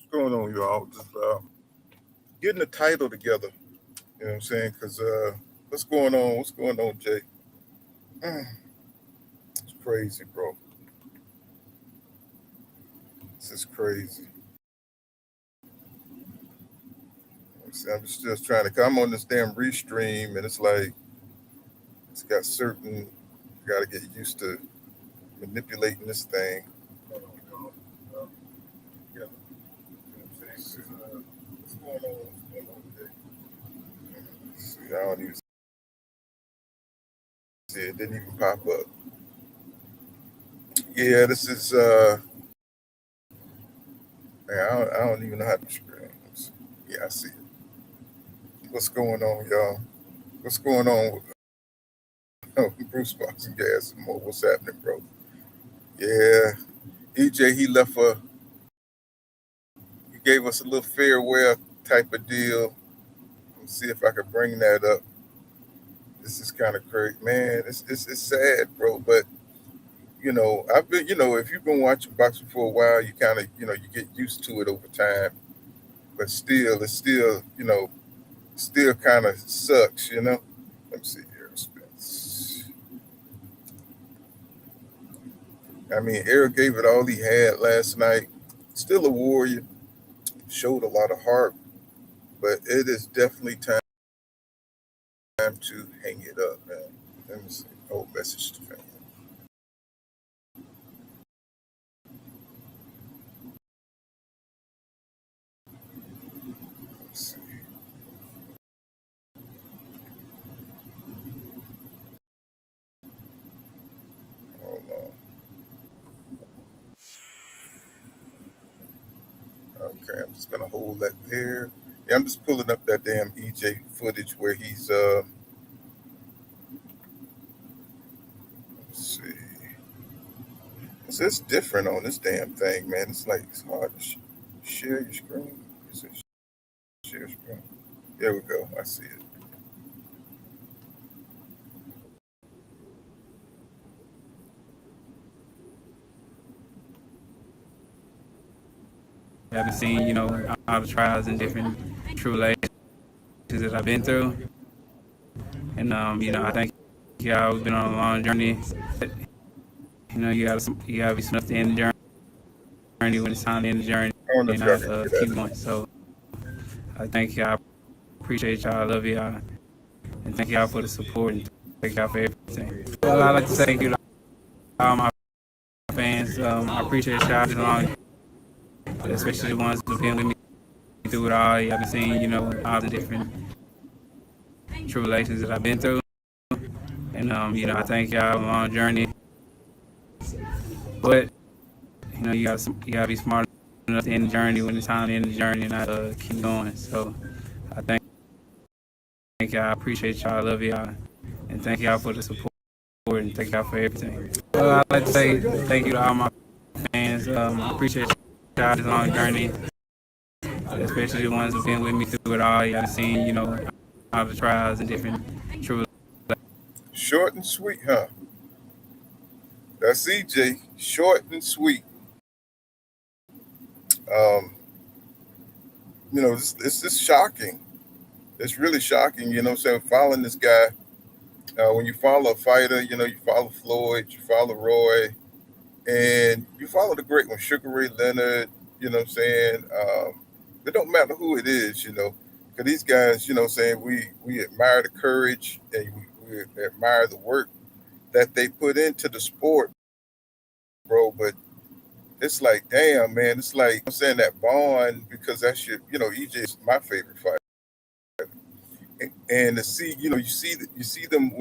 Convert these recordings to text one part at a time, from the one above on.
going on, y'all? Just getting the title together. You know what I'm saying? Because what's going on? What's going on, Jay? Mm, it's crazy, bro. This is crazy. I'm just trying to come on this damn restream, and it's like it's got certain. You got to get used to manipulating this thing. Hold on, y'all. Yeah. You know what I'm saying? What's going on? What's going on, Jay? See, I don't even see it. Didn't even pop up. Yeah, this is. Man, I don't even know how to screen. Yeah, I see it. What's going on, y'all? What's going on with Bruce Boxing Gas and more? What's happening, bro? Yeah, EJ, he gave us a little farewell type of deal. Let's see if I can bring that up. This is kind of crazy, man. It's sad, bro. But I've been, if you've been watching boxing for a while, you kind of, you get used to it over time. But still, it's still, still kind of sucks. Let me see here, Spence. I mean, Errol gave it all he had last night. Still a warrior. Showed a lot of heart, but it is definitely time to hang it up, man. Let me see. Oh, message to fans. Let's see. Hold on. Okay, I'm just gonna hold that there. Yeah, I'm just pulling up that damn EJ footage where he's let's see. It's different on this damn thing, man. It's like it's hard to share your screen. Is it share screen? There we go. I see it. I've seen, all the trials and different tribulations that I've been through. And, I think y'all have been on a long journey. You gotta be smart to end the journey when it's time to end the journey I don't know if and y'all not can hear that. keep going. So I thank y'all. Appreciate y'all. I love y'all. And thank y'all for the support and thank y'all for everything. Well, I'd like to say thank you to all my fans. I appreciate y'all this long, especially the ones who've been with me through it all. Y'all been seeing, all the different tribulations that I've been through. And, I thank y'all on a long journey. But, you gotta be smart enough to end the journey when it's time to end the journey and not keep going. So I thank y'all. I appreciate y'all. I love y'all. And thank y'all for the support and thank y'all for everything. I'd like to say thank you to all my fans. I appreciate y'all this long journey, especially the ones who've been with me through it all. Y'all seen, all the trials and different tribulations. Short and sweet, huh? That's EJ. Short and sweet. Um, it's just shocking. It's really shocking, what I'm saying, following this guy. When you follow a fighter, you follow Floyd, you follow Roy, and you follow the great one, Sugar Ray Leonard, what I'm saying? It don't matter who it is, because these guys, what I'm saying, we admire the courage and we admire the work that they put into the sport, bro. But it's like, damn, man, it's like I'm saying that bond because that's EJ is my favorite fighter. And to see, you see them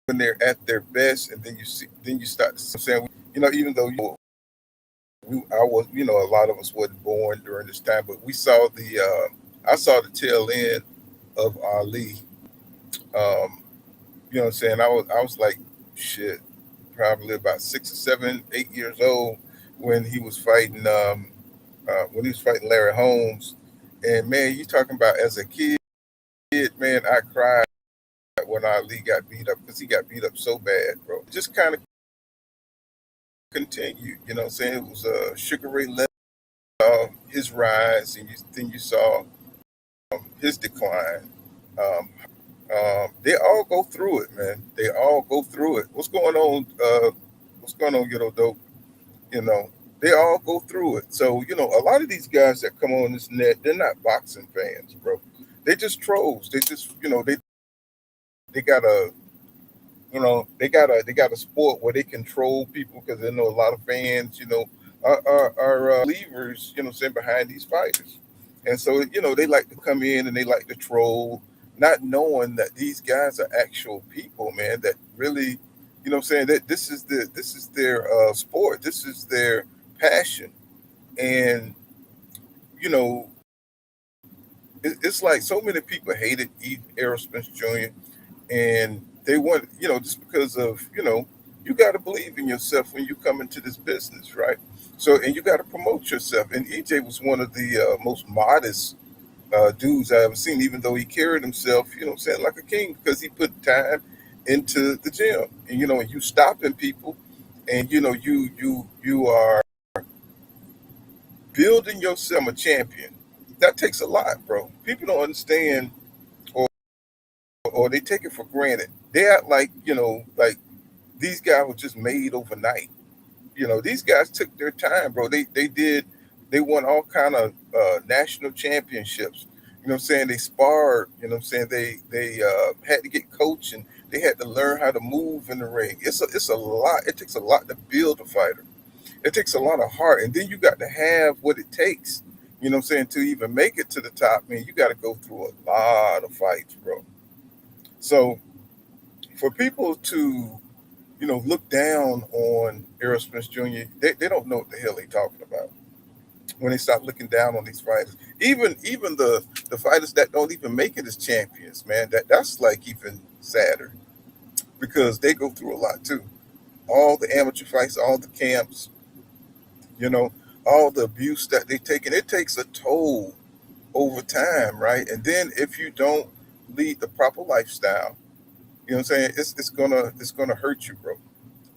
when they're at their best, and then you start to saying, even though I was, a lot of us wasn't born during this time, but we saw I saw the tail end of Ali. Um, you know what I'm saying? I was like, shit, probably about 6 or 7, 8 years old when he was fighting Larry Holmes, and man, you talking about as a kid, man, I cried when Ali got beat up because he got beat up so bad, bro. Just kind of continued. You know what I'm saying? It was Sugar Ray Leonard, his rise, and then you saw his decline. They all go through it, man. They all go through it. What's going on? What's going on, Dope? You know, they all go through it. So, a lot of these guys that come on this net, they're not boxing fans, bro. They just trolls. They just, they got a they got a sport where they control people because they know a lot of fans, are believers, saying behind these fighters, and so they like to come in and they like to troll, not knowing that these guys are actual people, man. That really, saying that this is their sport, this is their passion, and you know it's like so many people hated Errol Spence Jr. and they want just because of you got to believe in yourself when you come into this business, right? So and you got to promote yourself, and EJ was one of the most modest dudes I ever seen, even though he carried himself, saying, like a king, because he put time into the gym, and and you stopping people, and you are building yourself a champion. That takes a lot, bro. People don't understand, or they take it for granted. They act like like these guys were just made overnight. These guys took their time, bro. They won all kind of national championships. What I'm saying? They sparred, what I'm saying? They had to get coached, and they had to learn how to move in the ring. It's a lot. It takes a lot to build a fighter. It takes a lot of heart. And then you got to have what it takes, what I'm saying, to even make it to the top, man. You got to go through a lot of fights, bro. So for people to look down on Errol Spence Jr., they don't know what the hell they talking about when they start looking down on these fighters. Even the fighters that don't even make it as champions, man, that's like even sadder because they go through a lot too. All the amateur fights, all the camps, you know, all the abuse that they take, and it takes a toll over time, right? And then if you don't lead the proper lifestyle, what I'm saying, it's gonna hurt you, bro.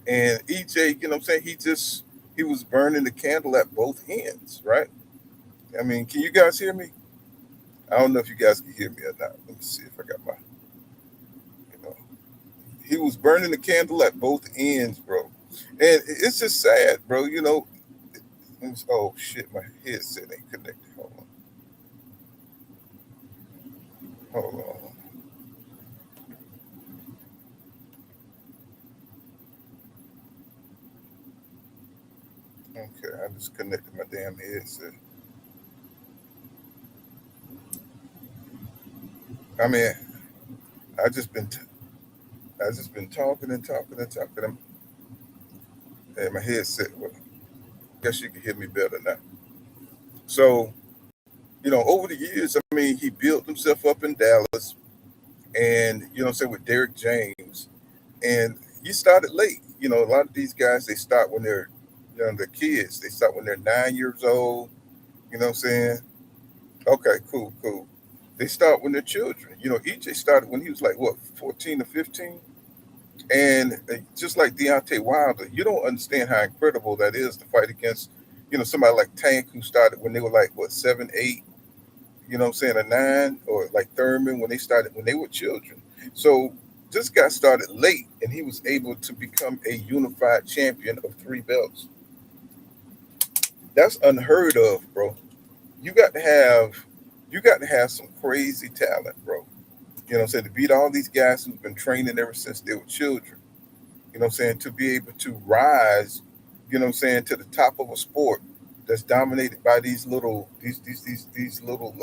And EJ, what I'm saying, he was burning the candle at both ends, right? I mean, can you guys hear me? I don't know if you guys can hear me or not. Let me see if I got my, you know, he was burning the candle at both ends, bro. And it's just sad, bro. Oh shit, my headset ain't connected. Hold on. Okay, I just connected my damn headset. I mean, I just been, I just been talking and talking and talking. And my headset. Well, I guess you can hear me better now. So, over the years, I mean, he built himself up in Dallas, and what I'm saying, with Derek James, and he started late. A lot of these guys, they start when they're kids. They start when they're 9 years old. You know what I'm saying? Okay, cool, cool. They start when they're children. EJ started when he was like what, 14 or 15. And just like Deontay Wilder, you don't understand how incredible that is to fight against, somebody like Tank, who started when they were like what, 7, 8, what I'm saying, a 9, or like Thurman when they started when they were children. So this guy started late, and he was able to become a unified champion of 3 belts. That's unheard of, bro. You got to have you got to have some crazy talent, bro. What I'm saying, to beat all these guys who've been training ever since they were children. What I'm saying, to be able to rise, what I'm saying, to the top of a sport that's dominated by these little these little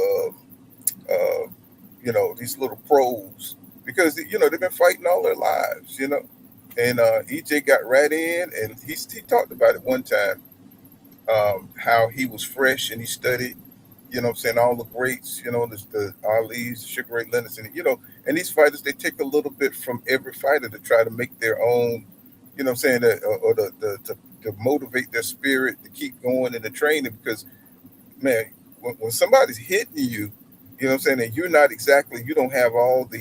pros, because they've been fighting all their lives. And EJ got right in, and he talked about it one time, how he was fresh and he studied, what I'm saying, all the greats, the Ali's, Sugar Ray Leonard's, and and these fighters, they take a little bit from every fighter to try to make their own, what I'm saying, or to motivate their spirit to keep going in the training, because man, when somebody's hitting you, what I'm saying, and you don't have all the,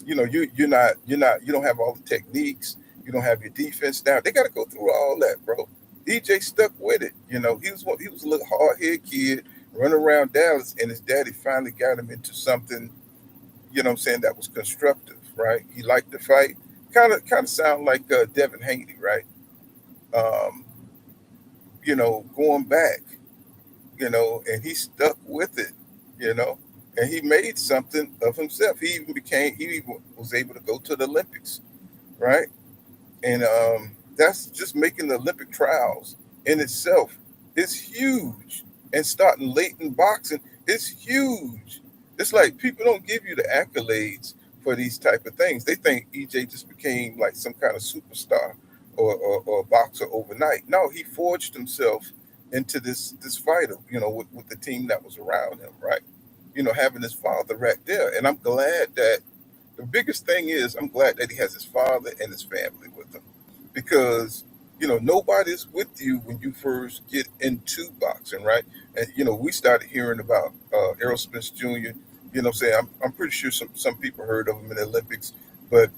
you don't have all the techniques, You don't have your defense down. They got to go through all that, bro. EJ stuck with it. He was a little hard head kid running around Dallas, and his daddy finally got him into something. I'm saying, that was constructive, right? He liked to fight. Kind of sound like Devin Haney, right? Um, Going back, and he stuck with it, you know, and he made something of himself. He even was able to go to the Olympics, right? And that's just making the Olympic trials in itself is huge. And starting late in boxing is huge. It's like people don't give you the accolades for these type of things. They think EJ just became like some kind of superstar or a boxer overnight. No, he forged himself into this fighter, with the team that was around him, right? Having his father right there. And I'm glad that the biggest thing is I'm glad that he has his father and his family with him because nobody's with you when you first get into boxing, right? And we started hearing about Errol Spence Jr. I'm saying I'm pretty sure some people heard of him in the Olympics, but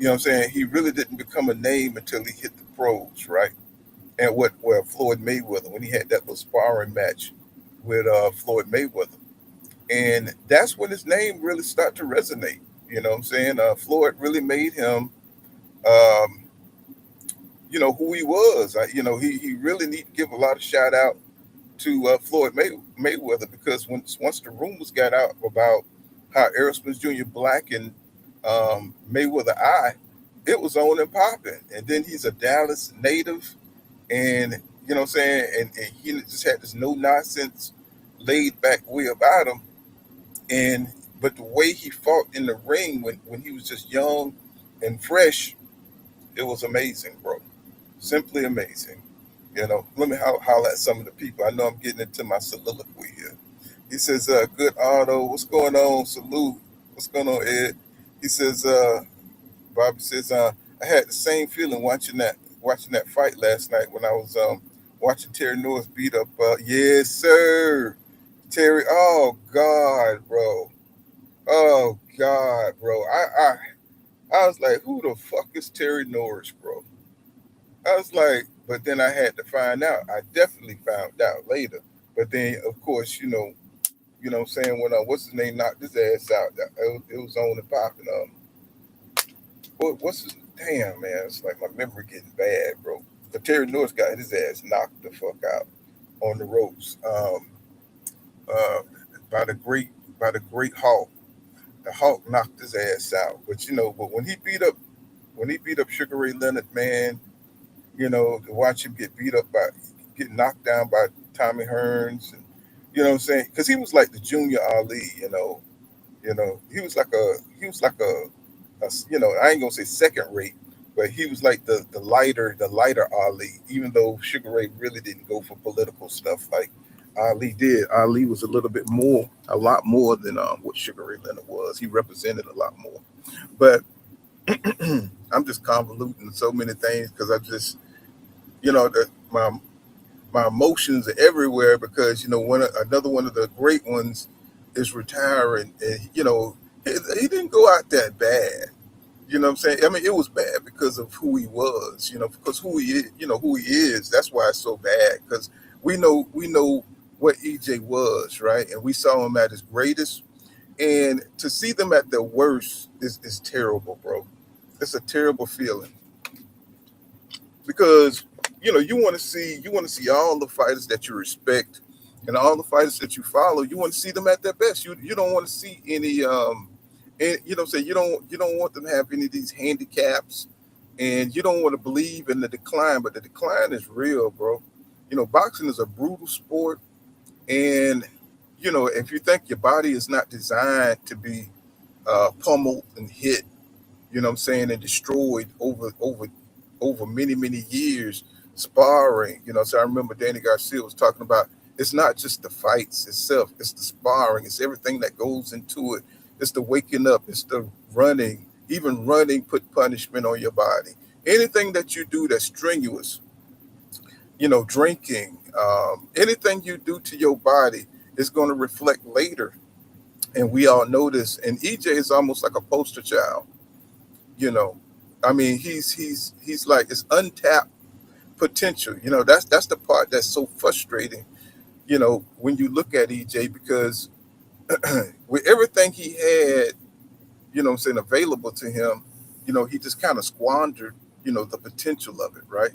I'm saying he really didn't become a name until he hit the pros, right? And where Floyd Mayweather, when he had that little sparring match with Floyd Mayweather, and that's when his name really started to resonate. What I'm saying? Floyd really made him, um, who he was. He really need to give a lot of shout out to Mayweather because once the rumors got out about how Errol Spence Jr. blackened Mayweather eye, it was on and popping. And then he's a Dallas native, and what I'm saying, and he just had this no nonsense, laid back way about him. And but the way he fought in the ring when he was just young and fresh, it was amazing, bro. Simply amazing. Let me holler at some of the people. I know I'm getting into my soliloquy here. He says, good Otto, what's going on? Salute. What's going on, Ed? He says, Bobby says, I had the same feeling watching that fight last night when I was watching Terry Norris beat up yes, sir. Terry, oh God, bro. Oh God, bro. I was like, who the fuck is Terry Norris, bro? I was like, but then I had to find out. I definitely found out later. But then, of course, what I'm saying, when what's his name knocked his ass out, it was on and popping. What's his damn man? It's like my memory getting bad, bro. But Terry Norris got his ass knocked the fuck out on the ropes. Uh, by the great Hawk. The Hawk knocked his ass out. But when he beat up Sugar Ray Leonard, man, to watch him get knocked down by Tommy Hearns, and what I'm saying, because he was like the junior Ali, he was like a I ain't gonna say second rate, but he was like the lighter Ali, even though Sugar Ray really didn't go for political stuff like Ali did. Ali was a lot more than what Sugar Ray Leonard was. He represented a lot more, but I'm just convoluting so many things because I just my emotions are everywhere because another one of the great ones is retiring, and he didn't go out that bad. What I'm saying? I mean, it was bad because of who he was. Because who he is. That's why it's so bad because we know what EJ was, right? And we saw him at his greatest, and to see them at their worst is terrible, bro. It's a terrible feeling because you want to see all the fighters that you respect and all the fighters that you follow. You want to see them at their best. You don't want to see any and say you don't want them to have any of these handicaps, and you don't want to believe in the decline, but the decline is real, bro. Boxing is a brutal sport, and if you think your body is not designed to be pummeled and hit, what I'm saying, and destroyed over many, many years sparring. So I remember Danny Garcia was talking about it's not just the fights itself, it's the sparring, it's everything that goes into it. It's the waking up, it's the running. Even running put punishment on your body. Anything that you do that's strenuous, drinking, anything you do to your body is going to reflect later. And we all know this. And EJ is almost like a poster child, you know, I mean, he's like it's untapped potential. That's the part that's so frustrating. When you look at EJ because with everything he had, I'm saying available to him, he just kind of squandered, the potential of it, right?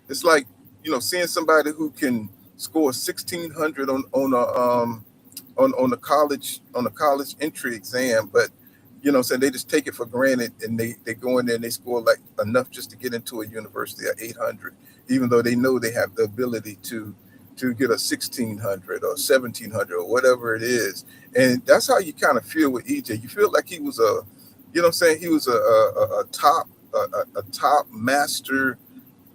It's like seeing somebody who can score 1,600 on the college entry exam, but so they just take it for granted and they go in there and they score like enough just to get into a university at 800, even though they know they have the ability to get a 1,600 or 1,700 or whatever it is. And that's how you kind of feel with EJ. You feel like he was a, he was a top a top master,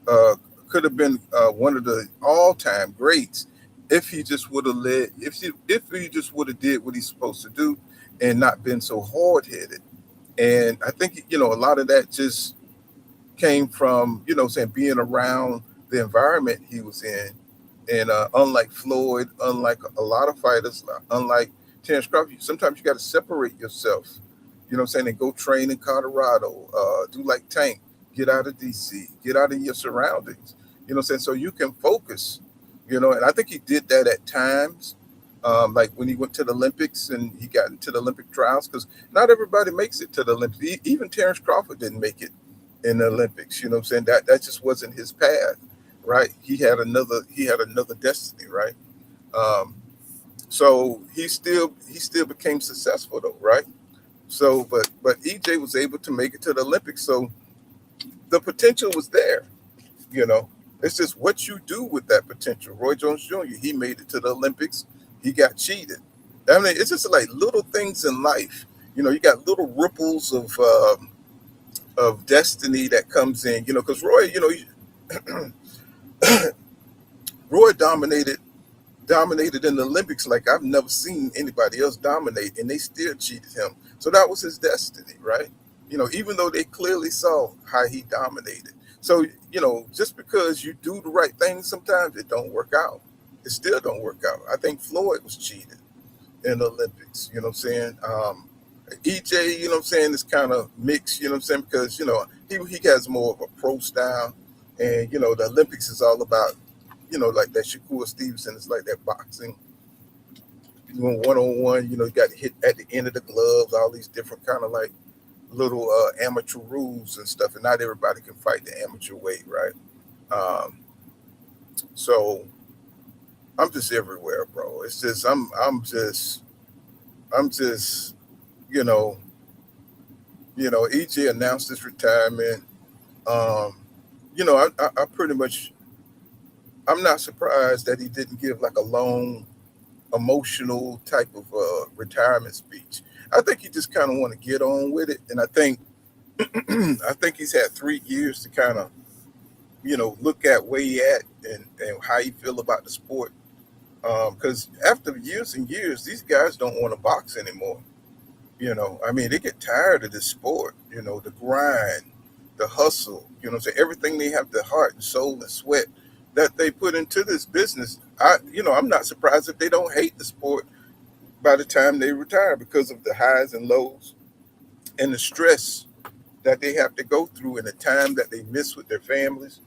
uh, could have been one of the all-time greats if he just would have led, if he just would have did what he's supposed to do and not been so hard-headed. And I think a lot of that just came from saying being around the environment he was in. And unlike Floyd, unlike a lot of fighters, unlike Terrence Crawford, sometimes you got to separate yourself. Saying, and go train in Colorado, do like Tank, get out of DC, get out of your surroundings. Saying, so you can focus. And I think he did that at times. Like when he went to the Olympics and he got into the Olympic trials, because not everybody makes it to the Olympics. Even Terrence Crawford didn't make it in the Olympics. Saying that just wasn't his path, right? He had another destiny, right? Um, so he still became successful though, right? So, but EJ was able to make it to the Olympics, so the potential was there. You know, it's just what you do with that potential. Roy Jones Jr. He made it to the Olympics. He got cheated. I mean, it's just like little things in life. You got little ripples of destiny that comes in. Because Roy, Roy dominated in the Olympics like I've never seen anybody else dominate, and they still cheated him. So that was his destiny, right? Even though they clearly saw how he dominated. So, just because you do the right thing, sometimes it don't work out. It still don't work out. I think Floyd was cheated in the Olympics, you know what I'm saying? EJ, you know what I'm saying, is kind of mixed, you know what I'm saying, because, he has more of a pro style. And, the Olympics is all about, like that Shakur Stevenson is like that boxing. You went one on one, you got to hit at the end of the gloves, all these different kind of like little amateur rules and stuff. And not everybody can fight the amateur weight, right? Um, so I'm just everywhere, bro. It's just I'm just you know EJ announced his retirement. Um, I pretty much I'm not surprised that he didn't give like a long emotional type of retirement speech. I think he just kind of want to get on with it, and I think I think he's had 3 years to kind of look at where he at and how he feel about the sport. Because after years and years, these guys don't want to box anymore. I mean, they get tired of this sport. The grind, the hustle. So everything they have, the heart and soul and sweat that they put into this business. I'm not surprised if they don't hate the sport by the time they retire because of the highs and lows and the stress that they have to go through and the time that they miss with their families.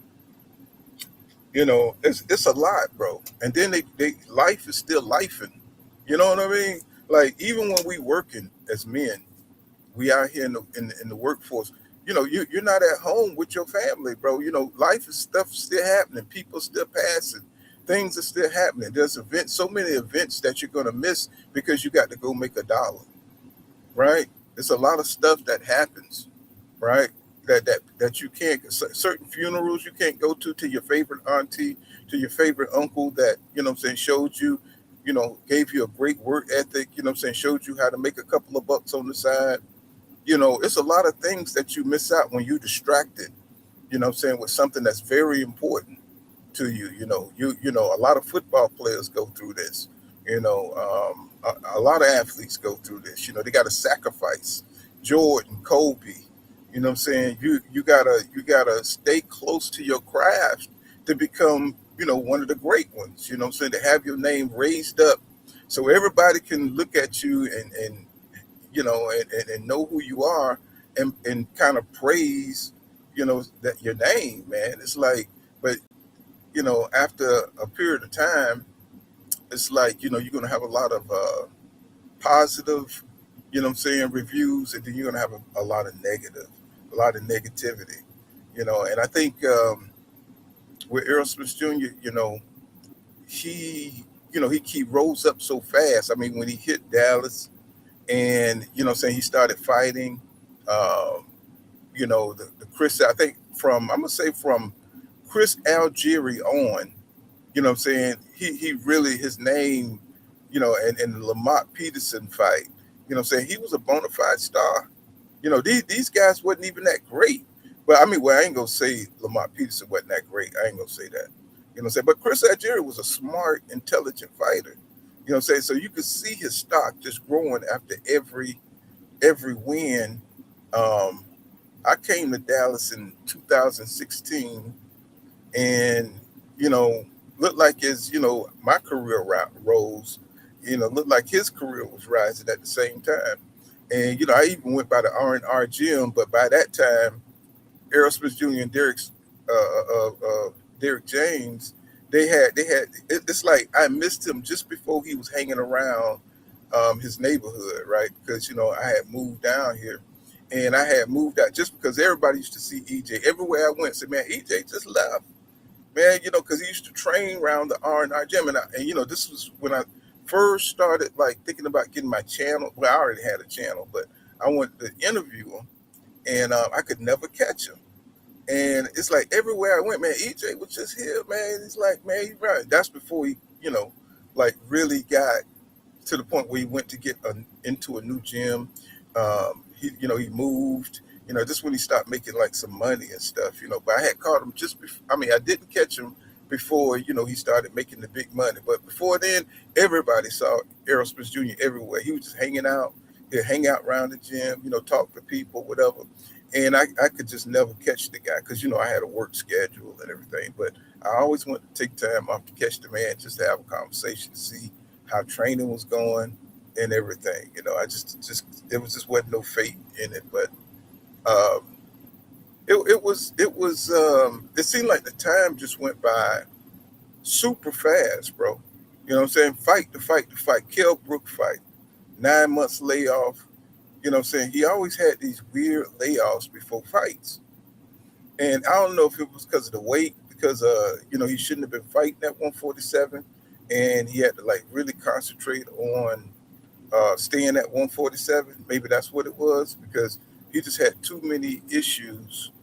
It's a lot, bro. And then they life is still lifing. You know what I mean? Like even when we working as men, we out here in the workforce. You're not at home with your family, bro. Life is stuff still happening. People still passing. Things are still happening. There's events, so many events that you're gonna miss because you got to go make a dollar, right? It's a lot of stuff that happens, right? That you can't, certain funerals you can't go to your favorite auntie, to your favorite uncle that what I'm saying showed you, gave you a great work ethic, what I'm saying, showed you how to make a couple of bucks on the side. It's a lot of things that you miss out when you're distracted, what I'm saying, with something that's very important to you. A lot of football players go through this. A lot of athletes go through this. They got to sacrifice. Jordan, Kobe. What I'm saying, you gotta stay close to your craft to become one of the great ones. What I'm saying, to have your name raised up so everybody can look at you and know who you are and kind of praise, that your name, man. It's like, but after a period of time, it's like, you're gonna have a lot of positive, what I'm saying, reviews, and then you're gonna have a lot of negative, a lot of negativity, and I think with Errol Spence Jr., he, he rose up so fast. I mean, when he hit Dallas, and what I'm saying, he started fighting. Um, the Chris, I think I'm gonna say from Chris Algieri on, what I'm saying, he really, his name, and the Lamont Peterson fight, what I'm saying, he was a bona fide star. These guys wasn't even that great. But I mean, well, I ain't gonna say Lamont Peterson wasn't that great. I ain't gonna say that. What I'm saying? But Chris Algieri was a smart, intelligent fighter. What I'm saying? So you could see his stock just growing after every win. Um, I came to Dallas in 2016, and you know, looked like my career rose. Looked like his career was rising at the same time. And I even went by the R&R gym, but by that time, Errol Spence Jr. and Derek James, It's like I missed him just before he was hanging around his neighborhood, right? Because I had moved down here, and I had moved out just because everybody used to see EJ everywhere I went. Said, man, EJ just left, man. Because he used to train around the R&R gym, and this was when I first started like thinking about getting my channel. Well, I already had a channel, but I wanted to interview him, and I could never catch him. And it's like everywhere I went, man, EJ was just here, man. He's like, man, he's right. That's before he, like really got to the point where he went to get into a new gym. He moved. Just when he stopped making like some money and stuff. But I had caught him just before. I mean, I didn't catch him before he started making the big money. But before then, everybody saw Errol Spence Jr. everywhere. He was just hanging out. He'd hang out around the gym. Talk to people, whatever. And I could just never catch the guy because I had a work schedule and everything. But I always wanted to take time off to catch the man, just to have a conversation, to see how training was going and everything. I just it was just wasn't no fate in it, but um, it seemed like the time just went by super fast, bro. You know what I'm saying? Fight to fight to fight. Kell Brook fight. 9 months layoff. I'm saying? He always had these weird layoffs before fights. And I don't know if it was because of the weight, because he shouldn't have been fighting at 147, and he had to like really concentrate on staying at 147. Maybe that's what it was, because he just had too many issues.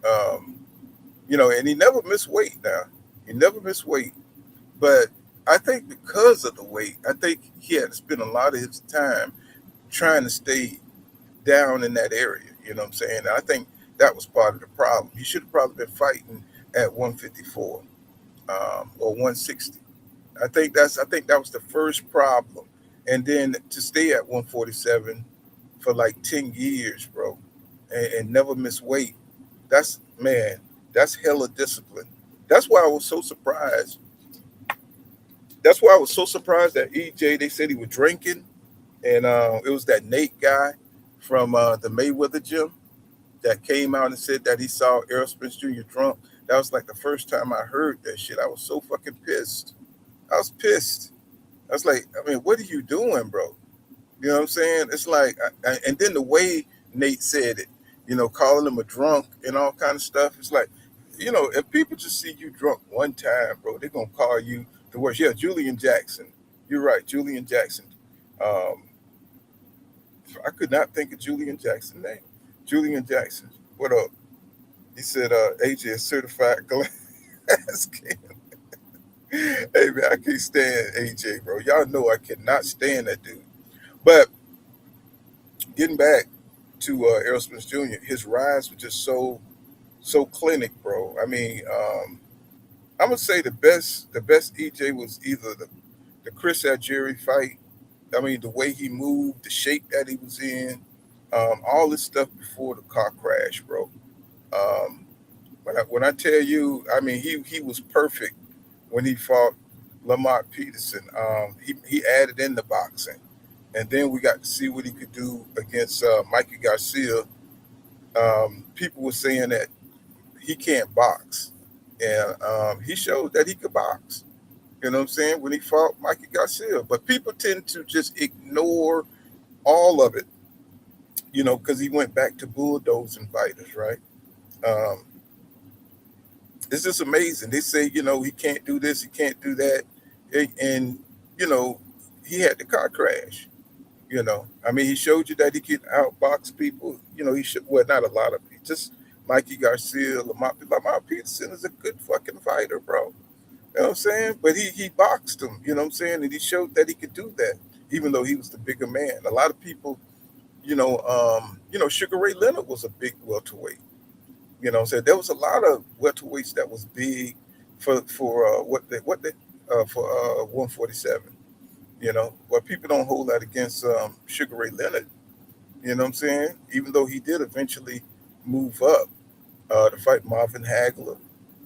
Um, and he never missed weight. Now he never missed weight, but I think because of the weight, I think he had to spend a lot of his time trying to stay down in that area. You know what I'm saying? And I think that was part of the problem. He should have probably been fighting at 154 or 160. I think that was the first problem. And then to stay at 147 for like 10 years, bro, and never miss weight. That's man, that's hella discipline. That's why I was so surprised. That's why I was so surprised that EJ, they said he was drinking, and it was that Nate guy from the Mayweather gym that came out and said that he saw Errol Spence Jr. drunk. That was like the first time I heard that shit. I was so fucking pissed. I was pissed. I was like, I mean, what are you doing, bro? You know what I'm saying? It's like, and then the way Nate said it, calling him a drunk and all kind of stuff. It's like, if people just see you drunk one time, bro, they're gonna call you the worst. Yeah, Julian Jackson. You're right, Julian Jackson. Um, I could not think of Julian Jackson's name. Julian Jackson. What up? He said, AJ is certified glass king. Hey man, I can't stand AJ, bro. Y'all know I cannot stand that dude. But getting back to Errol Spence Jr., his rise was just so clinic, bro. I mean, I'm gonna say the best EJ was either the Chris Algieri fight. I mean, the way he moved, the shape that he was in, all this stuff before the car crash, bro. Um, when I tell you, I mean, he was perfect when he fought Lamont Peterson. He added in the boxing, and then we got to see what he could do against Mikey Garcia. people were saying that he can't box, and he showed that he could box. You know what I'm saying? When he fought Mikey Garcia, but people tend to just ignore all of it. Because he went back to bulldozing fighters, right? Um, it's just amazing. They say, he can't do this, he can't do that, and you know, he had the car crash. I mean, he showed you that he could outbox people. He should, well, not a lot of people, just Mikey Garcia, Lamar Peterson is a good fucking fighter, bro. You know what I'm saying? But he boxed him. You know what I'm saying? And he showed that he could do that, even though he was the bigger man. A lot of people, Sugar Ray Leonard was a big welterweight. So there was a lot of welterweights that was big for what they for 147. But people don't hold that against Sugar Ray Leonard. You know what I'm saying? Even though he did eventually move up to fight Marvin Hagler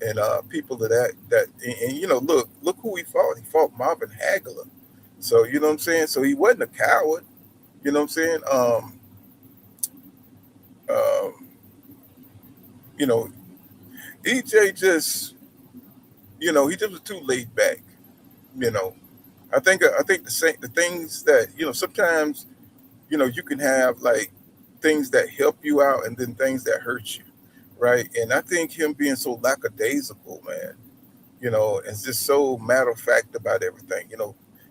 and people of that and look who he fought. He fought Marvin Hagler. So you know what I'm saying. So he wasn't a coward. You know what I'm saying. Um, you know, EJ just he just was too laid back. You know, I think the things that sometimes you can have like things that help you out and then things that hurt you, right? And I think him being so lackadaisical, man, and just so matter of fact about everything,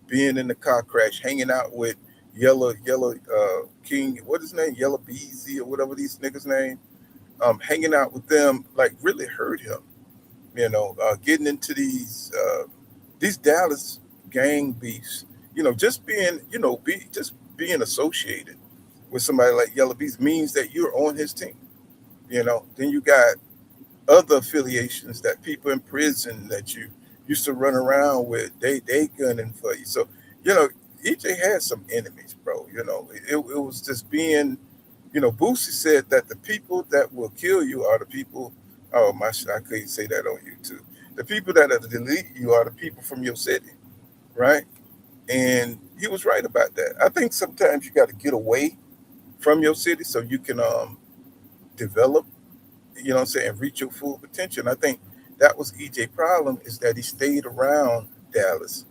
being in the car crash, hanging out with Yellow King, what is his name, Yellow Beezy or whatever these niggas name, hanging out with them like really hurt him. Getting into these Dallas gang beefs, just being, just being associated with somebody like Yellow Bees means that you're on his team. Then you got other affiliations that people in prison that you used to run around with, they gunning for you. So, you know, EJ had some enemies, bro. It was just being, Boosie said that the people that will kill you are the people. Oh my shit, I couldn't say that on YouTube. The people that are delete you are the people from your city, right? And he was right about that. I think sometimes you got to get away from your city so you can develop, what I'm saying, reach your full potential. And I think that was EJ problem is that he stayed around Dallas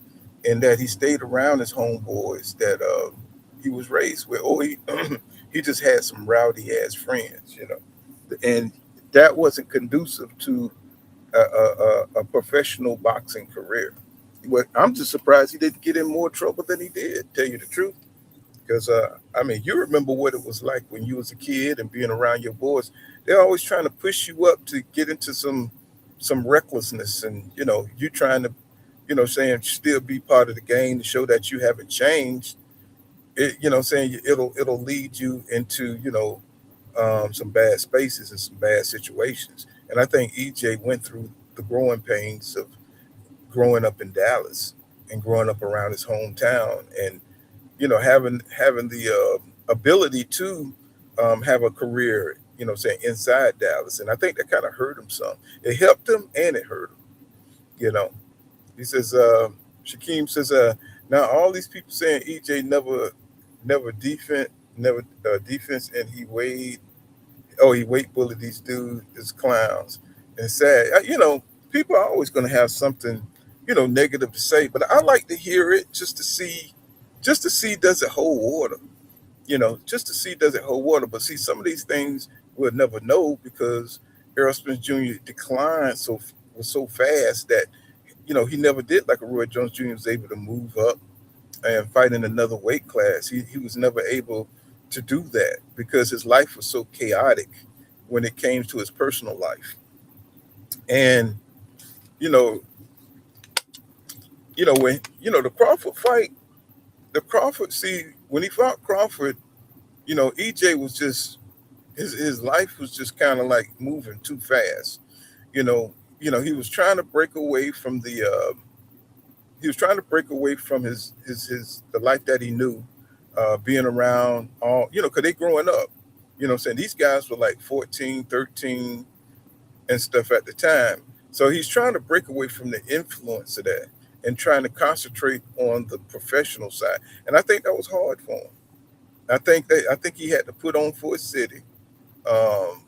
and that he stayed around his homeboys that he was raised with, or he he just had some rowdy ass friends. And that wasn't conducive to a professional boxing career. But I'm just surprised he didn't get in more trouble than he did. Tell you the truth. Because I mean, you remember what it was like when you was a kid and being around your boys. They're always trying to push you up to get into some recklessness, and you trying to, saying still be part of the game to show that you haven't changed. Saying it'll lead you into some bad spaces and some bad situations. And I think EJ went through the growing pains of growing up in Dallas and growing up around his hometown, and having the ability to have a career, saying inside Dallas, and I think that kind of hurt him some. It helped him and it hurt him. You know, he says, Shaquem says, now all these people saying EJ never defense, never defense, and he weight bullied these dudes as clowns, and it's sad. People are always going to have something, negative to say, but I like to hear it just to see does it hold water, just to see does it hold water. But see, some of these things we'll never know because Errol Spence Jr. declined was so fast that he never did like a Roy Jones Jr. was able to move up and fight in another weight class. He was never able to do that because his life was so chaotic when it came to his personal life. And you know, when the Crawford fight, the Crawford see when he fought Crawford, EJ was just his life was just kind of like moving too fast. You know, he was trying to break away from his the life that he knew, being around all because they growing up. What I'm saying, these guys were like 14, 13, and stuff at the time. So he's trying to break away from the influence of that and trying to concentrate on the professional side. And I think that was hard for him. I think he had to put on for his city. Um,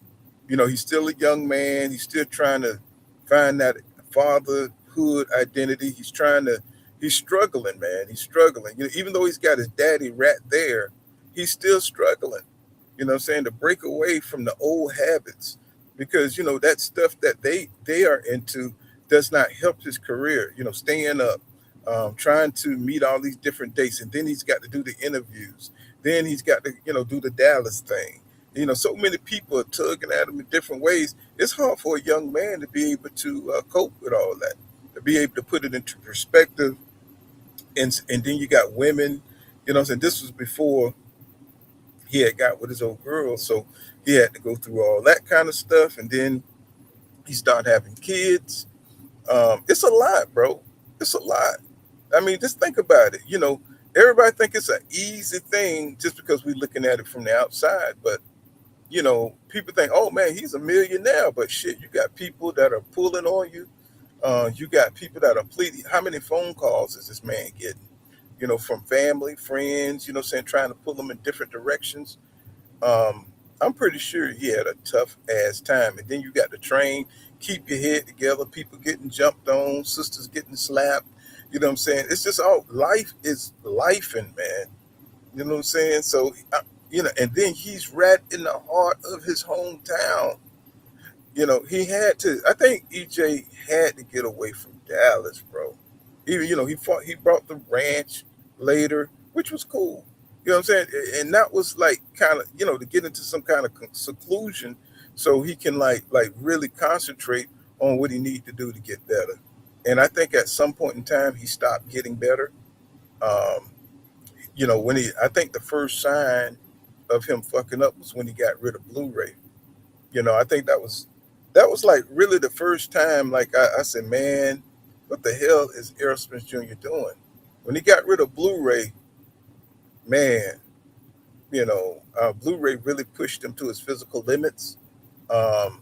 he's still a young man. He's still trying to find that fatherhood identity. He's struggling, man. He's struggling. Even though he's got his daddy right there, he's still struggling. What I'm saying, to break away from the old habits, because that stuff that they are into does not help his career. Staying up, trying to meet all these different dates, and then he's got to do the interviews. Then he's got to do the Dallas thing. So many people are tugging at him in different ways. It's hard for a young man to be able to cope with all that, to be able to put it into perspective. And then you got women. I'm saying, this was before he had got with his old girl, so he had to go through all that kind of stuff, and then he started having kids. It's a lot, bro. It's a lot. I mean, just think about it. Everybody think it's an easy thing just because we're looking at it from the outside, but people think, oh man, he's a millionaire, but shit, you got people that are pulling on you. You got people that are pleading. How many phone calls is this man getting? From family, friends, saying, trying to pull them in different directions. Um, I'm pretty sure he had a tough ass time. And then you got to train, keep your head together, people getting jumped on, sisters getting slapped. You know what I'm saying? It's just all life is life, and man. You know what I'm saying? So, and then he's right in the heart of his hometown. He had to. I think EJ had to get away from Dallas, bro. Even he brought the ranch later, which was cool. You know what I'm saying? And that was like kind of to get into some kind of seclusion, so he can like really concentrate on what he needs to do to get better. And I think at some point in time he stopped getting better. Um, when I think the first sign of him fucking up was when he got rid of Blu-ray. I think that was like really the first time, like I said, man, what the hell is Errol Spence Jr. doing? When he got rid of Blu-ray, man, Blu-ray really pushed him to his physical limits. Um,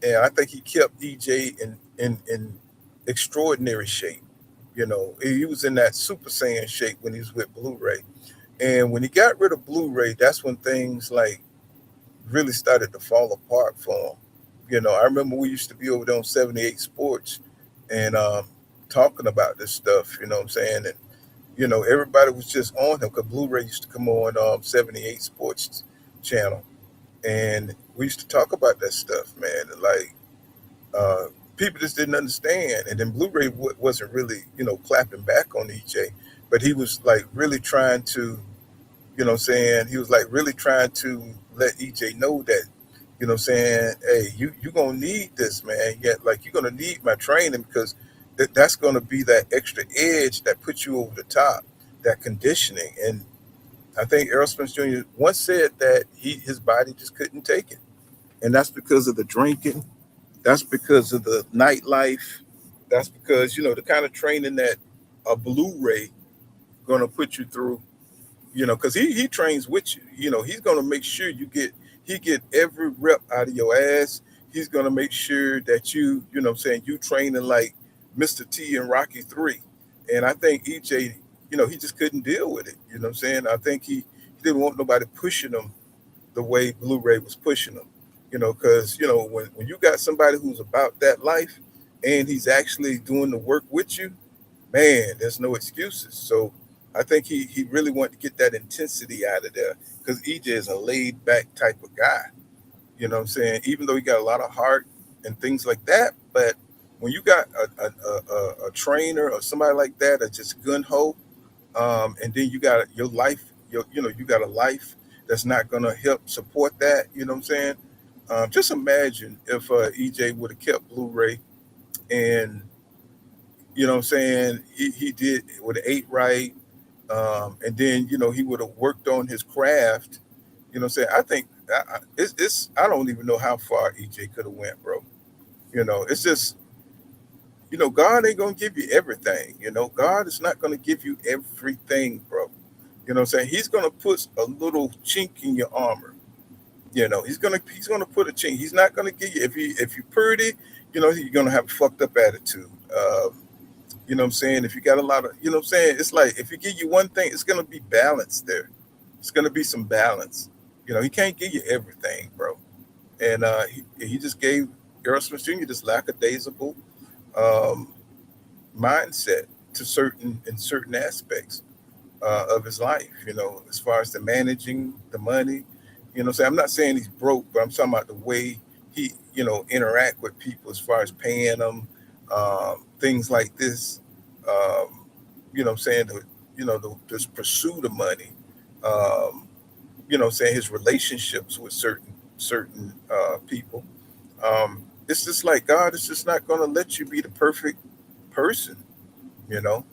and I think he kept EJ in extraordinary shape. He was in that Super Saiyan shape when he was with Blu-ray. And when he got rid of Blu-ray, that's when things like really started to fall apart for him. I remember we used to be over there on 78 Sports and talking about this stuff, you know what I'm saying? And, everybody was just on him because Blu-ray used to come on 78 Sports channel. And we used to talk about that stuff, man. And like, uh, people just didn't understand. And then Blu-ray wasn't really, clapping back on EJ, but he was like really trying to, what I'm saying? He was like really trying to let EJ know that, what I'm saying, hey, you gonna need this, man. Yeah, like you're gonna need my training because that's gonna be that extra edge that puts you over the top, that conditioning. And I think Errol Spence Jr. once said that his body just couldn't take it. And that's because of the drinking, that's because of the nightlife, that's because, the kind of training that a Blu-ray gonna put you through, because he trains with you. He's gonna make sure he get every rep out of your ass. He's gonna make sure that what I'm saying, you training like Mr. T in Rocky 3. And I think EJ, he just couldn't deal with it. You know what I'm saying? I think he didn't want nobody pushing him the way Blu-ray was pushing him. Because when you got somebody who's about that life and he's actually doing the work with you, man, there's no excuses. So I think he really wanted to get that intensity out of there because EJ is a laid back type of guy. You know what I'm saying? Even though he got a lot of heart and things like that, but when you got a trainer or somebody like that that's just gun ho, and then you got your life, you got a life that's not gonna help support that. You know what I'm saying? Just imagine if EJ would have kept Blu-ray and what I'm saying, he did would have ate right, and then he would have worked on his craft. What I'm saying, I think it's I don't even know how far EJ could have went, bro. It's just God ain't gonna give you everything. God is not gonna give you everything, bro. What I'm saying, He's gonna put a little chink in your armor. He's gonna put a chink. He's not gonna give you if you pretty. You're gonna have a fucked up attitude. What I'm saying? If you got a lot of, what I'm saying? It's like if he give you one thing, it's gonna be balanced there. It's gonna be some balance. He can't give you everything, bro. and he just gave Errol Spence Jr. this lackadaisical um, mindset to certain aspects of his life. As far as the managing the money. So I'm not saying he's broke, but I'm talking about the way he interact with people as far as paying them, things like this. Um, I'm saying the this pursuit of money. Um, saying his relationships with certain people. It's just like God is just not going to let you be the perfect person, you know.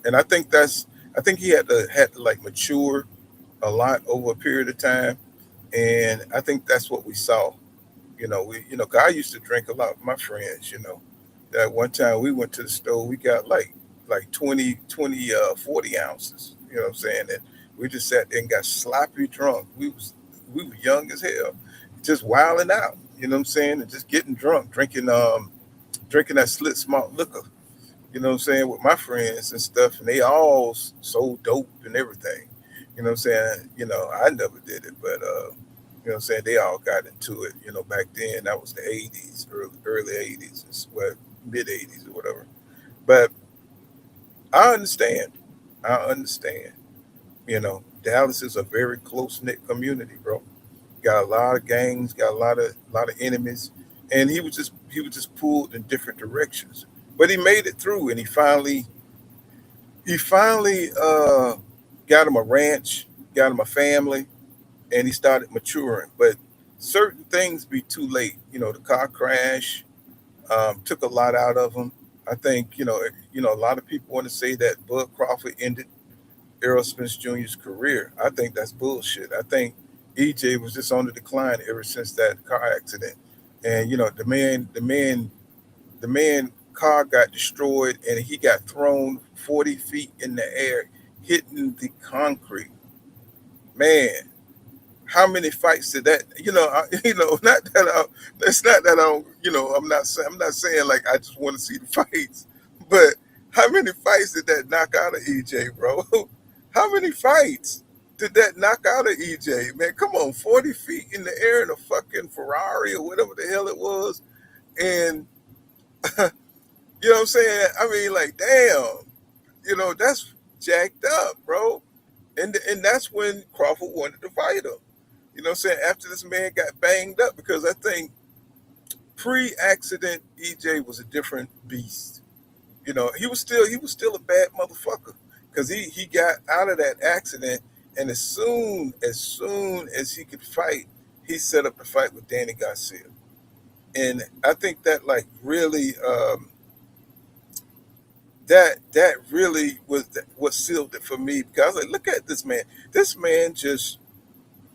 And I think he had to like mature a lot over a period of time, and I think that's what we saw. God used to drink a lot with my friends. That one time we went to the store, we got like 40 ounces. You know what I'm saying? And we just sat there and got sloppy drunk. We were young as hell, just wilding out. You know what I'm saying? And just getting drunk, drinking that slit small liquor. You know what I'm saying, with my friends and stuff, and they all sold dope and everything. You know what I'm saying? I never did it, but what I'm saying, they all got into it. Back then that was the '80s, early '80s, well, mid '80s or whatever. But I understand. I understand. Dallas is a very close knit community, bro. Got a lot of gangs, got a lot of enemies, and he was just pulled in different directions. But he made it through, and he finally got him a ranch, got him a family, and he started maturing. But certain things be too late. The car crash took a lot out of him. I think a lot of people want to say that Bud Crawford ended Errol Spence Jr.'s career. I think that's bullshit. I think EJ was just on the decline ever since that car accident. And the man car got destroyed, and he got thrown 40 feet in the air, hitting the concrete. Man, how many fights did that? Not that I. It's not that I don't. I'm not saying like I just want to see the fights, but how many fights did that knock out of EJ, bro? How many fights did that knock out of EJ? Man, come on, 40 feet in the air in a fucking Ferrari or whatever the hell it was, and you know what I'm saying? I mean, like, damn, that's jacked up, bro. And that's when Crawford wanted to fight him. You know what I'm saying? After this man got banged up, because I think pre-accident EJ was a different beast. He was still a bad motherfucker, because he got out of that accident, and as soon as he could fight, he set up the fight with Danny Garcia. And I think that like really that really was what sealed it for me, because I was like, look at this man. This man just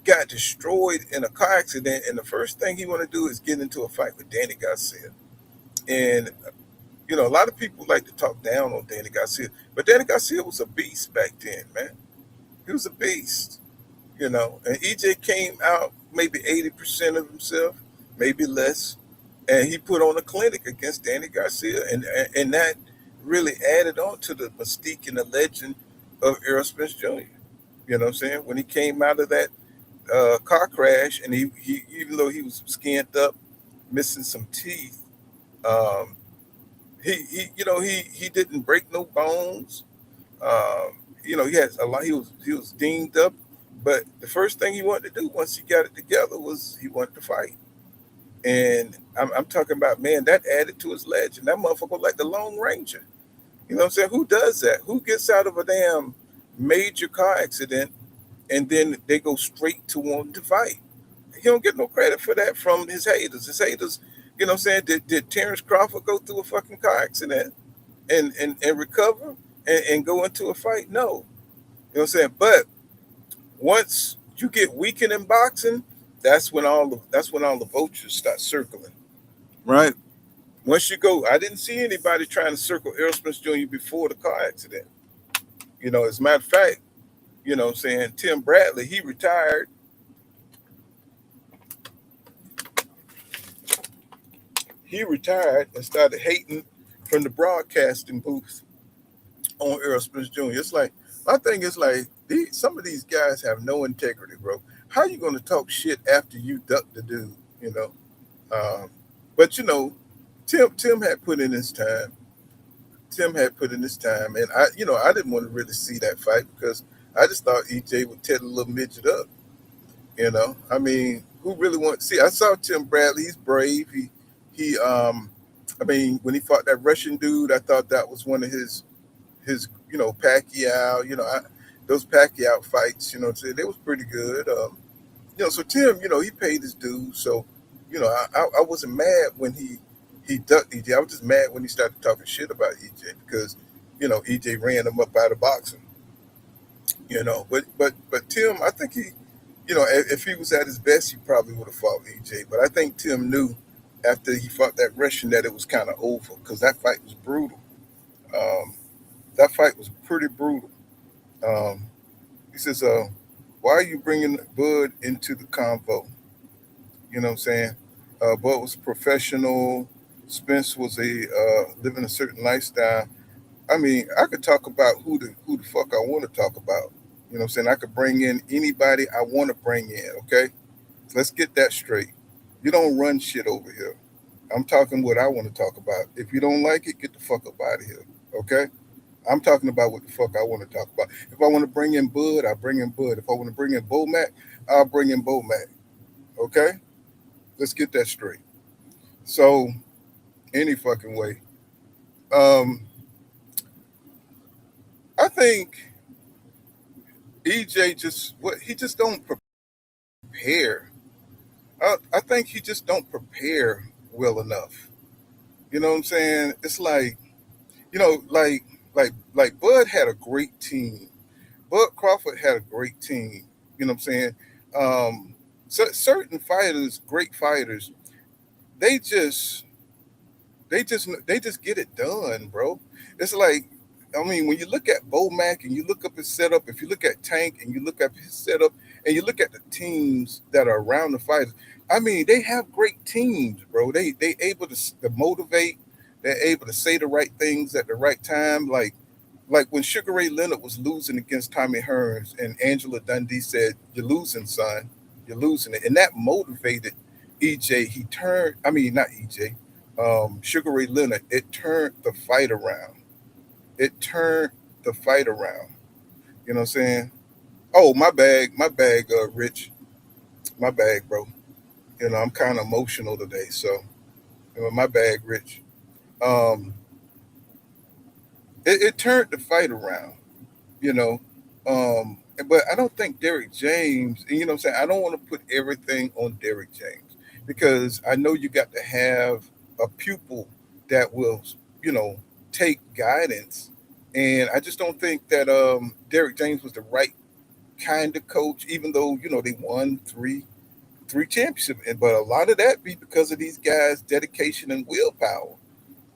got destroyed in a car accident, and the first thing he want to do is get into a fight with Danny Garcia. And a lot of people like to talk down on Danny Garcia, but Danny Garcia was a beast back then, man. He was a beast. And EJ came out maybe 80% of himself, maybe less, and he put on a clinic against Danny Garcia, and that really added on to the mystique and the legend of Errol Spence Jr. You know what I'm saying? When he came out of that car crash, and he even though he was skinned up, missing some teeth, um, he didn't break no bones. He has a lot. He was dinged up, but the first thing he wanted to do once he got it together was he wanted to fight. And I'm talking about, man, that added to his legend. That motherfucker like the Lone Ranger. You know what I'm saying? Who does that? Who gets out of a damn major car accident and then they go straight to wanting to fight? He don't get no credit for that from his haters. His haters, you know what I'm saying? Did Terrence Crawford go through a fucking car accident and recover and go into a fight? No. You know what I'm saying? But once you get weakened in boxing, that's when all the vultures start circling. Right? Once you go, I didn't see anybody trying to circle Errol Spence Jr. before the car accident. As a matter of fact, what I'm saying, Tim Bradley, he retired and started hating from the broadcasting booth on Errol Spence Jr. It's like, my thing is like, some of these guys have no integrity, bro. how you gonna talk shit after you duck the dude? You know. Um, but Tim had put in his time. Tim had put in his time, and I didn't want to really see that fight because I just thought EJ would tear the little midget up. I mean, who really wants? See, I saw Tim Bradley. He's brave. I mean, when he fought that Russian dude, I thought that was one of his Pacquiao. Those Pacquiao fights. They was pretty good. So Tim, he paid his dues. So, I wasn't mad when he ducked EJ. I was just mad when he started talking shit about EJ because, EJ ran him up out of boxing. But Tim, I think if he was at his best, he probably would have fought EJ. But I think Tim knew after he fought that Russian that it was kind of over because that fight was brutal. Um, that fight was pretty brutal. Um, he says, "Why are you bringing Bud into the convo?" You know what I'm saying? Bud was professional. Spence was living a certain lifestyle. I mean, I could talk about who the fuck I want to talk about. You know what I'm saying? I could bring in anybody I want to bring in, okay? Let's get that straight. You don't run shit over here. I'm talking what I want to talk about. If you don't like it, get the fuck up out of here, okay? I'm talking about what the fuck I want to talk about. If I want to bring in Bud, I bring in Bud. If I want to bring in Bomac, I'll bring in Bomac, okay? Let's get that straight. So, any fucking way. Um, I think EJ just what he just don't prepare. I think he just don't prepare well enough. You know what I'm saying? It's like like Bud had a great team. Bud Crawford had a great team. You know what I'm saying? Um, certain fighters, great fighters, they just they just get it done, bro. It's like, I mean, when you look at Bomac and you look up his setup, if you look at Tank and you look up his setup and you look at the teams that are around the fighters, I mean, they have great teams, bro. They able to motivate, they're able to say the right things at the right time. Like when Sugar Ray Leonard was losing against Tommy Hearns and Angela Dundee said, "You're losing, son. You're losing it." And that motivated EJ. He turned, I mean, not EJ, Sugar Ray Leonard. It turned the fight around. It turned the fight around. You know what I'm saying? Oh, my bag, Rich. My bag, bro. I'm kind of emotional today. So, my bag, Rich. Um, it turned the fight around. you know. But I don't think Derek James, and you know what I'm saying? I don't want to put everything on Derek James because I know you got to have a pupil that will, you know, take guidance. And I just don't think that Derek James was the right kind of coach, even though, they won three championships. But a lot of that be because of these guys' dedication and willpower.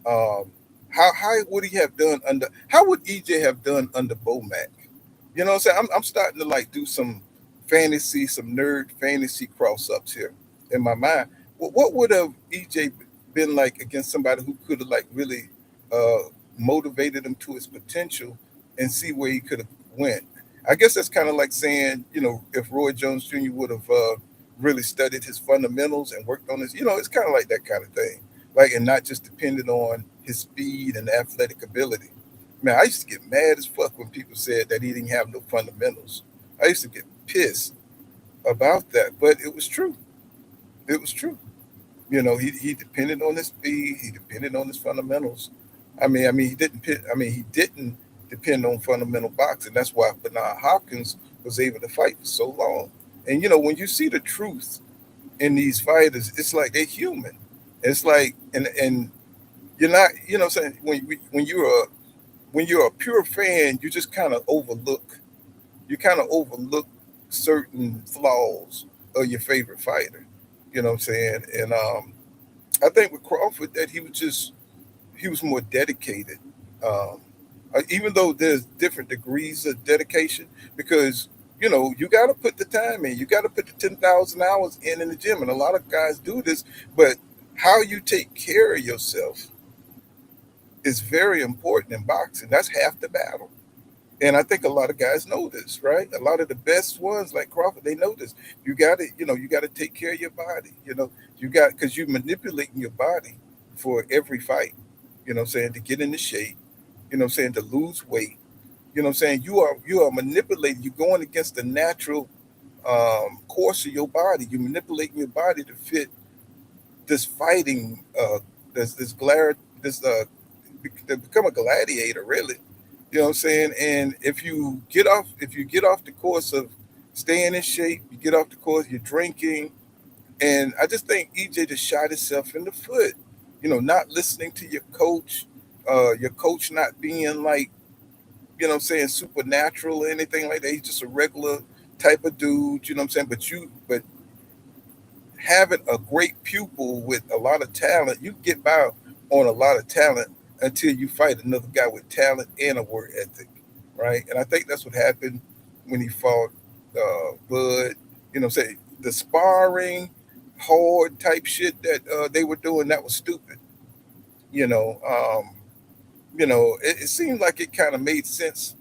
Um, how would he have done under? How would EJ have done under Bomac? You know what I'm saying? I'm starting to like do some nerd fantasy cross ups here in my mind. What would have EJ been like against somebody who could have like really motivated him to his potential and see where he could have went? I guess that's kind of like saying, if Roy Jones Jr. would have really studied his fundamentals and worked on his, it's kind of like that kind of thing, like, and not just depended on his speed and athletic ability. Man, I used to get mad as fuck when people said that he didn't have no fundamentals. I used to get pissed about that, but it was true. It was true. He depended on his speed. He depended on his fundamentals. He didn't depend on fundamental boxing. That's why Bernard Hopkins was able to fight for so long. And when you see the truth in these fighters, it's like they're human. It's like, and you're not, what I'm saying, when you're a pure fan, you just kind of overlook certain flaws of your favorite fighter. You know what I'm saying? And I think with Crawford that he was more dedicated. Um, Even though there's different degrees of dedication, because you got to put the time in, you got to put the 10,000 hours in the gym, and a lot of guys do this. But how you take care of yourself is very important in boxing. That's half the battle. And I think a lot of guys know this, right? A lot of the best ones, like Crawford, they know this. You got to, you got to take care of your body. You got because you're manipulating your body for every fight. What I'm saying, to get into shape. What I'm saying, to lose weight. What I'm saying, you are manipulating. You're going against the natural course of your body. You're manipulating your body to fit this fighting, this glare, this to become a gladiator, really. What I'm saying? And if you get off the course of staying in shape, you get off the course, you're drinking, and I just think EJ just shot himself in the foot. Not listening to your coach not being like, what I'm saying, supernatural or anything like that. He's just a regular type of dude, you know what I'm saying? But having a great pupil with a lot of talent, you get by on a lot of talent until you fight another guy with talent and a work ethic, right? And I think that's what happened when he fought Bud. Say the sparring, hard type shit that they were doing, that was stupid. You know, um, it seemed like it kind of made sense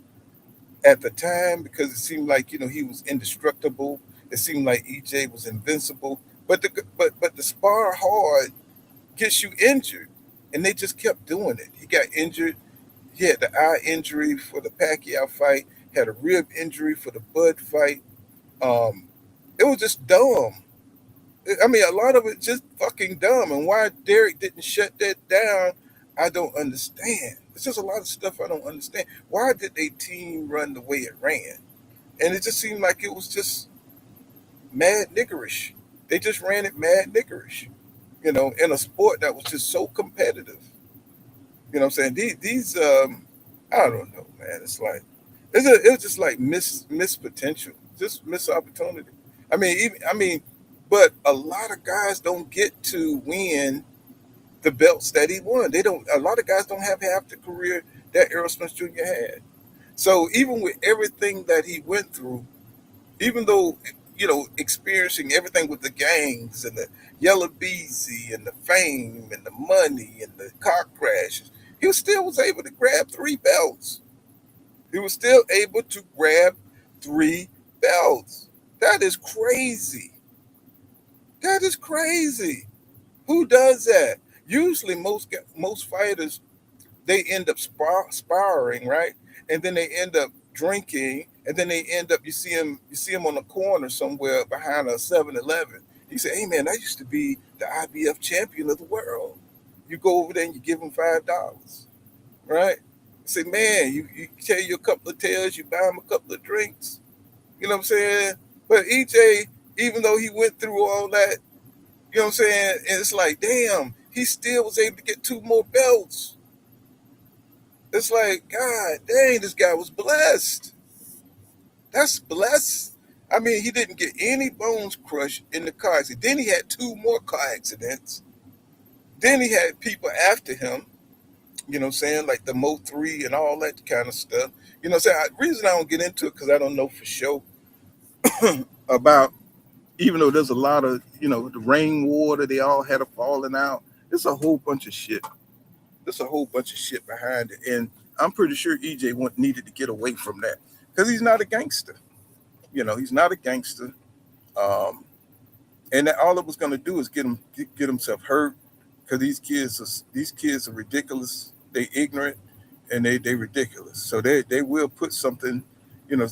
at the time because it seemed like he was indestructible. It seemed like EJ was invincible. But the spar hard gets you injured, and they just kept doing it. He got injured. He had the eye injury for the Pacquiao fight. Had a rib injury for the Bud fight. Um, it was just dumb. I mean, a lot of it just fucking dumb. And why Derek didn't shut that down, I don't understand. It's just a lot of stuff I don't understand. Why did they team run the way it ran? And it just seemed like it was just mad niggerish. They just ran it mad niggerish, in a sport that was just so competitive. What I'm saying? These I don't know, man. It's just like miss potential, just miss opportunity. I mean, but a lot of guys don't get to win the belts that he won. They don't. A lot of guys don't have half the career that Errol Spence Jr. had. So even with everything that he went through, even though experiencing everything with the gangs and the yellow beezy and the fame and the money and the car crashes, he still was able to grab 3 belts. He was still able to grab 3 belts. That is crazy. That is crazy. Who does that? Usually most fighters, they end up sparring, right? And then they end up drinking, and then they end up you see him on the corner somewhere behind a 7-Eleven. You say, "Hey man, I used to be the IBF champion of the world." You go over there and you give him $5, right? Say, man, you tell you a couple of tales, you buy him a couple of drinks. You know what I'm saying? But EJ, even though he went through all that, you know what I'm saying, and it's like, damn, he still was able to get 2 more belts. It's like, God dang, this guy was blessed. That's blessed. I mean, he didn't get any bones crushed in the car accident. Then he had 2 more car accidents. Then he had people after him, saying, like the Mo 3 and all that kind of stuff. Saying, the reason I don't get into it because I don't know for sure about, even though there's a lot of, the rainwater, they all had a falling out. It's a whole bunch of shit. There's a whole bunch of shit behind it. And I'm pretty sure EJ needed to get away from that because he's not a gangster. He's not a gangster. Um, and that all it was going to do is get himself hurt because these kids are ridiculous. They ignorant and they ridiculous. So they will put something,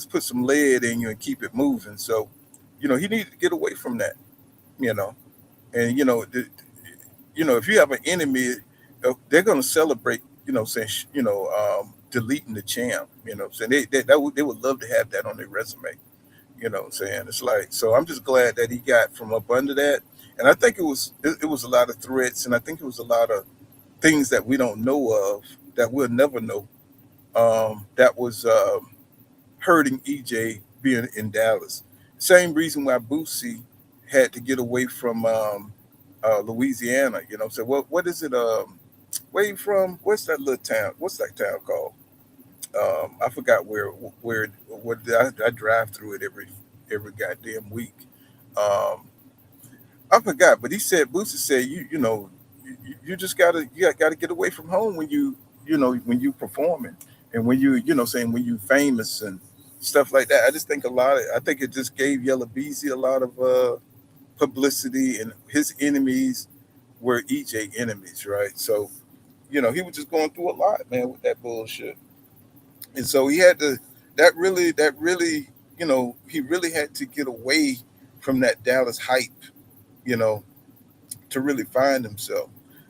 put some lead in you and keep it moving. So, he needed to get away from that. You know, and if you have an enemy, they're going to celebrate. Saying deleting the champ. So they would love to have that on their resume. What I'm saying? It's like, so I'm just glad that he got from up under that. And I think it was a lot of threats, and I think it was a lot of things that we don't know of that we'll never know. That was hurting EJ being in Dallas. Same reason why Boosie had to get away from Louisiana. So what is it? Where you from? What's that little town? What's that town called? I forgot where I drive through it every goddamn week. Um, I forgot, but Boosie said you just gotta get away from home when you performing, And when saying when you famous and stuff like that, I just think I think it just gave Yella Beezy a lot of publicity, and his enemies were EJ enemies, right? So he was just going through a lot, man, with that bullshit. And so he had to that really he really had to get away from that Dallas hype, you know, to really find himself.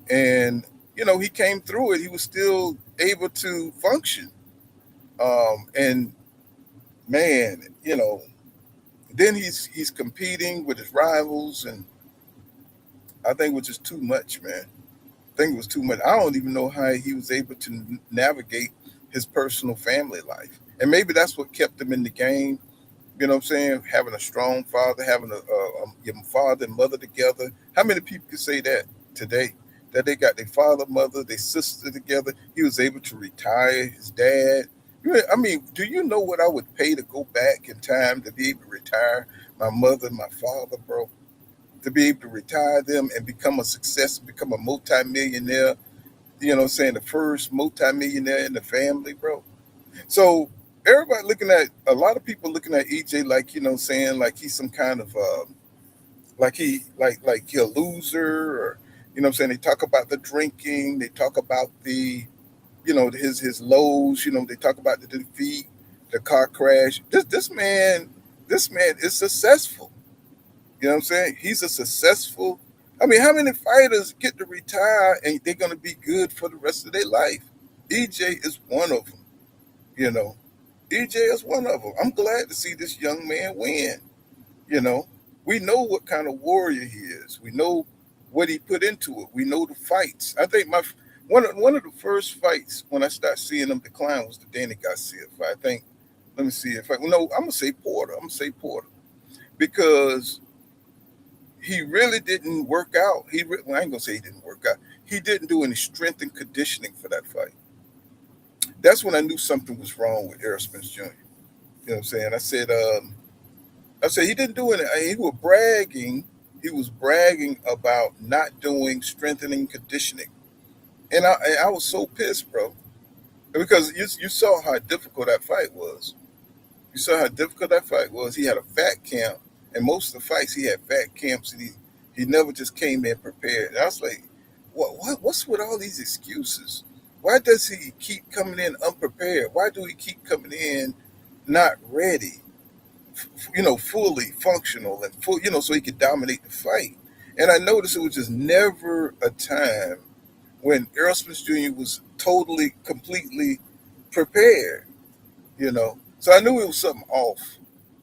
And he came through it. He was still able to function. And man, then he's competing with his rivals, and I think it was just too much, man. I think it was too much. I don't even know how he was able to navigate his personal family life, and maybe that's what kept him in the game. You know what I'm saying? Having a strong father, having your father and mother together. How many people can say that today? That they got their father, mother, their sister together. He was able to retire his dad. I mean, do you know what I would pay to go back in time to be able to retire my mother and my father, bro? To be able to retire them and become a success, become a multimillionaire. You know what I'm saying? The first multimillionaire in the family, bro. So everybody looking at a lot of people looking at EJ like saying like he's some kind of like he a loser, or what I'm saying. They talk about the drinking, they talk about the his lows, they talk about the defeat, the car crash. This man is successful. You know what I'm saying? He's a successful. I mean, how many fighters get to retire and they're gonna be good for the rest of their life? EJ is one of them. You know, EJ is one of them. I'm glad to see this young man win. You know, we know what kind of warrior he is. We know what he put into it. We know the fights. I think one of the first fights when I started seeing him decline was the Danny Garcia fight. I think. Let me see if I no. I'm gonna say Porter. I'm gonna say Porter because he really didn't work out. Well, I ain't gonna say he didn't work out. He didn't do any strength and conditioning for that fight. That's when I knew something was wrong with Errol Spence Jr. You know what I'm saying? I said he didn't do it. He was bragging. He was bragging about not doing strengthening conditioning, and I was so pissed, bro, because you saw how difficult that fight was. You saw how difficult that fight was. He had a fat camp, and most of the fights he had fat camps, and he never just came in prepared. And I was like, what's with all these excuses? Why does he keep coming in unprepared? Why do he keep coming in not ready? Fully functional and full, so he could dominate the fight. And I noticed it was just never a time when Errol Spence Jr. was totally, completely prepared. So I knew it was something off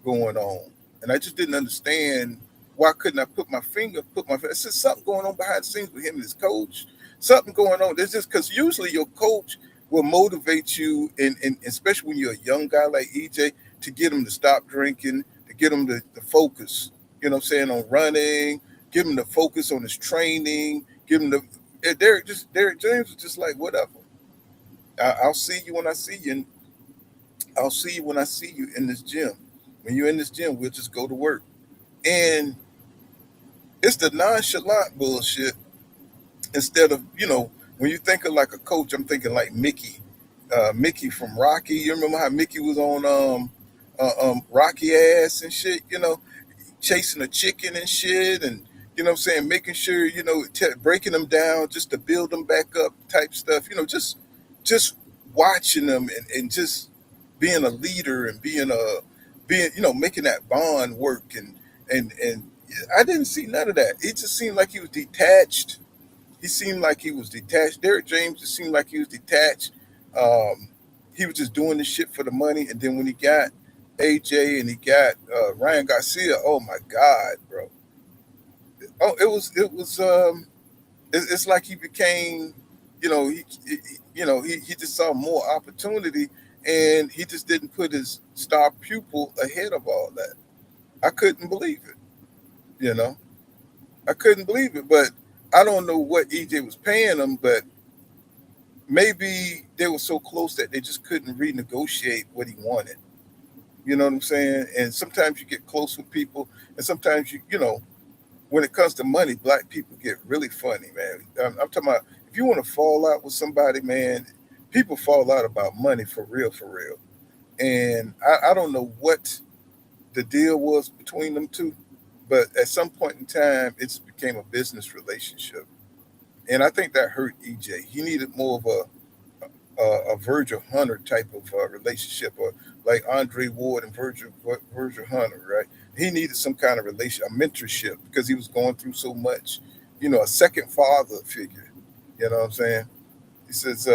going on, and I just didn't understand why couldn't I put my it's just something going on behind the scenes with him and his coach. Something going on. There's just because usually your coach will motivate you, and especially when you're a young guy like EJ, to get him to stop drinking, to get him to focus. You know what I'm saying, on running, give him to focus on his training, give him the. Derek James was just like whatever. I'll see you when I see you. I'll see you when I see you in this gym. When you're in this gym, we'll just go to work. And it's the nonchalant bullshit instead of, when you think of like a coach, I'm thinking like Mickey. Mickey from Rocky. You remember how Mickey was on Rocky ass and shit, chasing a chicken and shit, and what I'm saying, making sure, breaking them down just to build them back up type stuff, just watching them, and just being a leader, and being making that bond work, and I didn't see none of that. It just seemed like he was detached. He seemed like he was detached. Derek James just seemed like he was detached. Um, he was just doing this shit for the money, and then when he got AJ and he got Ryan Garcia, oh my God, bro! Oh, it's like he became, he just saw more opportunity, and he just didn't put his star pupil ahead of all that. I couldn't believe it, you know. I couldn't believe it, but I don't know what EJ was paying him, but maybe they were so close that they just couldn't renegotiate what he wanted. You know what I'm saying? And sometimes you get close with people, and sometimes when it comes to money, black people get really funny, man. I'm talking about if you want to fall out with somebody, man, people fall out about money for real, for real. And I don't know what the deal was between them two, but at some point in time, it's became a business relationship, and I think that hurt EJ. He needed more of a Virgil Hunter type of relationship, or like Andre Ward and Virgil Hunter, right? He needed some kind of relation, a mentorship, because he was going through so much, a second father figure. You know what I'm saying? He says,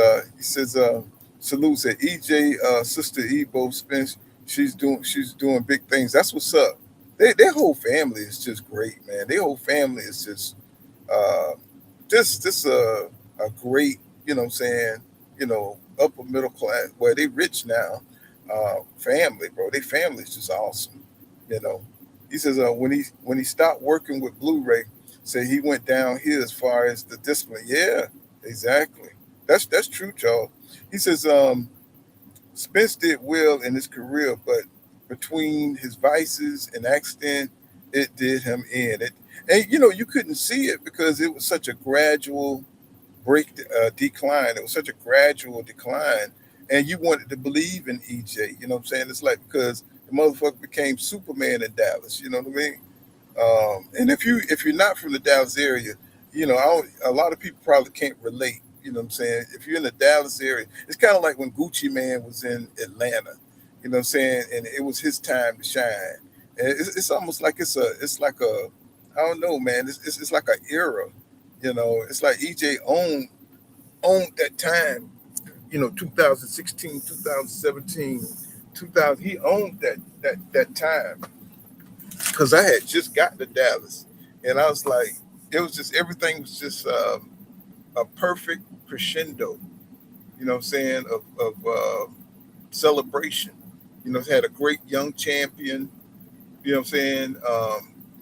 salute said EJ, sister Ebo Spence, she's doing big things. That's what's up. Their whole family is just great, man. Their whole family is uh, just a great, what I'm saying, upper middle class, where they rich now, family, bro. Their family is just awesome, you know. He says when he stopped working with Blu-ray, say he went downhill as far as the discipline. Yeah, exactly. That's true, Charles. He says Spence did well in his career, but between his vices and accident, it did him in. And you couldn't see it because it was such a gradual decline. It was such a gradual decline, and you wanted to believe in EJ. You know what I'm saying? It's like because the motherfucker became Superman in Dallas. You know what I mean? And if you're not from the Dallas area, a lot of people probably can't relate. You know what I'm saying? If you're in the Dallas area, it's kind of like when Gucci Man was in Atlanta. You know what I'm saying? And it was his time to shine. And it's almost like it's like a I don't know, man. It's like an era. It's like EJ owned that time. 2016, 2017, 2000. He owned that time because I had just gotten to Dallas, and I was like, it was just everything was just a perfect crescendo. You know what I'm saying of celebration. Had a great young champion. You know what I'm saying?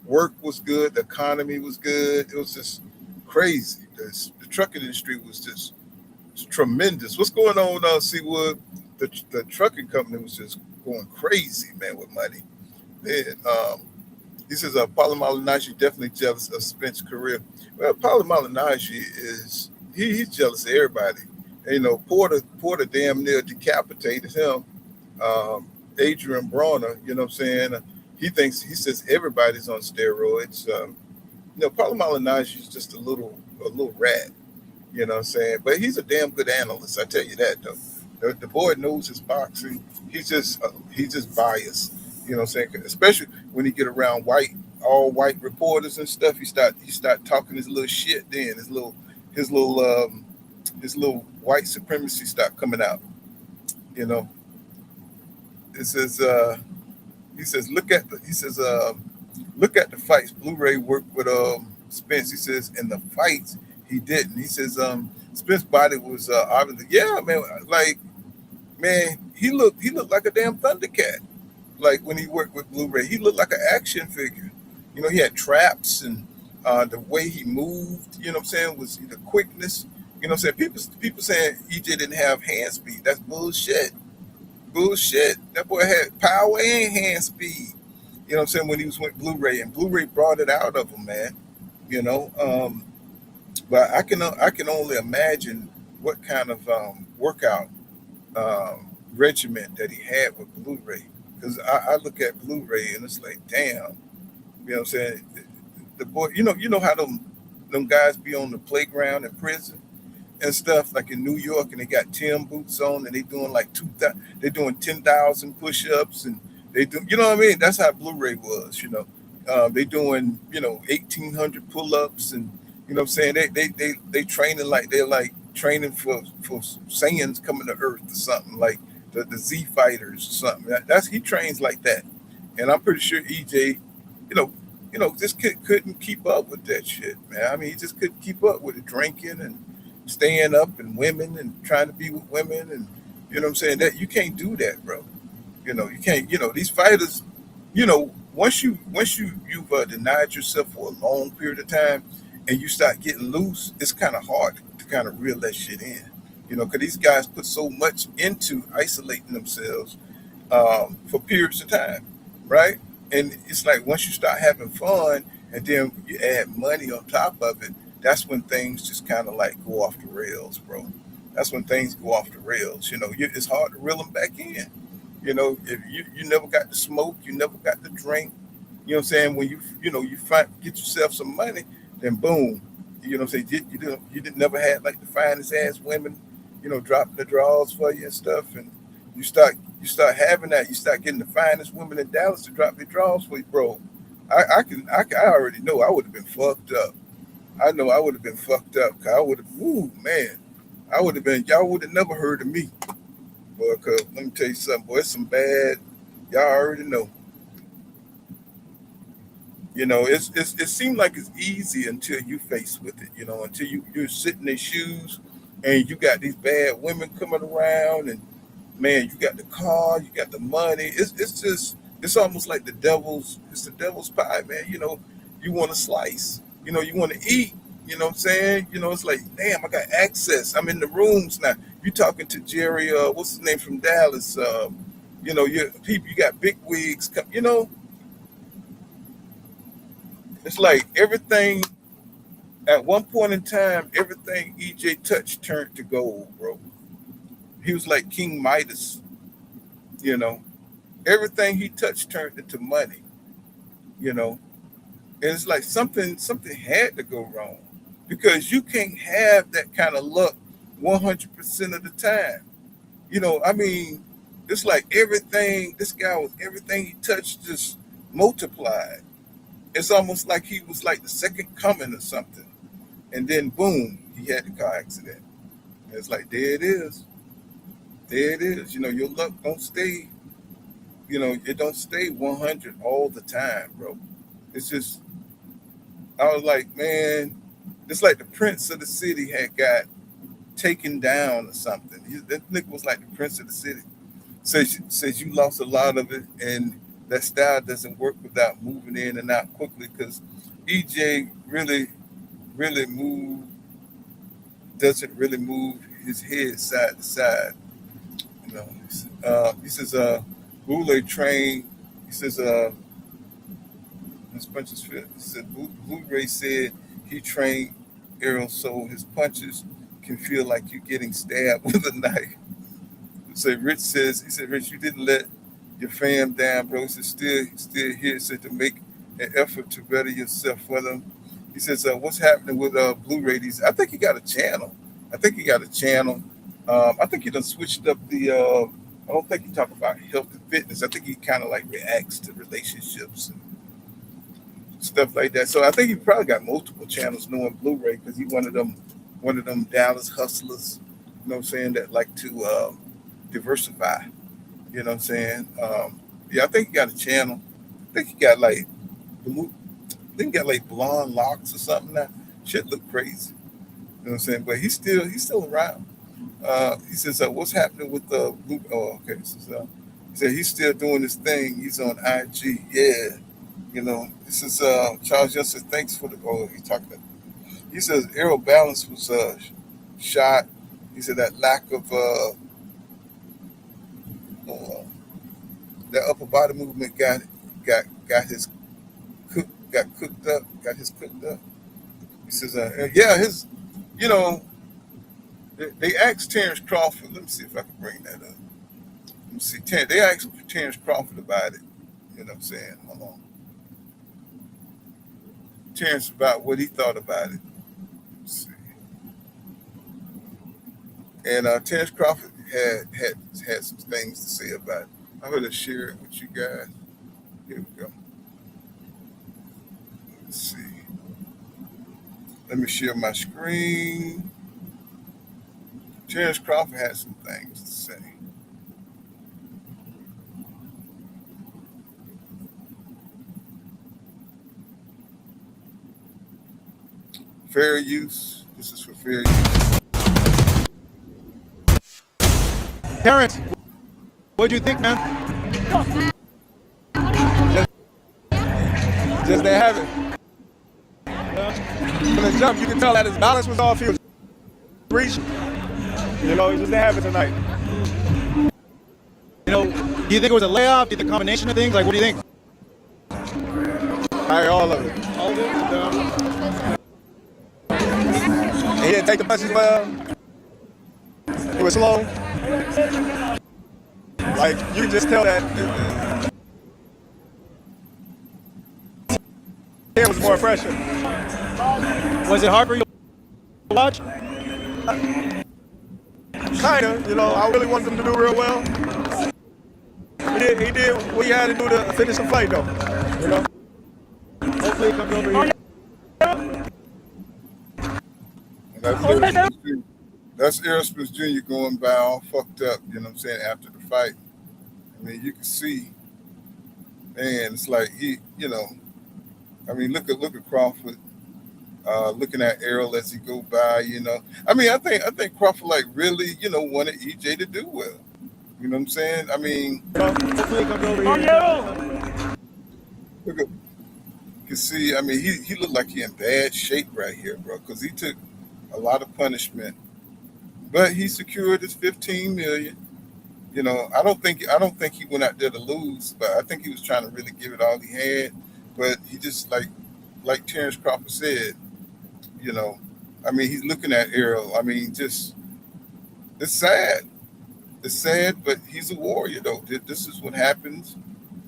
Work was good. The economy was good. It was just crazy. The trucking industry was just tremendous. What's going on, Seawood? The trucking company was just going crazy, man, with money. And, he says, Paulo Malignaggi definitely jealous of Spence's career. Well, Paulo Malignaggi he's jealous of everybody. And, Porter damn near decapitated him. Adrian Bronner, you know what I'm saying? He says everybody's on steroids. Paulo Malignaggi is just a little rat. You know what I'm saying? But he's a damn good analyst. I tell you that though. The boy knows his boxing. He's just biased. You know what I'm saying? Especially when he get around all white reporters and stuff. He start talking his little shit. Then his little his little white supremacy start coming out. You know. It says he says look at the fights. Blu-ray worked with Spence. He says in the fights he didn't. He says Spence body was obviously, yeah, man, like, man, he looked like a damn Thundercat. Like when he worked with Blu-ray, he looked like an action figure. He had traps and the way he moved. You know what I'm saying? Was the quickness. You know what I'm saying? People saying EJ didn't have hand speed. That's bullshit. Bullshit. That boy had power and hand speed. You know what I'm saying? When he was with Blu-ray, and Blu-ray brought it out of him, man. You know, but I can only imagine what kind of workout regimen that he had with Blu-ray. Because I look at Blu-ray and it's like, damn, you know what I'm saying? The boy, you know how them guys be on the playground in prison and stuff, like in New York, and they got Tim boots on, and they doing like they doing 10,000 push-ups, and they do, you know what I mean? That's how Blu-ray was, they doing 1,800 pull-ups, and you know what I'm saying? They training like they're like training for Saiyans coming to Earth or something, like the Z fighters or something. That's he trains like that, and I'm pretty sure EJ, you know. This kid couldn't keep up with that shit, man. I mean, he just couldn't keep up with it, drinking and staying up and women and trying to be with women, and you know what I'm saying, that you can't do that, bro. You can't. These fighters. Once you've denied yourself for a long period of time, and you start getting loose, it's kind of hard to kind of reel that shit in. Because these guys put so much into isolating themselves for periods of time, right? And it's like once you start having fun, and then you add money on top of it, that's when things just kind of like go off the rails, bro. that's when things go off the rails. It's hard to reel them back in. If you never got to smoke, you never got to drink. You know what I'm saying? When you find get yourself some money, then boom. You know what I'm saying? You didn't never had like the finest ass women, dropping the drawers for you and stuff, and you start having that. You start getting the finest women in Dallas to drop their drawers for you, bro. I already know I would have been fucked up. I know I would have been fucked up. 'Cause I would have, ooh man, I would have been. Y'all would have never heard of me, boy. 'Cause let me tell you something, boy. It's some bad. Y'all already know. It seemed like it's easy until you face with it. Until you're sitting in their shoes, and you got these bad women coming around, and man, you got the car, you got the money. It's almost like it's the devil's pie, man. You want to slice. You want to eat. You know what I'm saying? It's like, damn, I got access. I'm in the rooms now. You talking to Jerry? What's his name from Dallas? You people. You got big wigs. It's like everything. At one point in time, everything EJ touched turned to gold, bro. He was like King Midas. You know, everything he touched turned into money. You know, and it's like something had to go wrong because you can't have that kind of luck 100% of the time. I mean, it's like everything this guy was everything he touched just multiplied. It's almost like he was like the second coming or something. And then boom, he had the car accident. And it's like there it is. There it is. Your luck don't stay, it don't stay 100 all the time, bro. It's just I was like, man, it's like the prince of the city had got taken down or something. That nigga was like the prince of the city. Says you lost a lot of it, and that style doesn't work without moving in and out quickly because EJ really doesn't really move his head side to side. You know, he says, Boulay trained. He says, his punches fit. He said, Blu-ray said he trained Errol so his punches can feel like you getting stabbed with a knife. So he said, Rich, you didn't let your fam down, bro. He said, still here. He said, to make an effort to better yourself for them. He says, what's happening with Blu-ray? I think he got a channel. I think he done switched up I don't think he talk about health and fitness. I think he kind of like reacts to relationships and stuff like that. So I think he probably got multiple channels knowing Blu-ray because he one of them Dallas hustlers, you know what I'm saying, that like to diversify. You know what I'm saying? Yeah, I think he got a channel. I think he got like blue, I think he got like blonde locks or something now. Shit look crazy. You know what I'm saying? But he's still around. He says, what's happening with the blue? Oh, okay. He said he's still doing his thing. He's on IG. Yeah. This is Charles Justin. Thanks for the. Oh, he's talking. He says Errol Balance was shot. He said that lack of that upper body movement got his cooked up. Got his cooked up. He says, yeah, you know, they asked Terrence Crawford. Let me see if I can bring that up. Let me see. They asked Terrence Crawford about it. You know what I'm saying? Hold on. Terrence about what he thought about it. Let's see. And Terrence Crawford had some things to say about it. I'm going to share it with you guys. Here we go. Let's see. Let me share my screen. Terrence Crawford had some things to say. Fair use. This is for fair use. Terrence, what'd you think, man? Just they have it. From the jump, you can tell that his balance was off. He was reaching. He just didn't have it tonight. Do you think it was a layoff? Do you think a combination of things? Like, what do you think? All of it. All of it? He didn't take the punches well. it slow. Like you can just tell that it was more pressure. Was it hard for you to watch? Kinda, I really wanted him to do real well. He did what he had to do to finish the fight, though. Hopefully it comes over here. And that's Errol Spence Jr. going by all fucked up, after the fight. I mean, you can see, man, it's like look at Crawford, looking at Errol as he go by, I mean, I think Crawford really, wanted EJ to do well. You know what I'm saying? I mean, Hopefully it comes over here. look at, you can see, I mean, he looked like he in bad shape right here, bro, because he took a lot of punishment, but he secured his 15 million. I don't think he went out there to lose, but I think he was trying to really give it all he had. But he just like Terrence Crawford said, I mean, he's looking at Errol. I mean, just it's sad. It's sad, but he's a warrior though. This is what happens,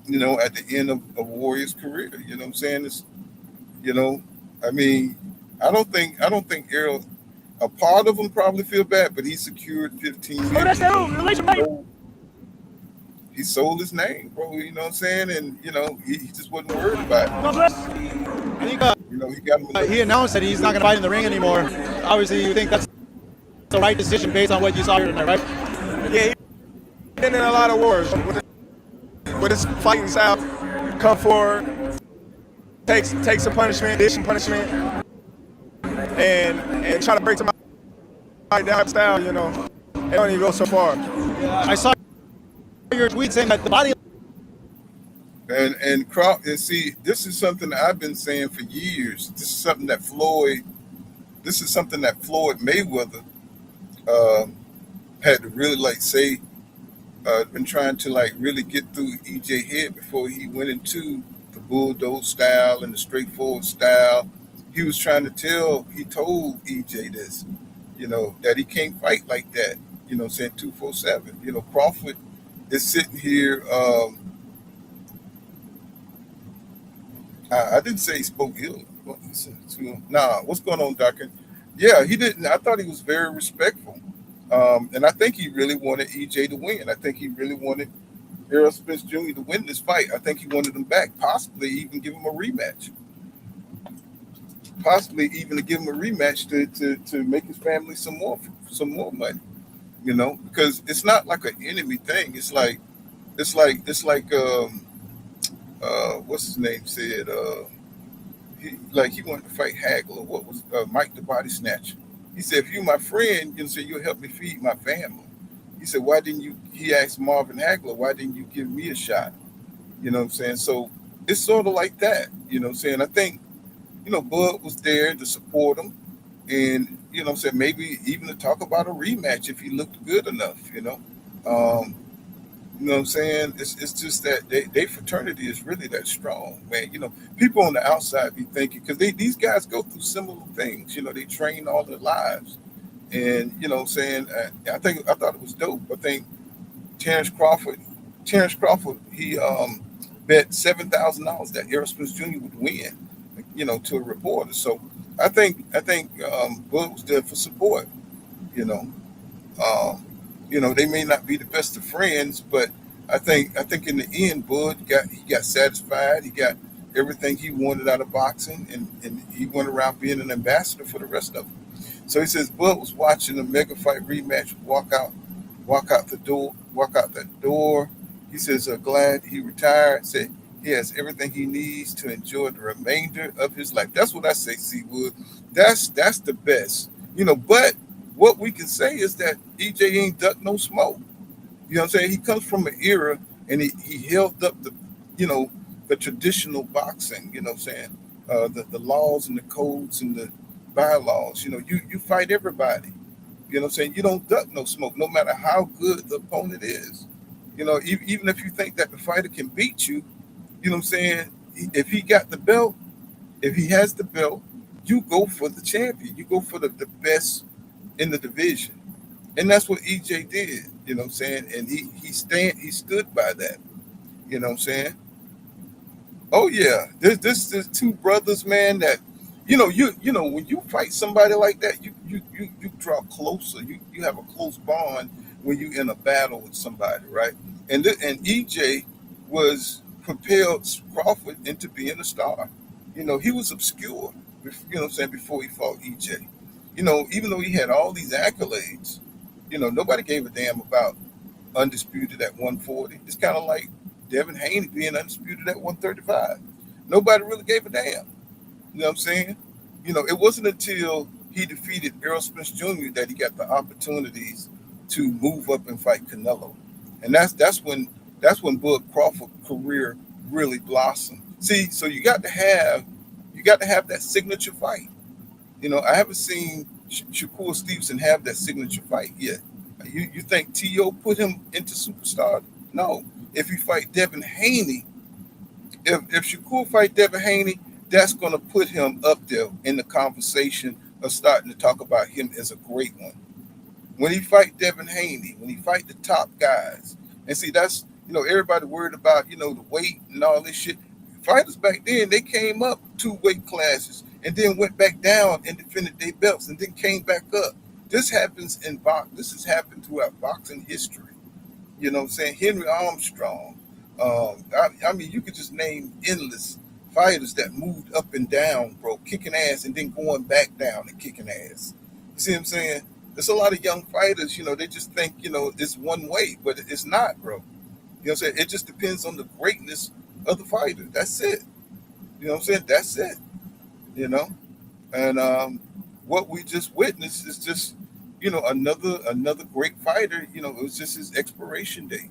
at the end of a warrior's career. You know what I'm saying? It's, I mean, I don't think Errol. A part of him probably feel bad, but he secured 15 million. He sold his name, bro. You know what I'm saying? And he just wasn't worried about it. I think He got him. he announced that he's not going to fight in the ring anymore. Obviously, you think that's the right decision based on what you saw here tonight, right? Yeah, he's been in a lot of wars. With his fighting style, come forward, take some punishment, dish some punishment, and try to break some down style, It don't even go so far. I saw your tweet saying that the body. And see, this is something that I've been saying for years. This is something that Floyd Mayweather had to really say. Been trying to really get through EJ head before he went into the bulldog style and the straightforward style. He was trying to he told EJ this, that he can't fight like that. Saying 247. Crawford is sitting here. I didn't say he spoke ill. Nah, what's going on, Doctor? Yeah, he didn't. I thought he was very respectful. And I think he really wanted EJ to win. I think he really wanted Errol Spence Jr. to win this fight. I think he wanted him back, possibly even give him a rematch. Possibly even to give him a rematch to make his family some more money. Because it's not like an enemy thing. It's like what's his name said, he wanted to fight Hagler. What was Mike the Body Snatcher? He said, if you're my friend, you'll help me feed my family. He said, why didn't you, he asked Marvin Hagler, why didn't you give me a shot? You know what I'm saying? So it's sort of like that, you know what I'm saying? I think, Bud was there to support him and, you know what I'm saying, maybe even to talk about a rematch if he looked good enough, You know what I'm saying? It's just that they fraternity is really that strong, man. People on the outside be thinking, because these guys go through similar things. They train all their lives. And, you know what I'm saying? I thought it was dope. I think Terrence Crawford, he bet $7,000 that Errol Spence Jr. would win, to a reporter. So I think Bud was there for support, they may not be the best of friends, but I think in the end, Bud got satisfied. He got everything he wanted out of boxing, and he went around being an ambassador for the rest of them. So he says Bud was watching a mega fight rematch walk out that door. He says glad he retired. Said he has everything he needs to enjoy the remainder of his life. That's what I say, C. Wood. That's the best, But what we can say is that EJ ain't ducked no smoke. You know what I'm saying? He comes from an era and he held up the traditional boxing, you know what I'm saying? The laws and the codes and the bylaws, you fight everybody. You know what I'm saying? You don't duck no smoke, no matter how good the opponent is. Even if you think that the fighter can beat you, you know what I'm saying? If he got the belt, if he has the belt, you go for the champion. You go for the best in the division. And that's what EJ did, you know what I'm saying? And he stood by that, you know what I'm saying? Oh yeah, this two brothers, man. That you know when you fight somebody like that, you draw closer. You have a close bond when you in a battle with somebody, right? And EJ was propelled Crawford into being a star. You know he was obscure, you know what I'm saying, before he fought EJ. You know even though he had all these accolades, you know nobody gave a damn about undisputed at 140. It's kind of like Devin Haney being undisputed at 135. Nobody really gave a damn. You know what I'm saying? You know, it wasn't until he defeated Errol Spence Jr. that he got the opportunities to move up and fight Canelo. And that's when Bud Crawford's career really blossomed. See, so you got to have that signature fight. You know, I haven't seen Shakur Stevenson have that signature fight yet. You think T.O. put him into superstar? No. If he fight Devin Haney, if Shakur fight Devin Haney, that's going to put him up there in the conversation of starting to talk about him as a great one. When he fight Devin Haney, when he fight the top guys, and see that's everybody worried about the weight and all this shit. Fighters back then they came up 2 weight classes and then went back down and defended their belts and then came back up. This happens in box. This has happened throughout boxing history. You know what I'm saying? Henry Armstrong. I mean, you could just name endless fighters that moved up and down, bro, kicking ass and then going back down and kicking ass. You see what I'm saying? There's a lot of young fighters, they just think, it's one way, but it's not, bro. You know what I'm saying? It just depends on the greatness of the fighter. That's it. You know what I'm saying? That's it. You know? And what we just witnessed is just, another great fighter. It was just his expiration date.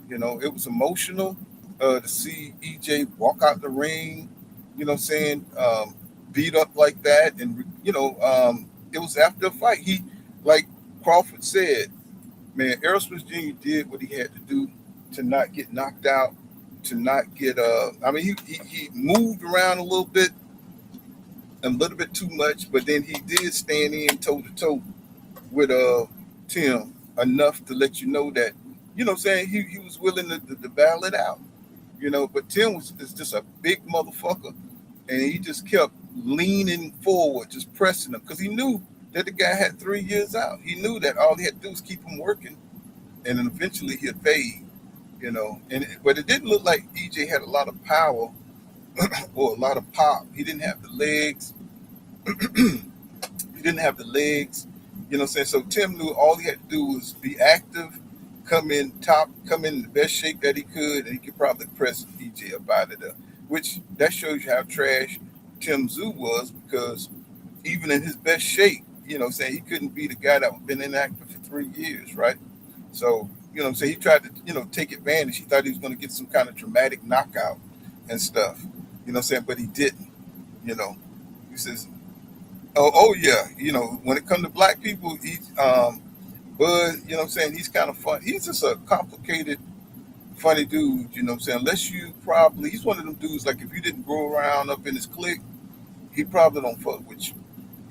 It was emotional to see EJ walk out the ring, you know what I'm saying, beat up like that. And, it was after a fight. Like Crawford said, man, Errol Spence Jr. did what he had to do to not get knocked out, to not get, I mean, he moved around a little bit too much, but then he did stand in toe to toe with Tim enough to let you know that what I'm saying, he was willing to battle it out, but Tim is just a big motherfucker, and he just kept leaning forward, just pressing him because he knew that the guy had 3 years out. He knew that all he had to do was keep him working, and then eventually he'd fade, but it didn't look like EJ had a lot of power or a lot of pop. He didn't have the legs. He didn't have the legs. You know what I'm saying? So Tim knew all he had to do was be active, come in top, come in the best shape that he could, and he could probably press EJ up out of there. Which that shows you how trash Tim Tszyu was, because even in his best shape, what I'm saying, he couldn't be the guy that had been inactive for 3 years, right? So, what I'm saying, he tried to, take advantage. He thought he was going to get some kind of dramatic knockout and stuff. What I'm saying? But he didn't, you know. He says, oh yeah, when it comes to black people, Bud, what I'm saying, he's kind of fun. He's just a complicated, funny dude, what I'm saying. Unless he's one of them dudes, like if you didn't grow around up in his clique, he probably don't fuck with you.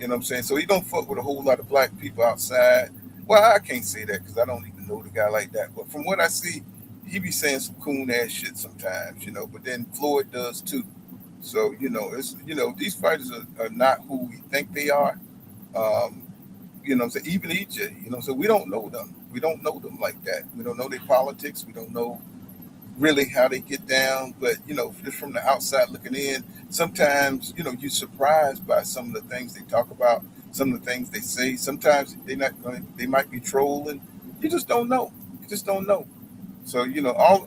You know what I'm saying? So he don't fuck with a whole lot of black people outside. Well, I can't say that because I don't even know the guy like that. But from what I see, he be saying some coon ass shit sometimes, But then Floyd does too. So it's these fighters are not who we think they are. Um, so even EJ, so we don't know them. We don't know them like that. We don't know their politics. We don't know really how they get down. But just from the outside looking in, sometimes you're surprised by some of the things they talk about, some of the things they say. Sometimes they might be trolling. You just don't know. You just don't know. So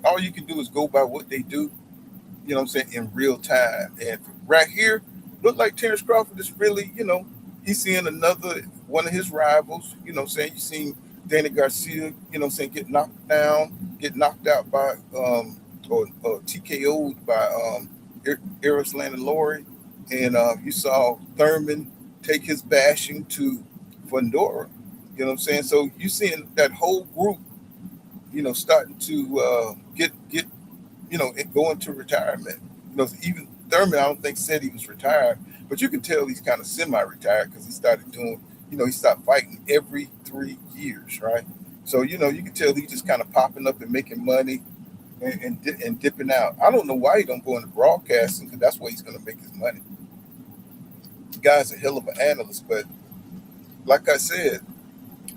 all you can do is go by what they do, what I'm saying, in real time. And right here, look like Terrence Crawford is really, he's seeing another one of his rivals, what I'm saying. You seen Danny Garcia, what I'm saying, get knocked down, get knocked out by or TKO'd by Eris Landon Laurie. And you saw Thurman take his bashing to Fundora. What I'm saying? So you seeing that whole group, starting to get it go into retirement. Even Thurman, I don't think said he was retired, but you can tell he's kind of semi-retired because he started doing, he stopped fighting every 3 years, right? So you can tell he's just kind of popping up and making money and dipping out. I don't know why he don't go into broadcasting because that's where he's going to make his money. The guy's a hell of an analyst, but like I said,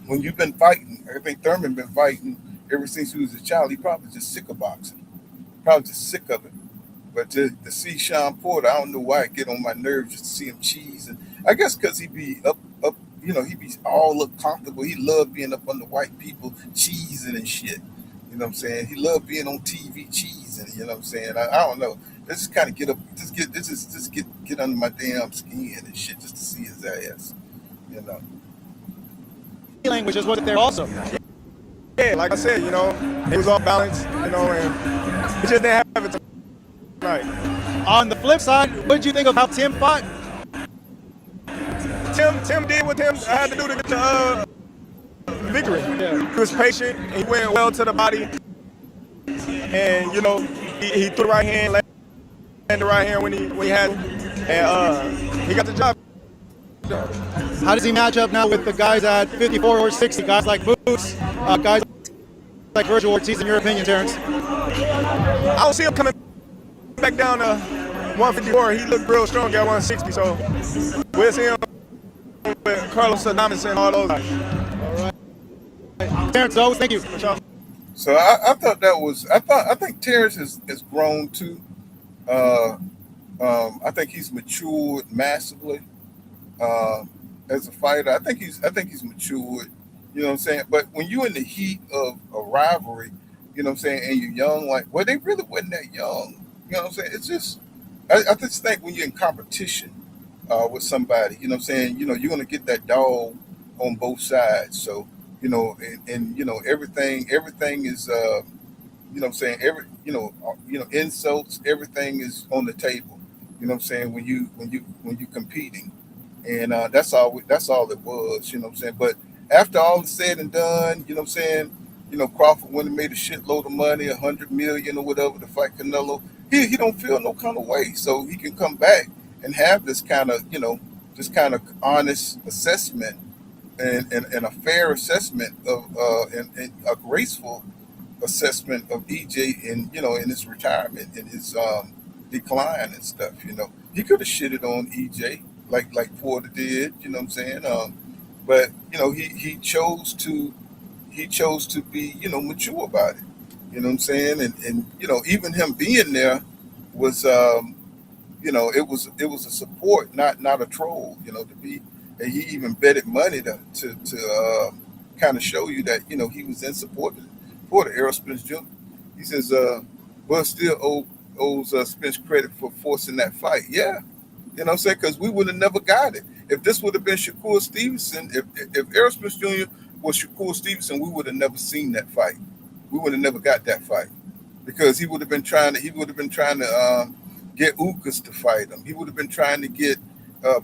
when you've been fighting, I think Thurman been fighting ever since he was a child. He probably just sick of boxing, probably just sick of it. But to see Sean Porter, I don't know why it get on my nerves just to see him cheese. And I guess because he be up, he be all up comfortable. He love being up under white people cheesing and shit. You know what I'm saying? He loved being on TV cheesing. You know what I'm saying? I don't know. Let's just kind of get up, just get under my damn skin and shit just to see his ass. You know. Language is what there also. Yeah, like I said, it was all balanced, and we just didn't have it tonight. On the flip side, what did you think of how Tim fought? Tim did what Tim had to do to get the victory. Yeah. He was patient. He went well to the body, and he threw the right hand, landed the right hand when he had it, and he got the job. How does he match up now with the guys at 54 or 60? Guys like Boots, guys like Virgil Ortiz, in your opinion, Terrence? I don't see him coming back down to 154. He looked real strong at 160, so we'll see him with Carlos Adames and all those guys. All right. Terrence, always thank you. So I thought that was I think Terrence has grown too. I think he's matured massively as a fighter. I think he's matured. You know what I'm saying? But when you're in the heat of a rivalry, you know what I'm saying, and you're young, well, they really wasn't that young. You know what I'm saying? It's just I just think when you're in competition with somebody, you know what I'm saying, you're gonna get that dog on both sides. So, and everything is you know what I'm saying, insults, everything is on the table. You know what I'm saying, when you competing. And that's all it was, you know what I'm saying? But after all is said and done, you know what I'm saying, Crawford went and made a shitload of money, 100 million or whatever to fight Canelo. He don't feel no kind of way. So he can come back and have this kind of, honest assessment and a fair assessment of and a graceful assessment of EJ in his retirement and his decline and stuff. He could have shitted on EJ like Porter did. You know what I'm saying? But he chose to be mature about it. You know what I'm saying? And even him being there was it was a support, not a troll. To be, and he even betted money to kind of show you that he was in support of Errol Spence Jr. He says, well, still owes Spence credit for forcing that fight. Yeah, you know what I'm saying? Because we would have never got it. If this would have been Shakur Stevenson, if Errol Spence Jr. was Shakur Stevenson, we would have never seen that fight. We would have never got that fight because he would have been trying to get Ukas to fight him. He would have been trying to get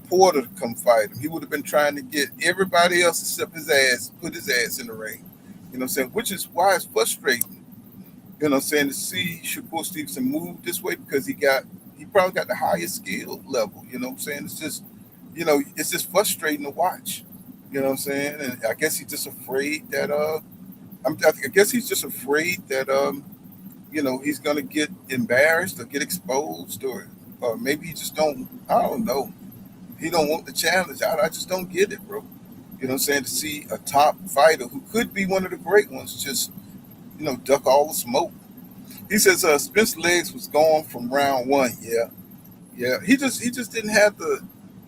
Porter to come fight him. He would have been trying to get everybody else except his ass, put his ass in the ring. You know what I'm saying? Which is why it's frustrating. You know what I'm saying, to see Shakur Stevenson move this way because he probably got the highest skill level. You know what I'm saying? It's just, it's just frustrating to watch. You know what I'm saying? And I guess he's just afraid that I guess he's just afraid that he's gonna get embarrassed or get exposed or maybe he just don't. I don't know. He don't want the challenge. I just don't get it, bro. You know what I'm saying? To see a top fighter who could be one of the great ones just duck all the smoke. He says Spence legs was gone from round one. Yeah. He just didn't have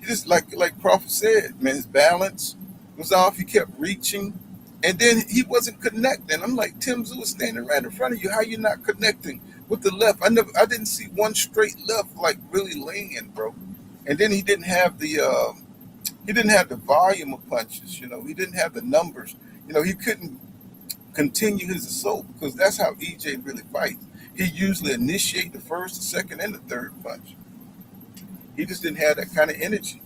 he just like Crawford said, man, his balance was off. He kept reaching. And then he wasn't connecting. I'm like, Tim Tszyu was standing right in front of you. How you not connecting with the left? I didn't see one straight left like really land, bro. And then he didn't have the volume of punches. He didn't have the numbers. He couldn't continue his assault because that's how EJ really fights. He usually initiate the first, the second, and the third punch. He just didn't have that kind of energy.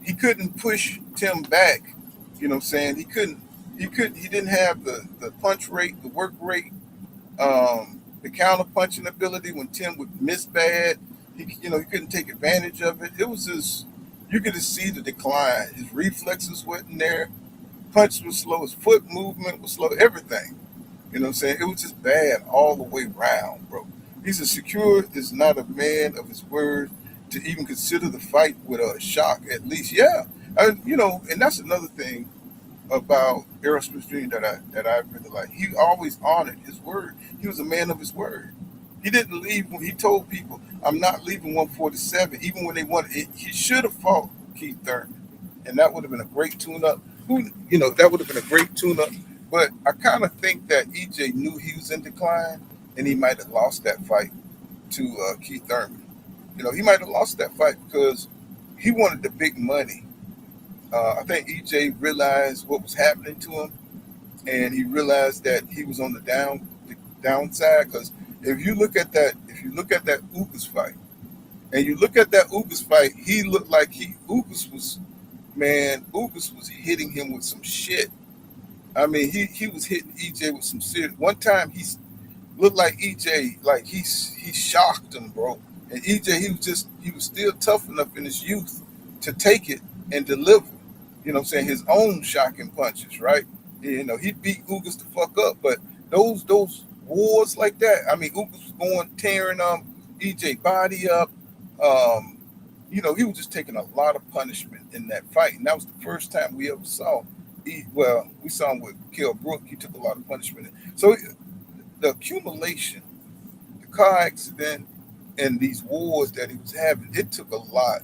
He couldn't push Tim back. You know what I'm saying? He didn't have the punch rate, the work rate, the counter punching ability when Tim would miss bad. He couldn't take advantage of it. It was just, You could just see the decline. His reflexes wasn't there. Punch was slow. His foot movement was slow. Everything. You know what I'm saying? It was just bad all the way round, bro. He's a secure is not a man of his word to even consider the fight with a shock. At least, yeah. And that's another thing about Errol Spence Jr. that I really like. He always honored his word. He was a man of his word. He didn't leave when he told people, "I'm not leaving 147." Even when they wanted it, he should have fought Keith Thurman, and that would have been a great tune-up. That would have been a great tune-up. But I kind of think that EJ knew he was in decline, and he might have lost that fight to Keith Thurman. He might have lost that fight because he wanted the big money. I think EJ realized what was happening to him, and he realized that he was on the downside. Because if you look at that Ugas fight, and you look at that Ugas fight, he looked like Ugas was hitting him with some shit. I mean, he was hitting EJ with some shit. One time looked like EJ, like he shocked him, bro. And EJ, he was still tough enough in his youth to take it and deliver. You know what I'm saying? His own shocking punches, right? He beat Ugas the fuck up, but those wars like that, I mean, Ugas was going tearing EJ body up. Um, he was just taking a lot of punishment in that fight, and that was the first time we ever saw. We saw him with Kell Brook. He took a lot of punishment. So the accumulation, the car accident, and these wars that he was having, it took a lot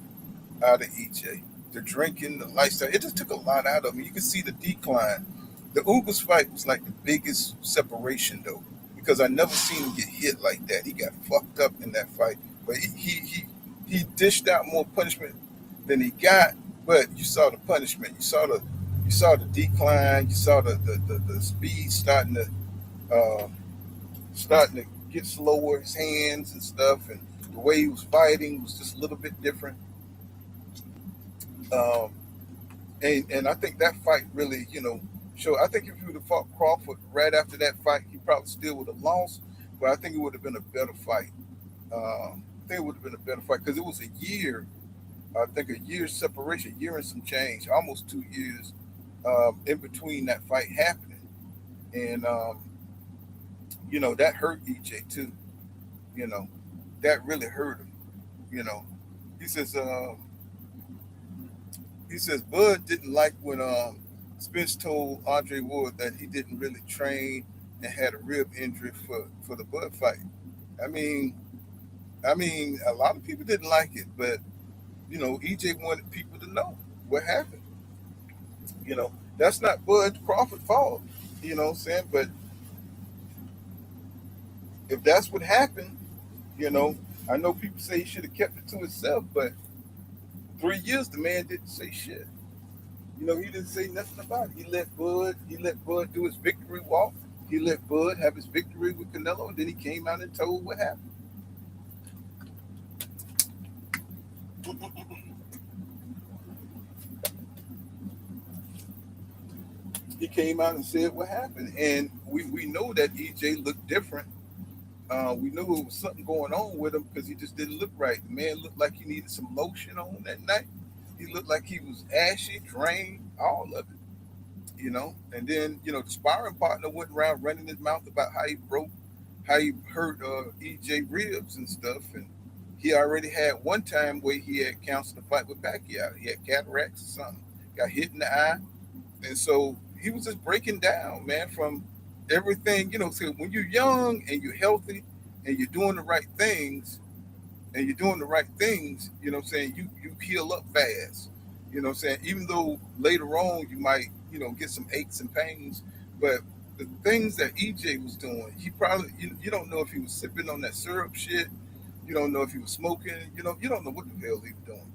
out of EJ. The drinking, the lifestyle, it just took a lot out of him. You can see the decline. The Ugas fight was like the biggest separation, though, because I never seen him get hit like that. He got fucked up in that fight, but he dished out more punishment than he got. But you saw the punishment. You saw the decline. You saw the speed starting to get slower. His hands and stuff, and the way he was fighting was just a little bit different. Um, and I think that fight really, showed. I think if he would have fought Crawford right after that fight, he probably still would have lost. But I think it would have been a better fight. I think it would have been a better fight because it was a year. I think a year's separation, a year and some change, almost 2 years in between that fight happening, and that hurt EJ too. You know, that really hurt him. You know, he says. He says Bud didn't like when Spence told Andre Ward that he didn't really train and had a rib injury for the Bud fight. I mean, a lot of people didn't like it, but EJ wanted people to know what happened. That's not Bud Crawford fault. You know what I'm saying? But if that's what happened, you know, I know people say he should have kept it to himself, but 3 years the man didn't say shit. He didn't say nothing about it. He let Bud do his victory walk. He let Bud have his victory with Canelo, and then he came out and told what happened. He came out and said what happened, and we know that EJ looked different. We knew there was something going on with him because he just didn't look right. The man looked like he needed some lotion on that night. He looked like he was ashy, drained, all of it. And then, the sparring partner went around running his mouth about how he hurt EJ ribs and stuff. And he already had one time where he had counseled a fight with Pacquiao. He had cataracts or something, got hit in the eye. And so he was just breaking down, man, from everything, so when you're young and you're healthy and you're doing the right things, you know what I'm saying, you heal up fast. You know what I'm saying? Even though later on you might, get some aches and pains, but the things that EJ was doing, he probably you don't know if he was sipping on that syrup shit, you don't know if he was smoking, you don't know what the hell he was doing.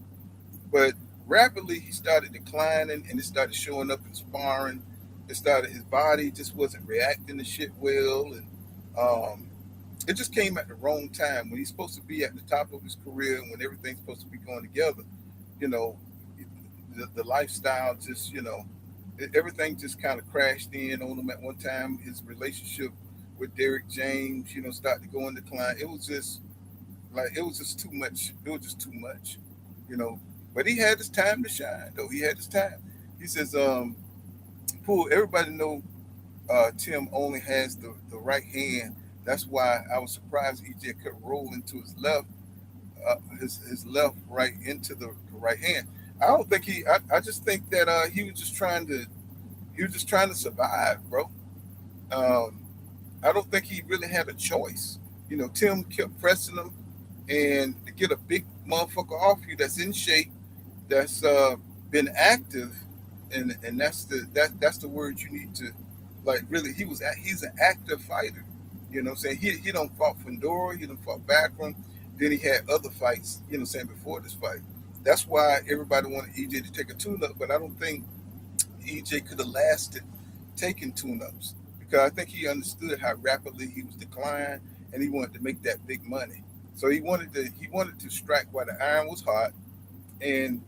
But rapidly he started declining and it started showing up in sparring. His body just wasn't reacting to shit well, and it just came at the wrong time when he's supposed to be at the top of his career and when everything's supposed to be going together. You know, the lifestyle just, everything just kind of crashed in on him at one time. His relationship with Derek James, started to go in decline. It was just too much. It was just too much. You know, But he had his time to shine, though. He had his time. He says, Pool, everybody know Tim only has the right hand. That's why I was surprised EJ could roll into his left, his left right into the right hand. I don't think I just think that he was just trying to survive, bro. Um, I don't think he really had a choice. Tim kept pressing him, and to get a big motherfucker off you that's in shape, that's been active, and that's the word you need to, like, really. He's an active fighter. You know what I'm saying? He don't fought Fundora, he don't fought Backroom, then he had other fights, what I'm saying, before this fight. That's why everybody wanted EJ to take a tune up, but I don't think EJ could have lasted taking tune ups, because I think he understood how rapidly he was declining, and he wanted to make that big money. So he wanted to strike while the iron was hot, and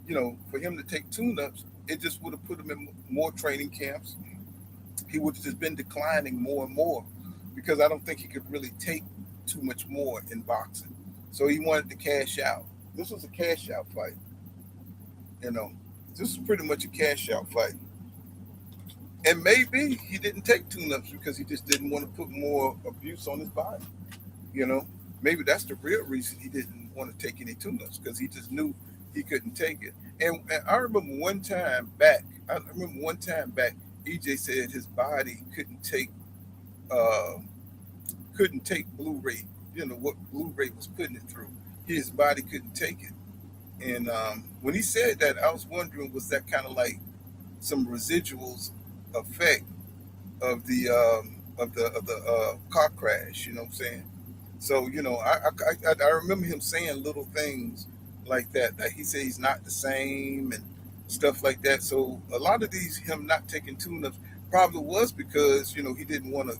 for him to take tune ups, it just would have put him in more training camps. He would have just been declining more and more, because I don't think he could really take too much more in boxing. So he wanted to cash out. This was a cash out fight. You know, this is pretty much a cash out fight. And maybe he didn't take tune ups because he just didn't want to put more abuse on his body. You know, maybe that's the real reason he didn't want to take any tune ups, because he just knew he couldn't take it. And I remember one time back. EJ said his body uh, couldn't take Blu-ray. What Blu-ray was putting it through. His body couldn't take it. And when he said that, I was wondering, was that kind of like some residuals effect of the car crash? You know what I'm saying? So I remember him saying little things like that. That he said he's not the same and stuff like that. So a lot of these him not taking tune-ups probably was because he didn't want to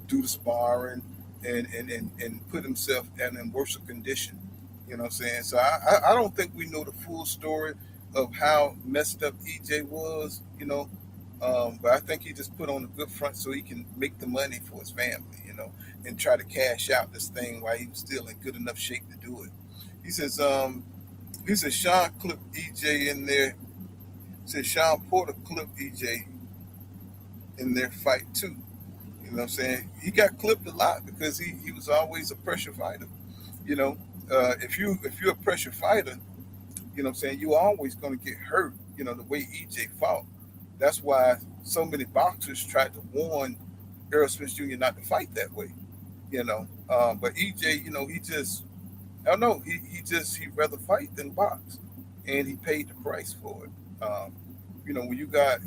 do the sparring and put himself in worse condition. You know what I'm saying? So I don't think we know the full story of how messed up EJ was. But I think he just put on a good front so he can make the money for his family. And try to cash out this thing while he was still in good enough shape to do it. He says, Sean clipped EJ in there. He says Sean Porter clipped EJ in their fight too. You know what I'm saying? He got clipped a lot because he was always a pressure fighter. You know, if you're a pressure fighter, you know what I'm saying, you're always going to get hurt. The way EJ fought. That's why so many boxers tried to warn Errol Spence Jr. not to fight that way. But EJ, he just, I don't know, he'd rather fight than box, and he paid the price for it.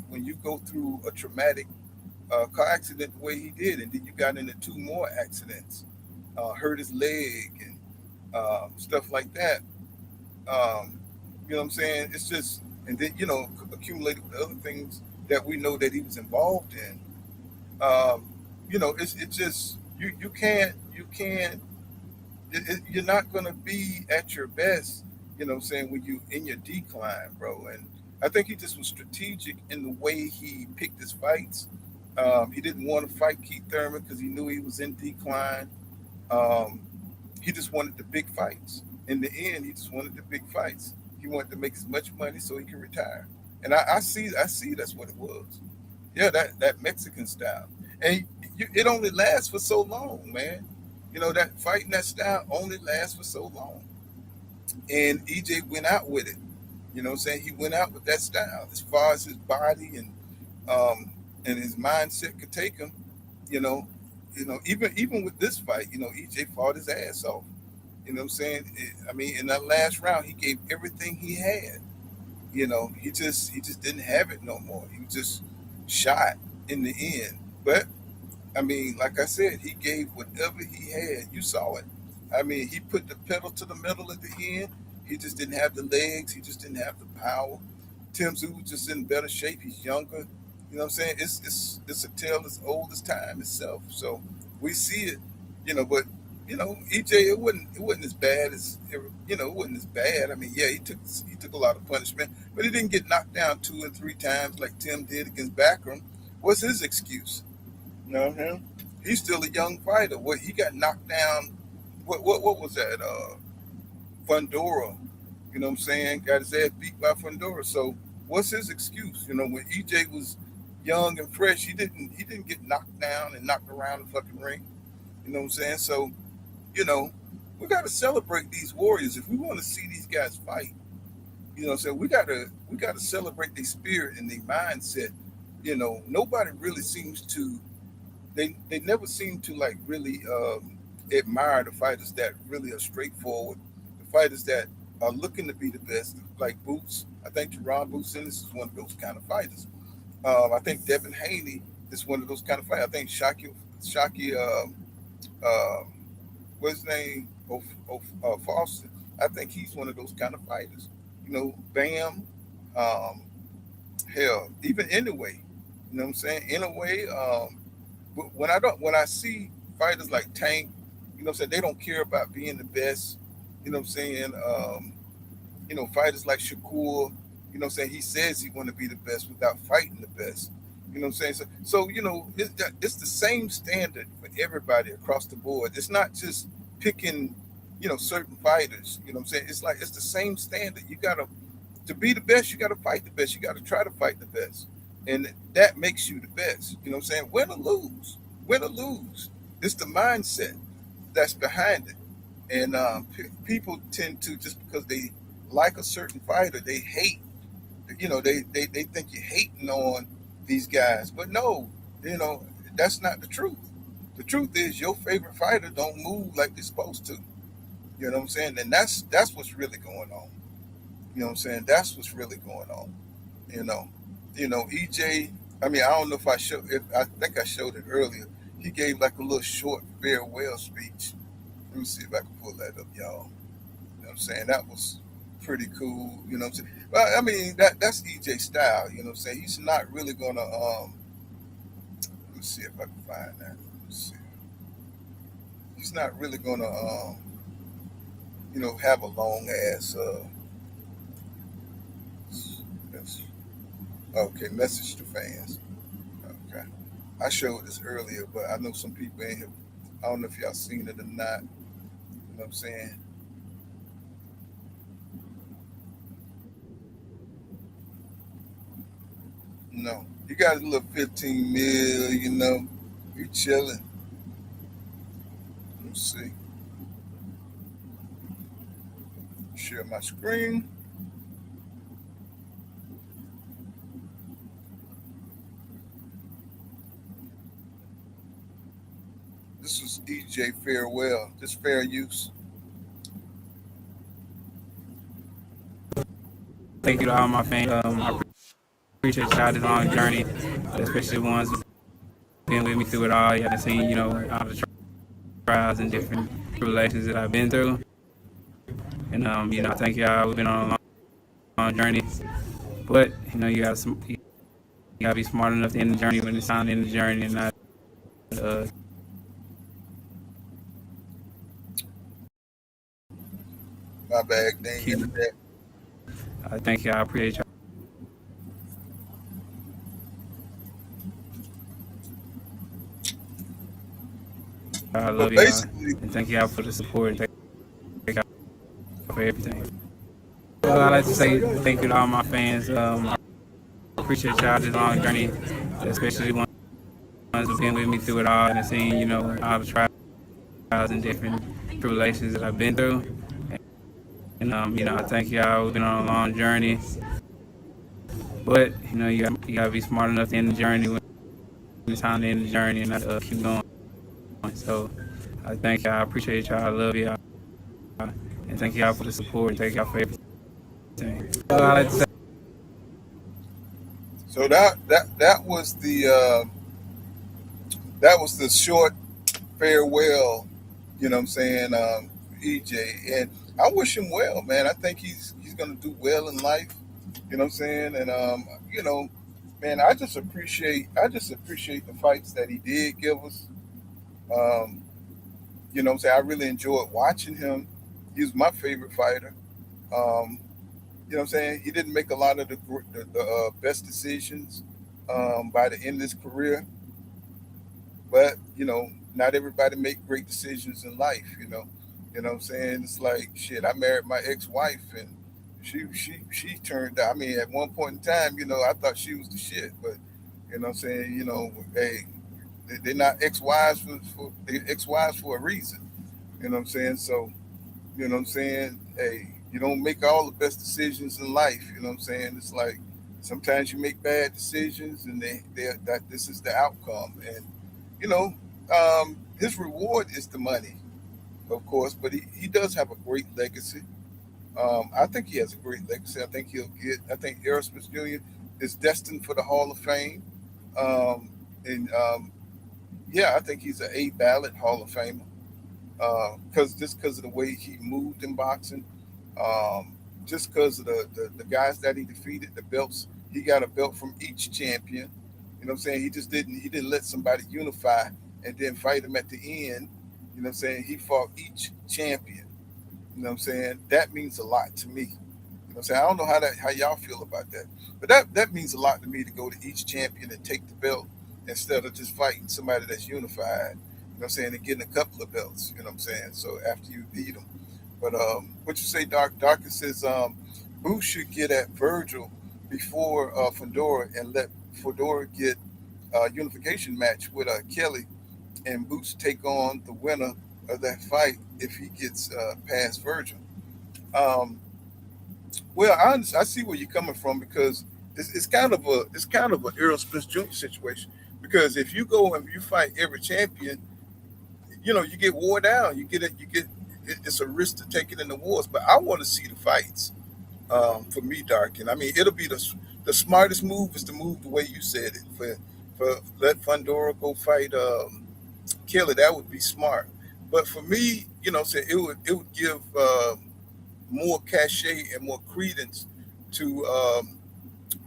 When you go through a traumatic car accident the way he did, and then you got into two more accidents, hurt his leg and stuff like that. You know what I'm saying? It's just, and then accumulated with other things that we know that he was involved in. It's just you're not gonna be at your best. What I'm saying, when you in your decline, bro. And I think he just was strategic in the way he picked his fights. He didn't want to fight Keith Thurman because he knew he was in decline. Um, he just wanted the big fights. In the end, he just wanted the big fights. He wanted to make as much money so he could retire. And I see that's what it was. Yeah, that Mexican style. And it only lasts for so long, man. That fighting that style only lasts for so long. And EJ went out with it. What I'm saying? He went out with that style as far as his body and his mindset could take him. You know, even with this fight, EJ fought his ass off. What I'm saying? In that last round, he gave everything he had. He just didn't have it no more. He was just shot in the end. But like I said, he gave whatever he had. You saw it. He put the pedal to the metal at the end. He just didn't have the legs. He just didn't have the power. Tim Tszyu was just in better shape. He's younger. What I'm saying? It's a tale as old as time itself. So we see it. But EJ, it wasn't as bad as it wasn't as bad. Yeah, he took a lot of punishment, but he didn't get knocked down 2 and 3 times like Tim did against Backroom. What's his excuse? He's still a young fighter. He got knocked down? What was that? Fundora. You know what I'm saying? Got his ass beat by Fundora. So what's his excuse? You know, when EJ was young and fresh, he didn't get knocked down and knocked around the fucking ring. You know what I'm saying? So, you know, we gotta celebrate these warriors. If we want to see these guys fight, you know what I'm saying, we gotta celebrate their spirit and their mindset. You know, nobody really seems to they never seem to like really admire the fighters that really are straightforward, the fighters that are looking to be the best, like Boots. I think Jerron Boots Ennis is one of those kind of fighters. I think Devin Haney is one of those kind of fighters. I think Shaki uh, what's his name? Foster. I think he's one of those kind of fighters. You know, Bam, um, hell, even anyway. You know what I'm saying? In a way, but when I see fighters like Tank, you know what I'm saying, they don't care about being the best. You know what I'm saying? You know, fighters like Shakur, you know what I'm saying, he says he want to be the best without fighting the best. You know what I'm saying? So you know, it's the same standard for everybody across the board. It's not just picking, you know, certain fighters. You know what I'm saying? It's like it's the same standard. You gotta to be the best, you gotta fight the best. You gotta try to fight the best. And that makes you the best. You know what I'm saying? Win or lose. Win or lose. It's the mindset that's behind it. And people tend to, just because they like a certain fighter, they hate. You know, they think you're hating on these guys, but no, you know, that's not the truth. The truth is your favorite fighter don't move like they're supposed to. You know what I'm saying? And that's what's really going on. You know what I'm saying? That's what's really going on. You know, EJ. I mean, I don't know if I showed. If I think I showed it earlier. He gave like a little short farewell speech. Let me see if I can pull that up, y'all. You know what I'm saying? That was pretty cool. You know what I'm saying? Well, I mean, that's EJ style. You know what I'm saying? He's not really gonna. Let me see if I can find that. Let's see. He's not really gonna. You know, have a long ass. Yes. Okay, message to fans. Okay, I showed this earlier, but I know some people in here. I don't know if y'all seen it or not. You know what I'm saying? No, you got a little 15 mil. You know, you chilling. Let's see. Share my screen. This was EJ farewell. This fair use. Thank you to all my fans. I appreciate y'all this long journey, especially the ones who've been with me through it all. Y'all have seen, you know, all the trials and different tribulations that I've been through. And you know, I thank y'all. We've been on a long journey, but you know, you gotta be smart enough to end the journey when it's time to end the journey, and not. Uh, My bag, they ain't keep, into that. I thank y'all. I appreciate y'all. I But love y'all, basically, and thank y'all for the support. And thank y'all for everything. Well, I like to say thank you to all my fans. I appreciate y'all this long journey, especially the ones who've been with me through it all and seen, you know, all the trials and different tribulations that I've been through. And you know, I thank y'all. We've been on a long journey, but you know, you gotta be smart enough to end the journey when it's time to end the journey, and not keep going. So I thank y'all. I appreciate y'all. I love y'all, and thank y'all for the support. And thank y'all for everything. Well, I like to say so that was the short farewell. You know what I'm saying? EJ, and I wish him well, man. I think he's gonna do well in life. You know what I'm saying? And you know, man, I just appreciate the fights that he did give us. Um, you know what I'm saying? I really enjoyed watching him. He was my favorite fighter. Um, you know what I'm saying? He didn't make a lot of the best decisions by the end of his career, but you know, not everybody make great decisions in life. You know what I'm saying? It's like shit. I married my ex-wife, and she turned out. I mean, at one point in time, I thought she was the shit, but what I'm saying, hey, they're not ex-wives they ex-wives for a reason. What I'm saying? So, what I'm saying? Hey, you don't make all the best decisions in life. What I'm saying? It's like sometimes you make bad decisions, and that this is the outcome. And you know, his reward is the money, of course, but he does have a great legacy. I think he has a great legacy. I think he'll get. I think Errol Spence Jr. is destined for the Hall of Fame. Um, and yeah, I think he's an A ballot Hall of Famer. Because of the way he moved in boxing, just because of the guys that he defeated, the belts, he got a belt from each champion. What I'm saying? He didn't let somebody unify and then fight him at the end. What I'm saying? He fought each champion. What I'm saying? That means a lot to me. What I'm saying? I don't know how y'all feel about that, but that means a lot to me to go to each champion and take the belt instead of just fighting somebody that's unified. What I'm saying? And getting a couple of belts. What I'm saying? So after you beat them, but what you say, Doc? Doctor says Booth should get at Virgil before Fedora and let Fedora get a unification match with Kelly and Boots take on the winner of that fight if he gets past Virgil. Um, well, I see where you're coming from because it's kind of a Errol Spence Jr. situation because if you go and you fight every champion, you get wore down. It's a risk to take it in the wars. But I want to see the fights. For me, Darkin. I mean, it'll be the smartest move is to move the way you said it. For let Fundora go fight Kelly, that would be smart. But for me, say it would give more cachet and more credence to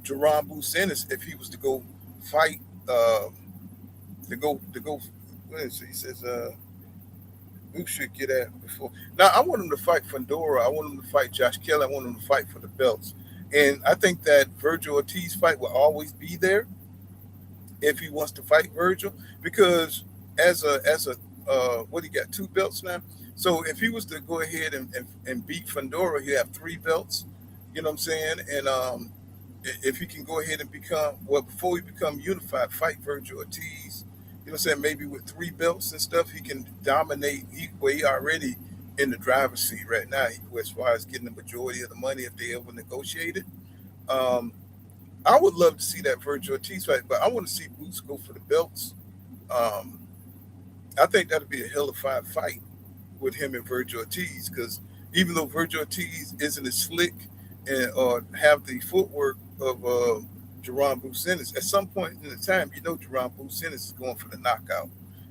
Jerron Bucenis if he was to go fight to go. What is it? He says who should get at before. Now I want him to fight Fundora. I want him to fight Josh Kelly. I want him to fight for the belts. And I think that Virgil Ortiz fight will always be there if he wants to fight Virgil because as a what he got 2 belts now. So if he was to go ahead and beat Fundora, he have 3 belts. You know what I'm saying? And if he can go ahead and become well before he become unified, fight Virgil Ortiz. You know what I'm saying? Maybe with 3 belts and stuff, he can dominate. He already in the driver's seat right now as far as getting the majority of the money if they ever negotiate it. Um, I would love to see that Virgil Ortiz fight, but I want to see Boots go for the belts. Um, I think that'd be a hell of a fight with him and Virgil Ortiz because even though Virgil Ortiz isn't as slick and or have the footwork of Jerron Bucenis, at some point in the time, Jerron Bucenis is going for the knockout.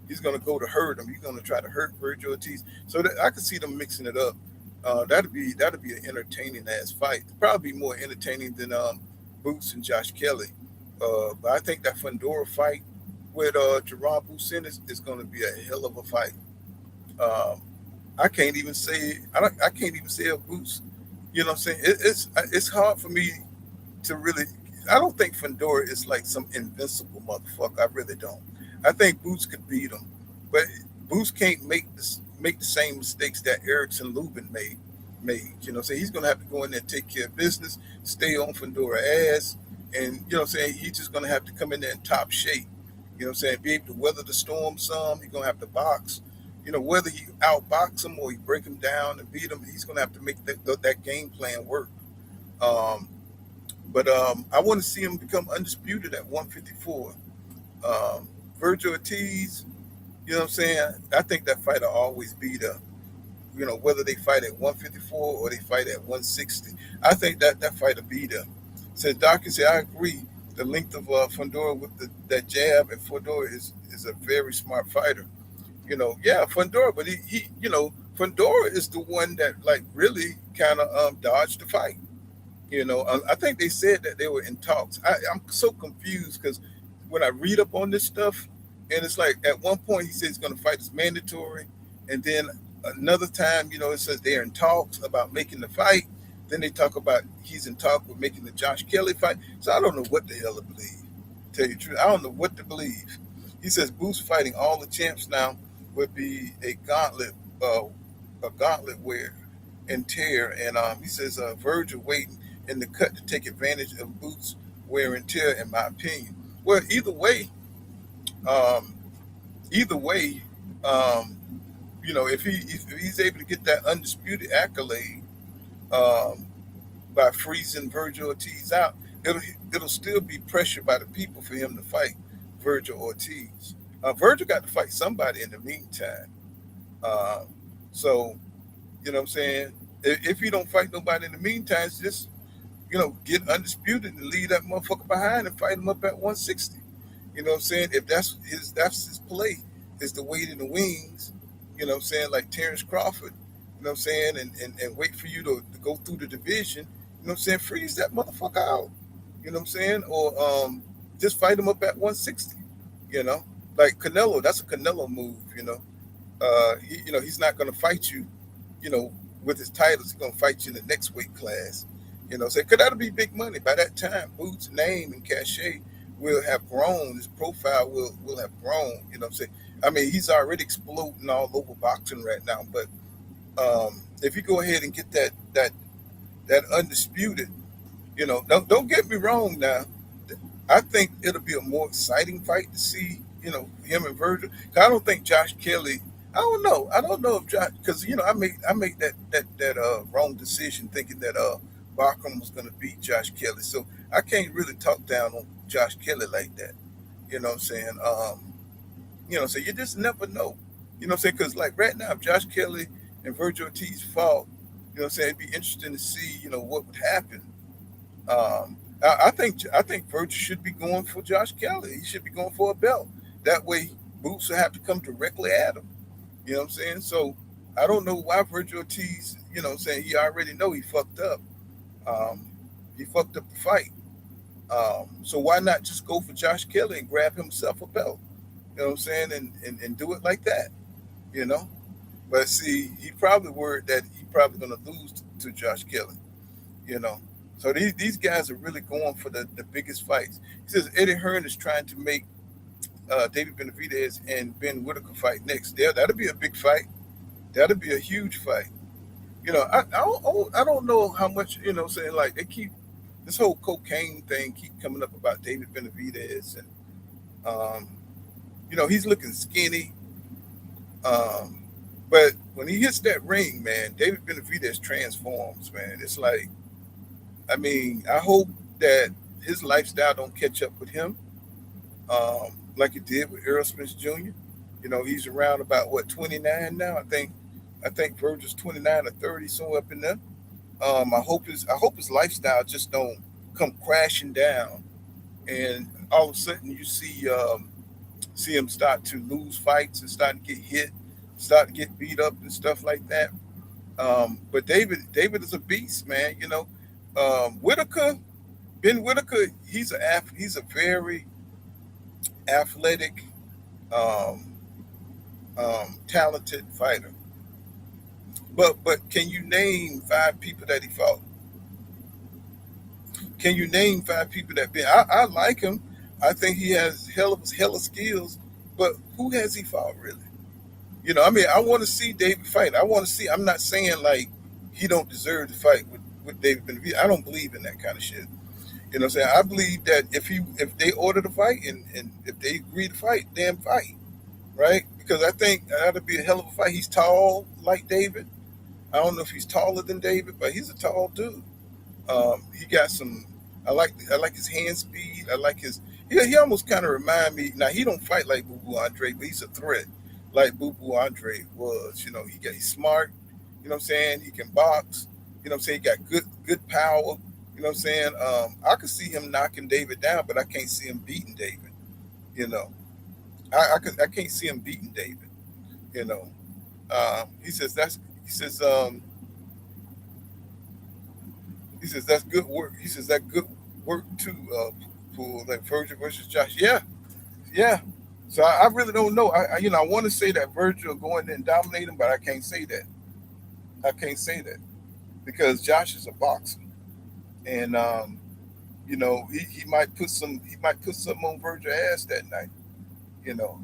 He's going to go to hurt him. He's going to try to hurt Virgil Ortiz. So I could see them mixing it up. That'd be an entertaining ass fight. Probably more entertaining than Boots and Josh Kelly. But I think that Fundora fight with Jerron Bucenis is going to be a hell of a fight. Um, I can't even say I can't even say a Boots. You know what I'm saying? It's hard for me to really. I don't think Fundora is like some invincible motherfucker. I really don't. I think Boots could beat him, but Boots can't make the same mistakes that Erickson Lubin made. So he's gonna have to go in there and take care of business, stay on Fundora ass, and he's just gonna have to come in there in top shape. Be able to weather the storm some. He's gonna have to box. Whether he outbox him or he break him down and beat him, he's gonna have to make that game plan work. Um, but I want to see him become undisputed at 154. Um, Virgil Ortiz, what I'm saying? I think that fight will always be the, whether they fight at 154 or they fight at 160. I think that fight will be there. Says Dawkins said, I agree. The length of Fundora with that jab, and Fundora is a very smart fighter. Yeah, Fundora, but Fundora is the one that like really kind of dodged the fight. I think they said that they were in talks. I'm so confused because when I read up on this stuff, and it's like at one point he says he's going to fight as mandatory, and then another time, it says they're in talks about making the fight. Then they talk about he's in talk with making the Josh Kelly fight. So I don't know what the hell to believe. Tell you the truth, I don't know what to believe. He says Boots fighting all the champs now would be a gauntlet wear. and tear. And he says Virgil waiting in the cut to take advantage of Boots' wear and tear, in my opinion. Well, um, either way, um, if he's able to get that undisputed accolade um, by freezing Virgil Ortiz out, it'll it'll still be pressure by the people for him to fight Virgil Ortiz. Virgil got to fight somebody in the meantime. Um, so you know what I'm saying. If he don't fight nobody in the meantime, it's just get undisputed and leave that motherfucker behind and fight him up at 160. You know what I'm saying? If that's his play, is to wait in the wings, what I'm saying, like Terrence Crawford, what I'm saying, and wait for you to go through the division, what I'm saying, freeze that motherfucker out. What I'm saying? Or just fight him up at 160, you know? Like Canelo, that's a Canelo move, he's not gonna fight you, you know, with his titles, he's gonna fight you in the next weight class. So cause that'll be big money. By that time, Boots' name and cachet will have grown, his profile will have grown, what I'm saying? I mean, he's already exploding all over boxing right now, but if you go ahead and get that undisputed, don't get me wrong now. I think it'll be a more exciting fight to see, him and Virgil. 'Cause I don't think Josh Kelly. I don't know. I don't know if Josh, because I made that wrong decision thinking that Bachman was going to beat Josh Kelly. So I can't really talk down on Josh Kelly like that. You know what I'm saying? So you just never know. You know what I'm saying? Because like right now, if Josh Kelly and Virgil Ortiz fought, I'm saying, it'd be interesting to see, what would happen. I think Virgil should be going for Josh Kelly. He should be going for a belt. That way, Boots will have to come directly at him. You know what I'm saying? So I don't know why Virgil Ortiz. What I'm saying, he already know he fucked up. Um, he fucked up the fight. So why not just go for Josh Kelly and grab himself a belt? You know what I'm saying, and do it like that. You know. But see, he probably worried that he probably going to lose to Josh Kelly. You know. So these guys are really going for the biggest fights. He says Eddie Hearn is trying to make David Benavidez and Ben Whitaker fight next. That'll be a big fight. That'll be a huge fight. I don't know how much, saying, like, they keep this whole cocaine thing keep coming up about David Benavidez, and um, he's looking skinny. Um, but when he hits that ring, man, David Benavidez transforms, man. It's like, I mean, I hope that his lifestyle don't catch up with him, like it did with Errol Spence Jr. He's around about what 29 now. I think Virgil's 29 or 30, somewhere up in there. I hope his lifestyle just don't come crashing down, and all of a sudden you see him start to lose fights and start to get hit, start to get beat up and stuff like that. But David is a beast, man. Whitaker, Ben Whitaker, he's a very athletic, um, talented fighter. But can you name five people that he fought? Can you name five people that been? I like him. I think he has hella skills. But who has he fought really? I mean, I want to see David fight. I want to see. I'm not saying like he don't deserve to fight with David Benavidez. I don't believe in that kind of shit. You know what I'm saying? I believe that if they order the fight and if they agree to fight, damn fight, right? Because I think that'll be a hell of a fight. He's tall like David. I don't know if he's taller than David, but he's a tall dude. He got some. I like his hand speed. I like his. He almost kind of remind me. Now he don't fight like Boo Boo Andre, but he's a threat like Boo Boo Andre was. He's smart. You know what I'm saying? He can box. You know what I'm saying? He got good power. You know what I'm saying? I could see him knocking David down, but I can't see him beating David. You know, I can't see him beating David. You know, he says that's he says he says that's good work. He says that good work too. For like Virgil versus Josh. Yeah, yeah. So I really don't know. I want to say that Virgil will go in there and dominate him, but I can't say that. I can't say that because Josh is a boxer, and he might put some on Virgil ass that night.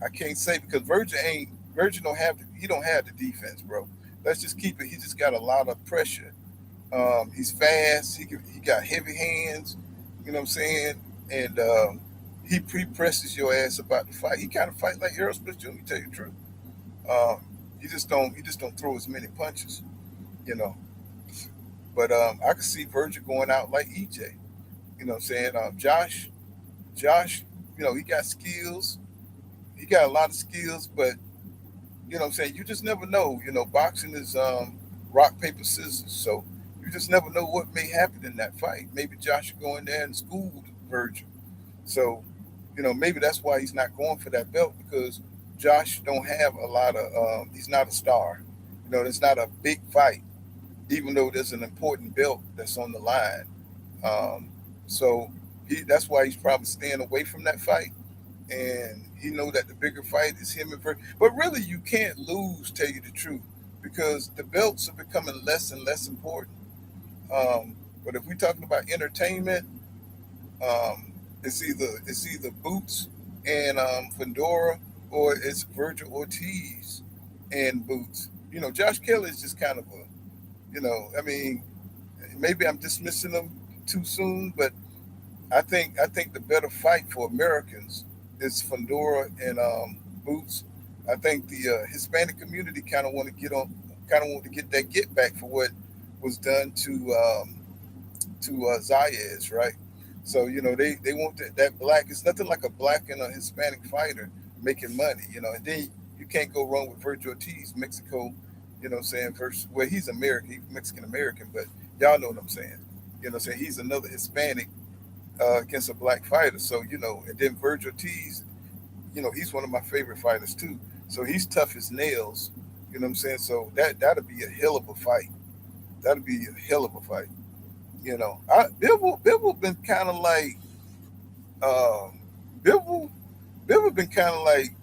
I can't say because Virgil don't have the defense, bro. let's just keep it. He just got a lot of pressure. He's fast. He got heavy hands. You know what I'm saying? And he pre-presses your ass about the fight. He kind of fight like Errol Spence Jr. Tell you the truth. Um, he just don't throw as many punches. You know. But I could see Virgil going out like EJ. You know what I'm saying? Josh, he got skills. He got a lot of skills, but you know what I'm saying? You just never know. Boxing is rock, paper, scissors. So you just never know what may happen in that fight. Maybe Josh will go in there and school Virgil. So, maybe that's why he's not going for that belt because Josh don't have a lot of he's not a star. It's not a big fight, even though there's an important belt that's on the line. Um, so that's why he's probably staying away from that fight. And he know that the bigger fight is him and Virgil. But really, you can't lose. Tell you the truth, because the belts are becoming less and less important. But if we're talking about entertainment, it's either Boots and Fedora, or it's Virgil Ortiz and Boots. Josh Kelly is just kind of a, I mean, maybe I'm dismissing them too soon, but I think the better fight for Americans is Fedora and Boots. I think the Hispanic community kind of want to get that get back for what was done to Zayas, right? So they want that black. It's nothing like a black and a Hispanic fighter making money, and then you can't go wrong with Virgil Ortiz, Mexico. What I'm saying? First, well, he's American, he's Mexican American, but y'all know what I'm saying. What I'm saying? He's another Hispanic against a black fighter. So and then Virgil Ortiz, he's one of my favorite fighters too. So he's tough as nails. What I'm saying? So that'll be a hell of a fight. That'll be a hell of a fight. Bivol been kind of like um, Bivol. Bivol been kind of like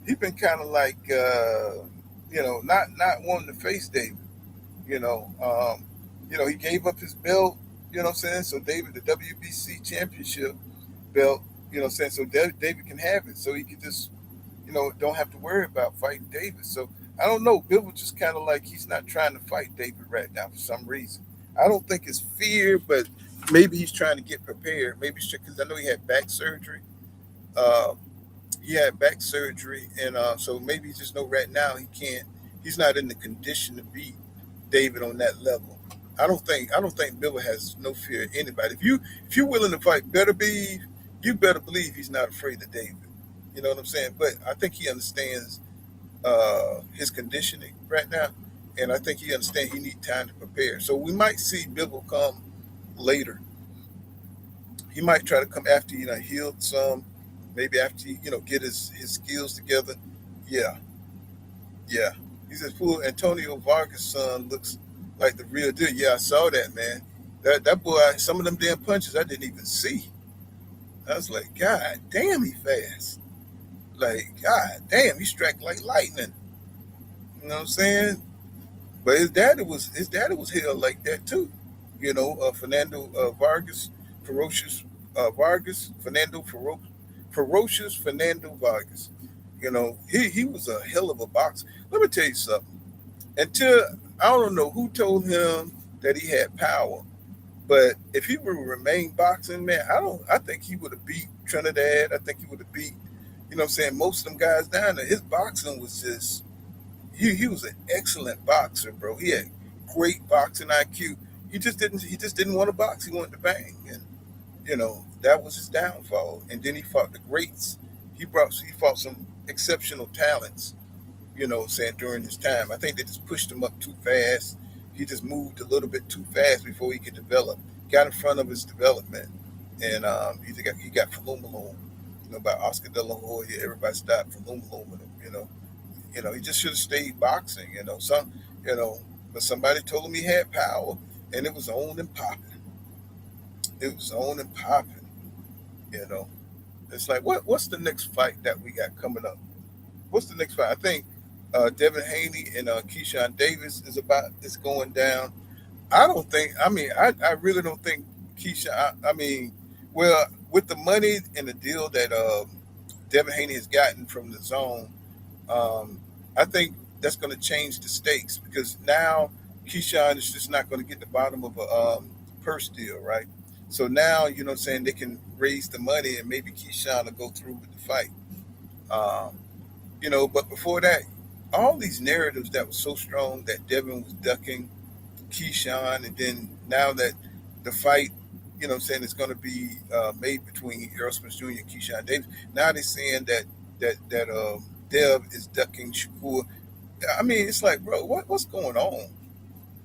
he been kind of like not wanting to face David. You know, he gave up his belt. What I'm saying? So David, the WBC championship belt. What I'm saying? So David can have it. So he can just don't have to worry about fighting David. So I don't know. Bill was just kind of like he's not trying to fight David right now for some reason. I don't think it's fear, but maybe he's trying to get prepared. Maybe because I know he had back surgery. Uh, he had back surgery, and so maybe he just know right now he can't. He's not in the condition to beat David on that level. I don't think Bill has no fear of anybody. If you're willing to fight, you better believe he's not afraid of David. You know what I'm saying? But I think he understands his conditioning right now, and I think he understands he needs time to prepare. So we might see Bibble come later. He might try to come after healed some, maybe after get his skills together. Yeah, yeah. He says, "Poor Antonio Vargas' son looks like the real deal." Yeah, I saw that, man. That boy, some of them damn punches I didn't even see. I was like, God damn, he fast. Like, God damn, he struck like lightning. You know what I'm saying? But his daddy was held like that too. Fernando Vargas, ferocious Vargas, ferocious Fernando Vargas. He was a hell of a boxer. Let me tell you something. Until I don't know who told him that he had power, but if he would remain boxing, man, I think he would have beat Trinidad. I think he would have beat, what I'm saying, most of them guys down there. His boxing was just he was an excellent boxer, bro. He had great boxing IQ. He just didn't want to box. He wanted to bang, and that was his downfall. And then he fought the greats. He fought some exceptional talents. Saying during his time, I think they just pushed him up too fast. He just moved a little bit too fast before he could develop. Got in front of his development, and he got Falumalo, by Oscar De La Hoya. Everybody stopped Falumalo with him. He just should have stayed boxing. But somebody told him he had power, and it was on and popping. It was on and popping. You know, it's like what's the next fight that we got coming up? What's the next fight? I think Devin Haney and Keyshawn Davis is going down. I don't think. I mean, I really don't think Keyshawn. I mean, well, with the money and the deal that Devin Haney has gotten from the zone, I think that's going to change the stakes because now Keyshawn is just not going to get the bottom of a purse deal, right? So now, you know what I'm saying, they can raise the money and maybe Keyshawn will go through with the fight. Um, but before that, all these narratives that were so strong that Devin was ducking Keyshawn, and then now that the fight, you know what I'm saying, is going to be made between Errol Spence Jr. and Keyshawn Davis. Now they're saying that Dev is ducking Shakur. I mean, it's like, bro, what's going on?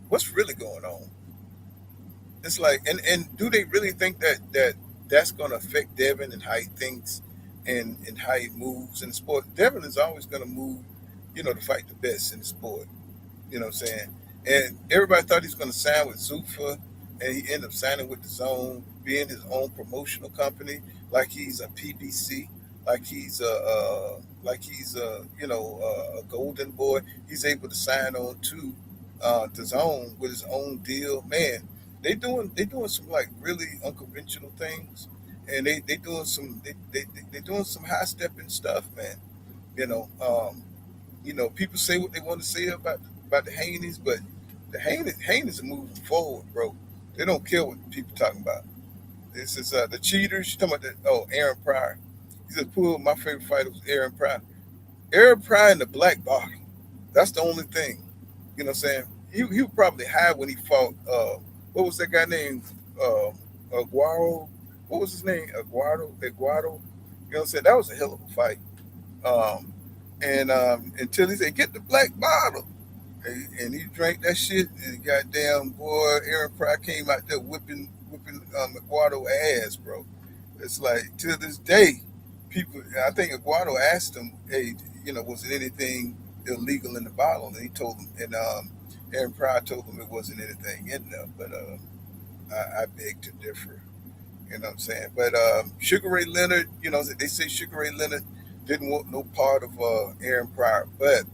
What's really going on? It's like, and do they really think that's going to affect Devin and how he thinks and how he moves in the sport? Devin is always going to move, to fight the best in the sport. You know what I'm saying? And everybody thought he was going to sign with Zuffa, and he ended up signing with the Zone, being his own promotional company, like he's a PBC, like he's a golden boy. He's able to sign on to the Zone with his own deal. Man, they doing some like really unconventional things, and they doing some they doing some high stepping stuff, man. You know, um, people say what they want to say about the Haneys, but the Haneys are moving forward, bro. They don't care what people talking about. This is the cheaters. You talking about Aaron Pryor. He said, "Poor, my favorite fighter was Aaron Pryor. Aaron Pryor in the black bottle. That's the only thing. You know what I'm saying? He was probably high when he fought. What was that guy named? Aguaro. What was his name? Aguaro. Aguaro. You know what I'm saying? That was a hell of a fight. Um, and until he said, "Get the black bottle," and he drank that shit, and goddamn boy, Aaron Pryor came out there whipping Aguado ass, bro. It's like to this day, people. I think Aguado asked him, "Hey, was it anything illegal in the bottle?" And he told him, and Aaron Pryor told him it wasn't anything in there. But I beg to differ. You know what I'm saying? But Sugar Ray Leonard, they say Sugar Ray Leonard didn't want no part of Aaron Pryor. But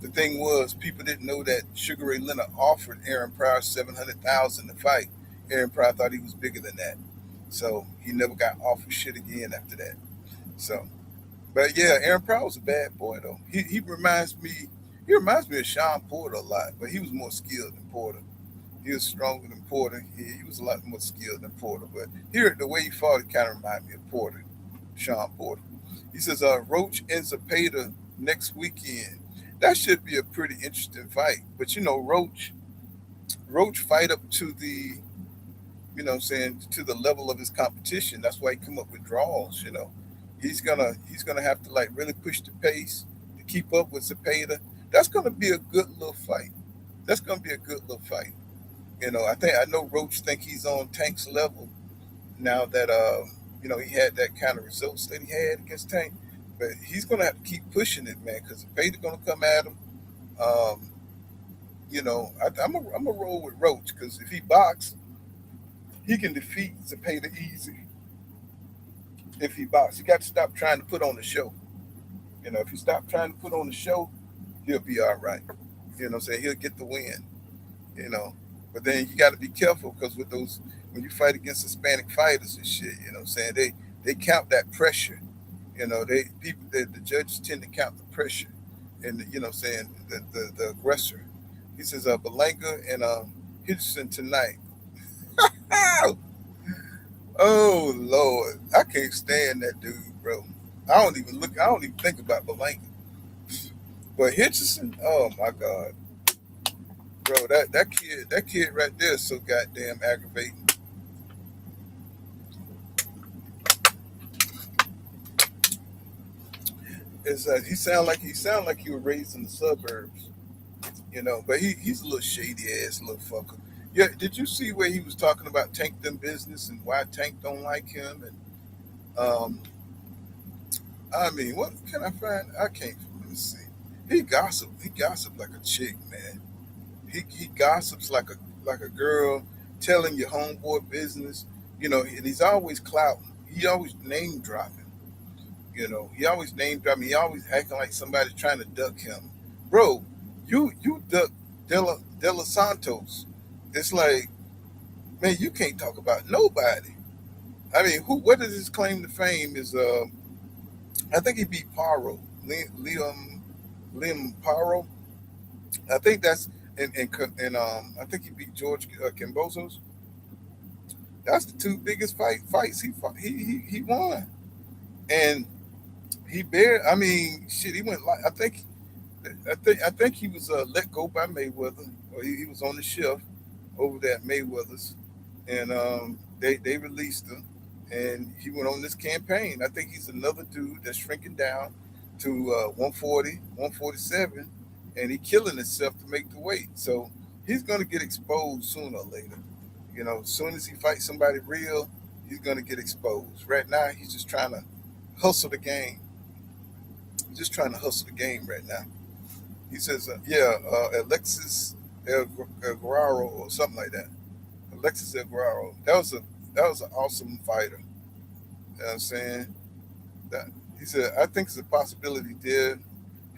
the thing was, people didn't know that Sugar Ray Leonard offered Aaron Pryor 700,000 to fight. Aaron Pryor thought he was bigger than that, so he never got offered shit again after that. So, but yeah, Aaron Pryor was a bad boy though. He reminds me of Sean Porter a lot, but he was more skilled than Porter. He was stronger than Porter. He was a lot more skilled than Porter. But here, the way he fought, it kind of reminded me of Porter, Sean Porter. He says, Roach and Zapata next weekend. That should be a pretty interesting fight. But Roach fight up to the, what I'm saying, to the level of his competition. That's why he come up with draws. He's gonna have to like really push the pace to keep up with Zapata. That's gonna be a good little fight. That's gonna be a good little fight. I know Roach think he's on Tank's level now that he had that kind of results that he had against Tank. But he's gonna have to keep pushing it, man, because Zapata gonna come at him. Um, I'm a roll with Roach because if he box, he can defeat Zapata easy. If he box, he got to stop trying to put on the show. If he stop trying to put on the show, he'll be all right. You know what I'm saying? He'll get the win. you know. But then you got to be careful because with those, when you fight against Hispanic fighters and shit, you know what I'm saying? They count that pressure. The judges tend to count the pressure and, you know what I'm saying, the aggressor. He says, Belanga and Hitchison tonight. Oh, Lord. I can't stand that dude, bro. I don't even think about Belanga. But Hitchison, oh my God. Bro, that kid right there is so goddamn aggravating. It's he sound like he was raised in the suburbs, but he's a little shady ass little fucker. Yeah, did you see where he was talking about Tank them business and why Tank don't like him? And um I mean, what can I find? I can't. Let me see. He gossip like a chick, man. He gossips like a girl telling your homeboy business, and he's always clouting. He always name dropping. He always name dropping. He always acting like somebody's trying to duck him. Bro, you duck Della Santos. It's like, man, you can't talk about nobody. I mean, what is his claim to fame is I think he beat Paro. Liam Paro. I think that's and I think he beat George Kambosos. That's the two biggest fights he won, and he bare. I mean, shit, he went like I think he was let go by Mayweather, or he was on the shelf over there at Mayweather's, and they released him, and he went on this campaign. I think he's another dude that's shrinking down to 140, 147, and he killing himself to make the weight. So he's gonna get exposed sooner or later. As soon as he fights somebody real, he's gonna get exposed. Right now, he's just trying to hustle the game. He's just trying to hustle the game right now. He says, yeah, Alexis El Guerrero or something like that. Alexis El Guerrero. That was an awesome fighter. You know what I'm saying? That he said, I think it's a possibility there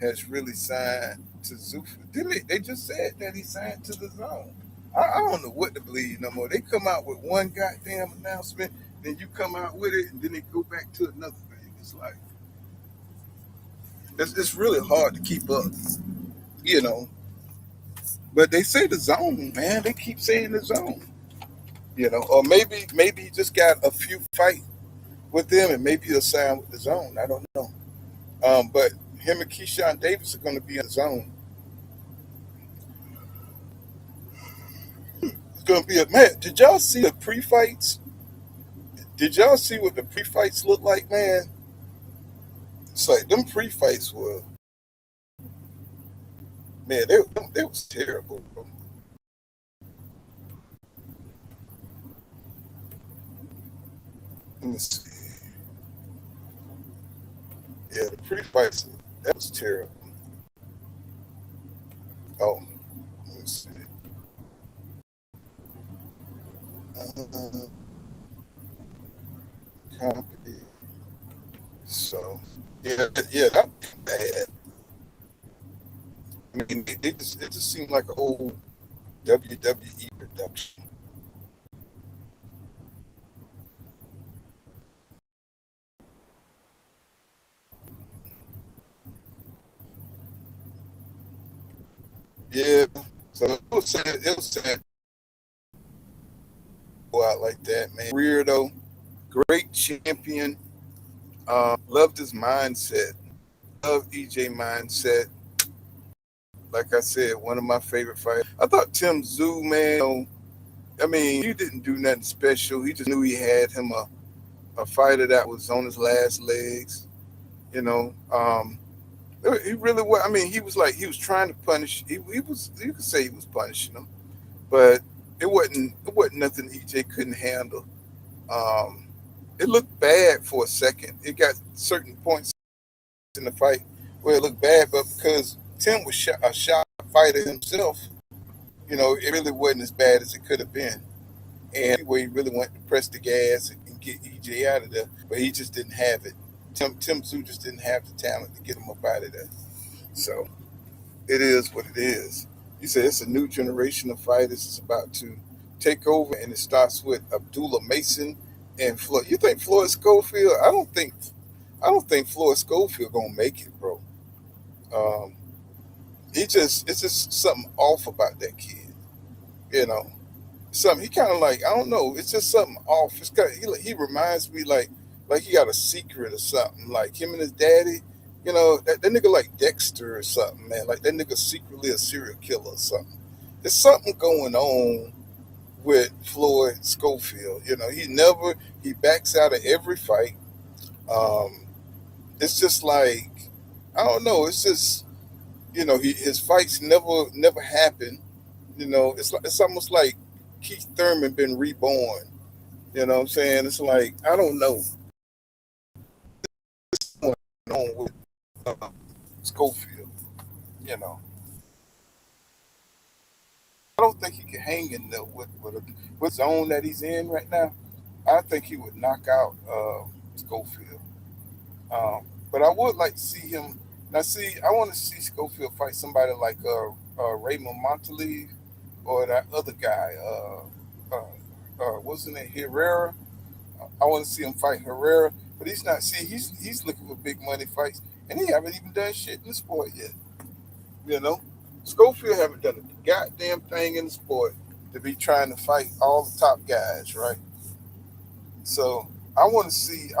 has really signed to Zuffa. Didn't they just said that he signed to the zone. I don't know what to believe no more. They come out with one goddamn announcement, then you come out with it, and then they go back to another thing. It's like it's really hard to keep up, you know. But they say the zone, man. They keep saying the zone, or maybe he just got a few fight with them, and maybe he'll sign with the zone. I don't know. But him and Keyshawn Davis are going to be in the zone. It's going to be a man. Did y'all see the pre-fights? Did y'all see what the pre-fights look like, man? It's like them pre-fights were, man. They was terrible, bro. Let me see. Yeah, the pre-fights, that was terrible. Oh, let me see. Uh, Copy. So, yeah, that was bad. I mean, it just seemed like an old WWE production. Yeah. So it was sad to go out like that, man. Weirdo, great champion. Loved his mindset. Loved EJ mindset. Like I said, one of my favorite fighters. I thought Tim Tszyu, man. I mean, he didn't do nothing special. He just knew he had him a fighter that was on his last legs. You know, he really was. I mean, he was trying to punish. He was. You could say he was punishing him, but it wasn't nothing EJ couldn't handle. Um, it looked bad for a second. It got certain points in the fight where it looked bad, but because Tim was a shy fighter himself, it really wasn't as bad as it could have been. And anyway, he really wanted to press the gas and get EJ out of there, but he just didn't have it. Tim Tszyu just didn't have the talent to get him up out of there. So it is what it is. You said it's a new generation of fighters is about to take over, and it starts with Abdullah Mason and Floyd. You think Floyd Schofield? I don't think Floyd Schofield gonna make it, bro. Um, it's just something off about that kid. You know, something he kind of like. I don't know. It's just something off. He reminds me like he got a secret or something. Like him and his daddy. That nigga like Dexter or something, man. Like that nigga secretly a serial killer or something. There's something going on with Floyd Schofield. He backs out of every fight. Um, it's just like I don't know. It's just his fights never happen. It's almost like Keith Thurman been reborn. You know what I'm saying? It's like I don't know what's going on with uh, Schofield. You know, I don't think he can hang in there with zone that he's in right now. I think he would knock out Schofield. But I would like to see him. Now, see, I want to see Schofield fight somebody like Raymond Montalive or that other guy. Wasn't it Herrera? I want to see him fight Herrera, but he's not. See, he's looking for big money fights, and he haven't even done shit in the sport yet. You know, Schofield haven't done a goddamn thing in the sport to be trying to fight all the top guys, right? So I want to see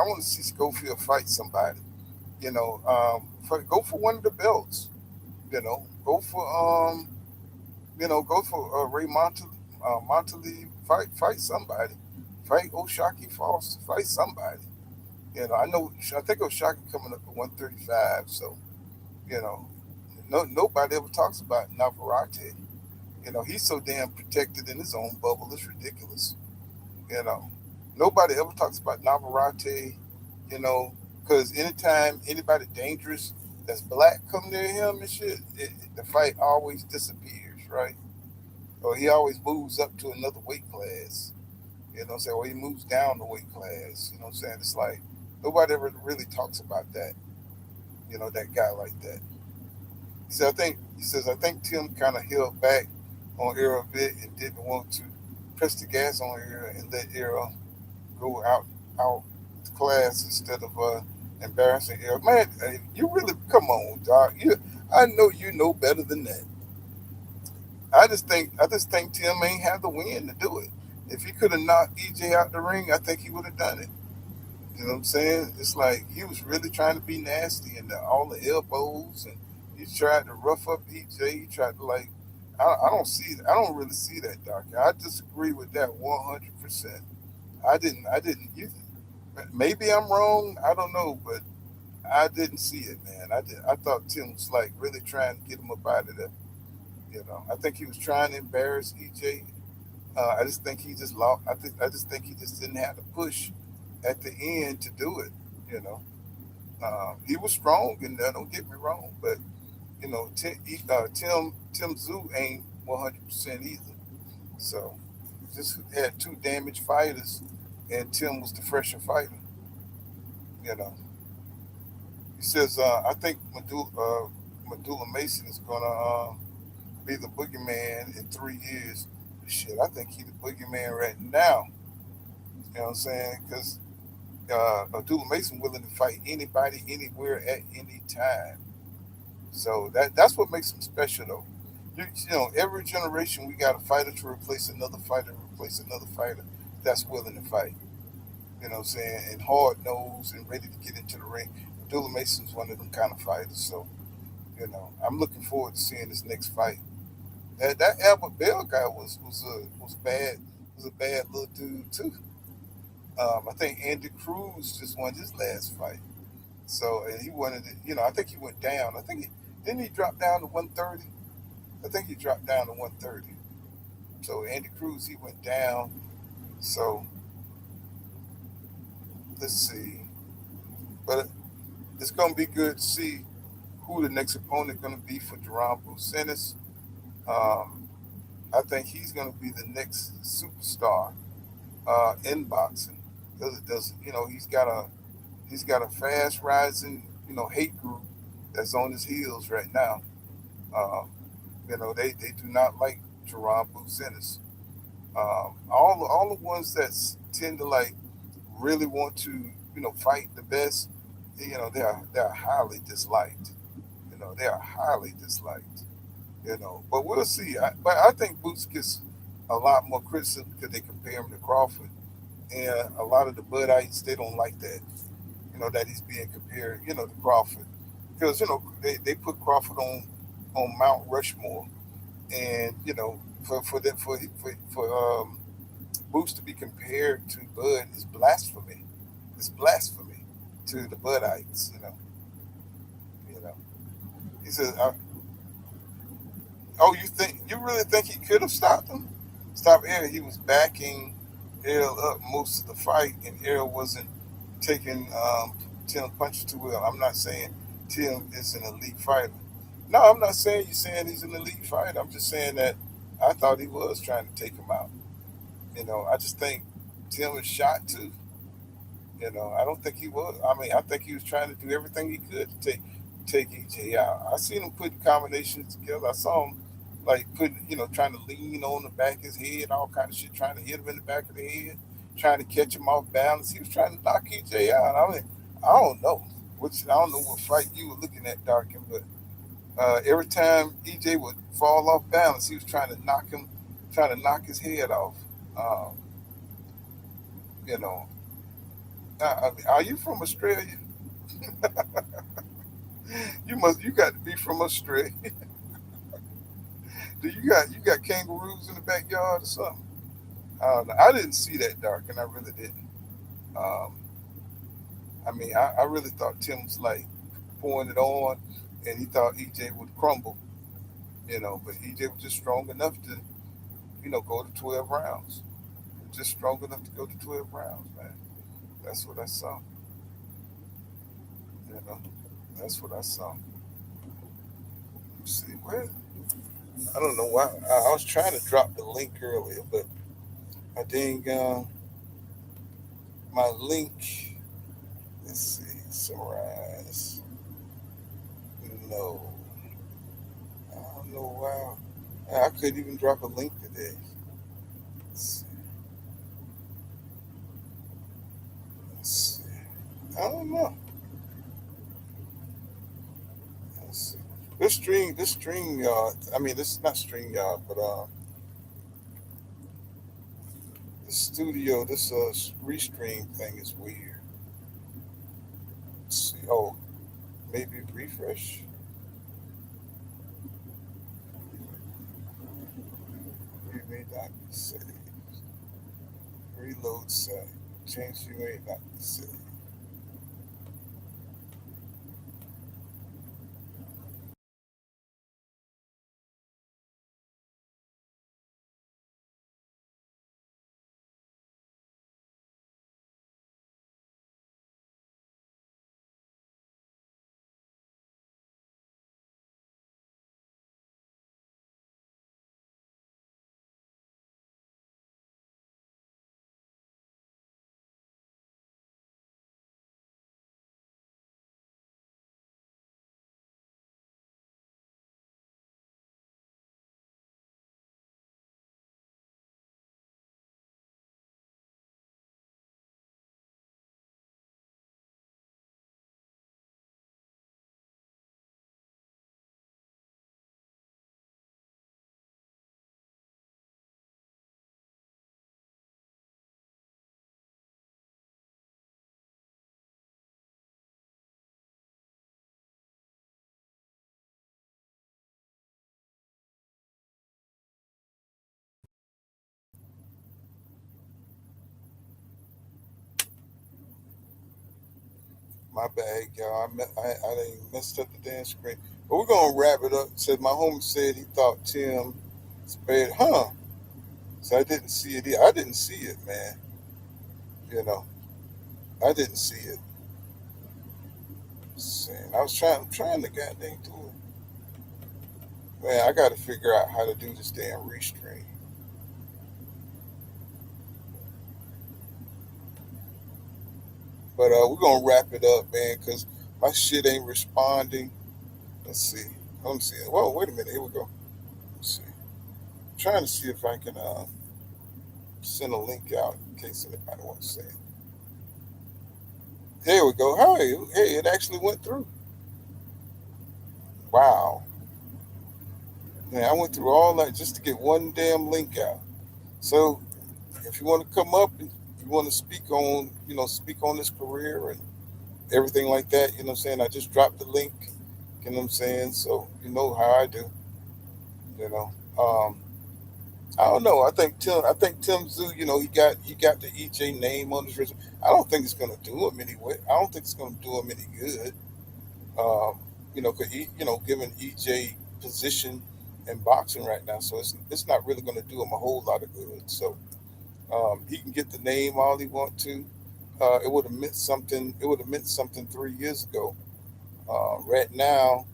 Schofield fight somebody. Go for one of the belts. Go for Ray Montalib. Fight somebody. Fight Oshaki Foster. Fight somebody. I think Oshaki coming up at 135. So you know, nobody ever talks about Navarrete. He's so damn protected in his own bubble. It's ridiculous. You know, nobody ever talks about Navarrete. You know, because anytime anybody dangerous that's black come near him and shit, the fight always disappears, right? Or he always moves up to another weight class. Or he moves down the weight class. You know what I'm saying? It's like nobody ever really talks about that. That guy like that. He says I think Tim kind of held back on Errol a bit and didn't want to press the gas on Errol and let Errol go out class instead of embarrassing Errol. Man, you really come on, dog. I know you know better than that. I just think Tim ain't have the win to do it. If he could have knocked EJ out the ring, I think he would have done it. You know what I'm saying? It's like he was really trying to be nasty and all the elbows, and he tried to rough up EJ. He tried to I don't really see that, Doctor. I disagree with that 100%. I didn't. Maybe I'm wrong. I don't know, but I didn't see it, man. I thought Tim was like really trying to get him up out of there. I think he was trying to embarrass EJ. I just think he just lost. I just think he just didn't have the push at the end to do it. You know, he was strong in there. Don't get me wrong, but Tim Tszyu ain't 100% either. So just had two damaged fighters, and Tim was the fresher fighter. You know, he says I think Medulla Mason is gonna be the boogeyman in 3 years. Shit, I think he's the boogeyman right now. You know what I'm saying? Because Abdullah Mason willing to fight anybody, anywhere, at any time. So that's what makes him special, though. Every generation we got a fighter to replace another fighter, replace another fighter that's willing to fight. You know what I'm saying? And hard nosed and ready to get into the ring. Abdullah Mason's one of them kind of fighters. So I'm looking forward to seeing this next fight. That Albert Bell guy was bad. Was a bad little dude too. I think Andy Cruz just won his last fight. So and he wanted it. I think he went down. I think didn't he drop down to 130. I think he dropped down to 130. So Andy Cruz he went down. So let's see. But it's gonna be good to see who the next opponent gonna be for Duran Bucenis. Um, I think he's gonna be the next superstar in boxing. Does he's got a fast rising hate group that's on his heels right now. Um, they do not like Jerron Bucenis. All the ones that tend to like really want to fight the best, they're highly disliked. They are highly disliked. But we'll see. But I think Boots gets a lot more criticism because they compare him to Crawford, and a lot of the Budites they don't like that. That he's being compared, to Crawford, because they put Crawford on Mount Rushmore, and for Boots to be compared to Bud is blasphemy. It's blasphemy to the Budites. You know. He says, "Oh, you really think he could have stopped him? Stop Errol. He was backing Errol up most of the fight, and Errol wasn't taking Tim punches too well. I'm not saying Tim is an elite fighter. No, I'm not saying you're saying he's an elite fighter. I'm just saying that I thought he was trying to take him out. I just think Tim was shot too. I don't think he was. I mean, I think he was trying to do everything he could to take EJ out. I seen him putting combinations together. I saw him like putting, trying to lean on the back of his head, all kind of shit, trying to hit him in the back of the head, trying to catch him off balance. He was trying to knock EJ out. I mean, I don't know. I don't know what fight you were looking at, Darkin, but Every time EJ would fall off balance, he was trying to knock his head off. Um, you know, I mean, are you from Australia? You got to be from Australia. Do you got kangaroos in the backyard or something? I don't know. I didn't see that dark, and I really didn't. Um, I mean, I really thought Tim was like pouring it on, and he thought EJ would crumble. But EJ was just strong enough to go to 12 rounds. Just strong enough to go to 12 rounds, man. That's what I saw. You know, that's what I saw. Let's see where. I don't know why. I was trying to drop the link earlier, but I didn't. My link. Let's see. Summarize. No, I don't know why. I couldn't even drop a link today. Let's see. Let's see. I don't know. Let's see. This string. I mean, this is not string yard, but the studio. This restream thing is weird. Let's see. Oh, maybe refresh. You may not be saved. Reload site. Change you may not be saved. My bad, y'all. I done messed up the damn screen. But we're gonna wrap it up. Said my homie said he thought Tim spared, huh? So I didn't see it. I didn't see it, man. You know, I didn't see it. Saying I was trying to goddamn do it. Man, I got to figure out how to do this damn restream. But we're gonna wrap it up, man, because my shit ain't responding. Let's see. Let me see. Whoa, wait a minute. Here we go. Let's see. I'm trying to see if I can send a link out in case anybody wants to say it. There we go. Hey, it actually went through. Wow. Man, I went through all that just to get one damn link out. So if you want to come up and you want to speak on this career and everything like that, you know what I'm saying? I just dropped the link, you know what I'm saying? So you know how I do, you know. I don't know. I think Tim Tszyu, he got the EJ name on his resume. I don't think it's gonna do him anyway. I don't think it's gonna do him any good. Um, cause given EJ position in boxing right now, so it's not really gonna do him a whole lot of good. So he can get the name all he want to. It would have meant something. It would have meant something 3 years ago. Right now,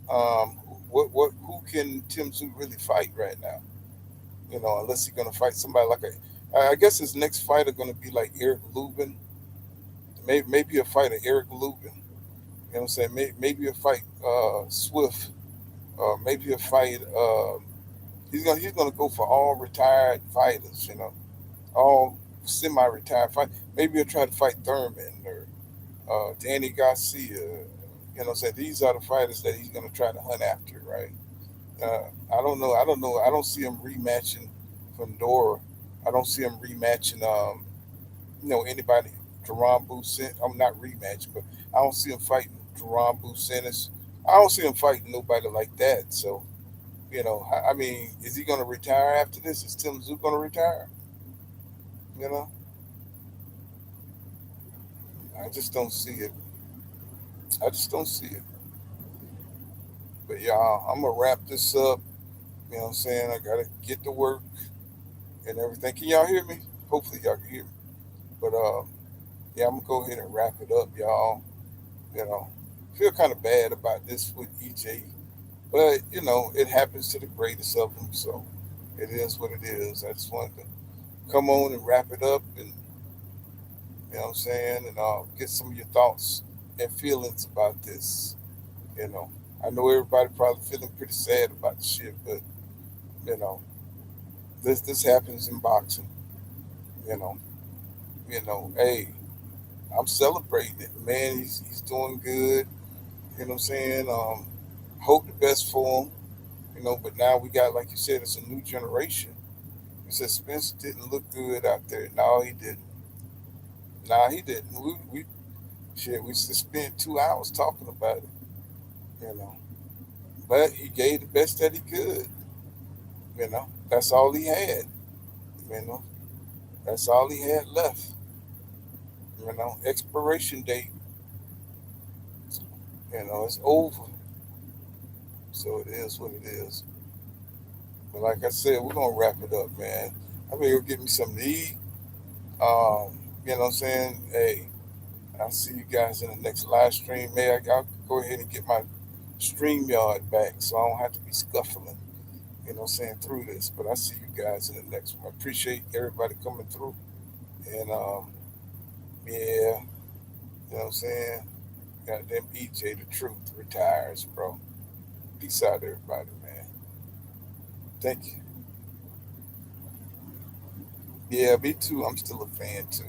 who can Tim Tszyu really fight right now? Unless he's gonna fight somebody like I guess his next fighter gonna be like Eric Lubin. Maybe a fight of Eric Lubin. You know what I'm saying? Maybe a fight Swift. Maybe a fight. He's gonna go for all retired fighters. All semi-retired fight. Maybe he'll try to fight Thurman or Danny Garcia. You know what I'm saying? These are the fighters that he's going to try to hunt after, right? I don't know. I don't know. I don't see him rematching Fundora. I don't see him rematching, anybody. Jerron Busin. I'm not rematch, but I don't see him fighting Jerron Business. I don't see him fighting nobody like that. So, I mean, is he going to retire after this? Is Tim Tszyu going to retire? You know, I just don't see it. I just don't see it. But y'all, I'm gonna wrap this up. You know what I'm saying? I gotta get to work and everything. Can y'all hear me? Hopefully y'all can hear me. But yeah, I'm gonna go ahead and wrap it up, y'all. You know, feel kind of bad about this with EJ, but it happens to the greatest of them. So it is what it is. I just wanted to come on and wrap it up, and what I'm saying, and get some of your thoughts and feelings about this. You know, I know everybody probably feeling pretty sad about the shit, but you know, this happens in boxing. You know, hey, I'm celebrating it, man. He's doing good. You know what I'm saying? Hope the best for him. But now we got, like you said, it's a new generation. You said Spence didn't look good out there. No, he didn't. Nah, he didn't. We just spent 2 hours talking about it. You know, but he gave the best that he could. That's all he had. You know, that's all he had left. Expiration date. It's over. So it is what it is. But like I said, we're gonna wrap it up, man. I'm gonna go get me something to eat. You know what I'm saying? Hey, I'll see you guys in the next live stream. I'll go ahead and get my StreamYard back so I don't have to be scuffling, through this. But I'll see you guys in the next one. I appreciate everybody coming through. And yeah, you know what I'm saying? Goddamn EJ the truth retires, bro. Peace out, everybody, man. Thank you. Yeah, me too. I'm still a fan too.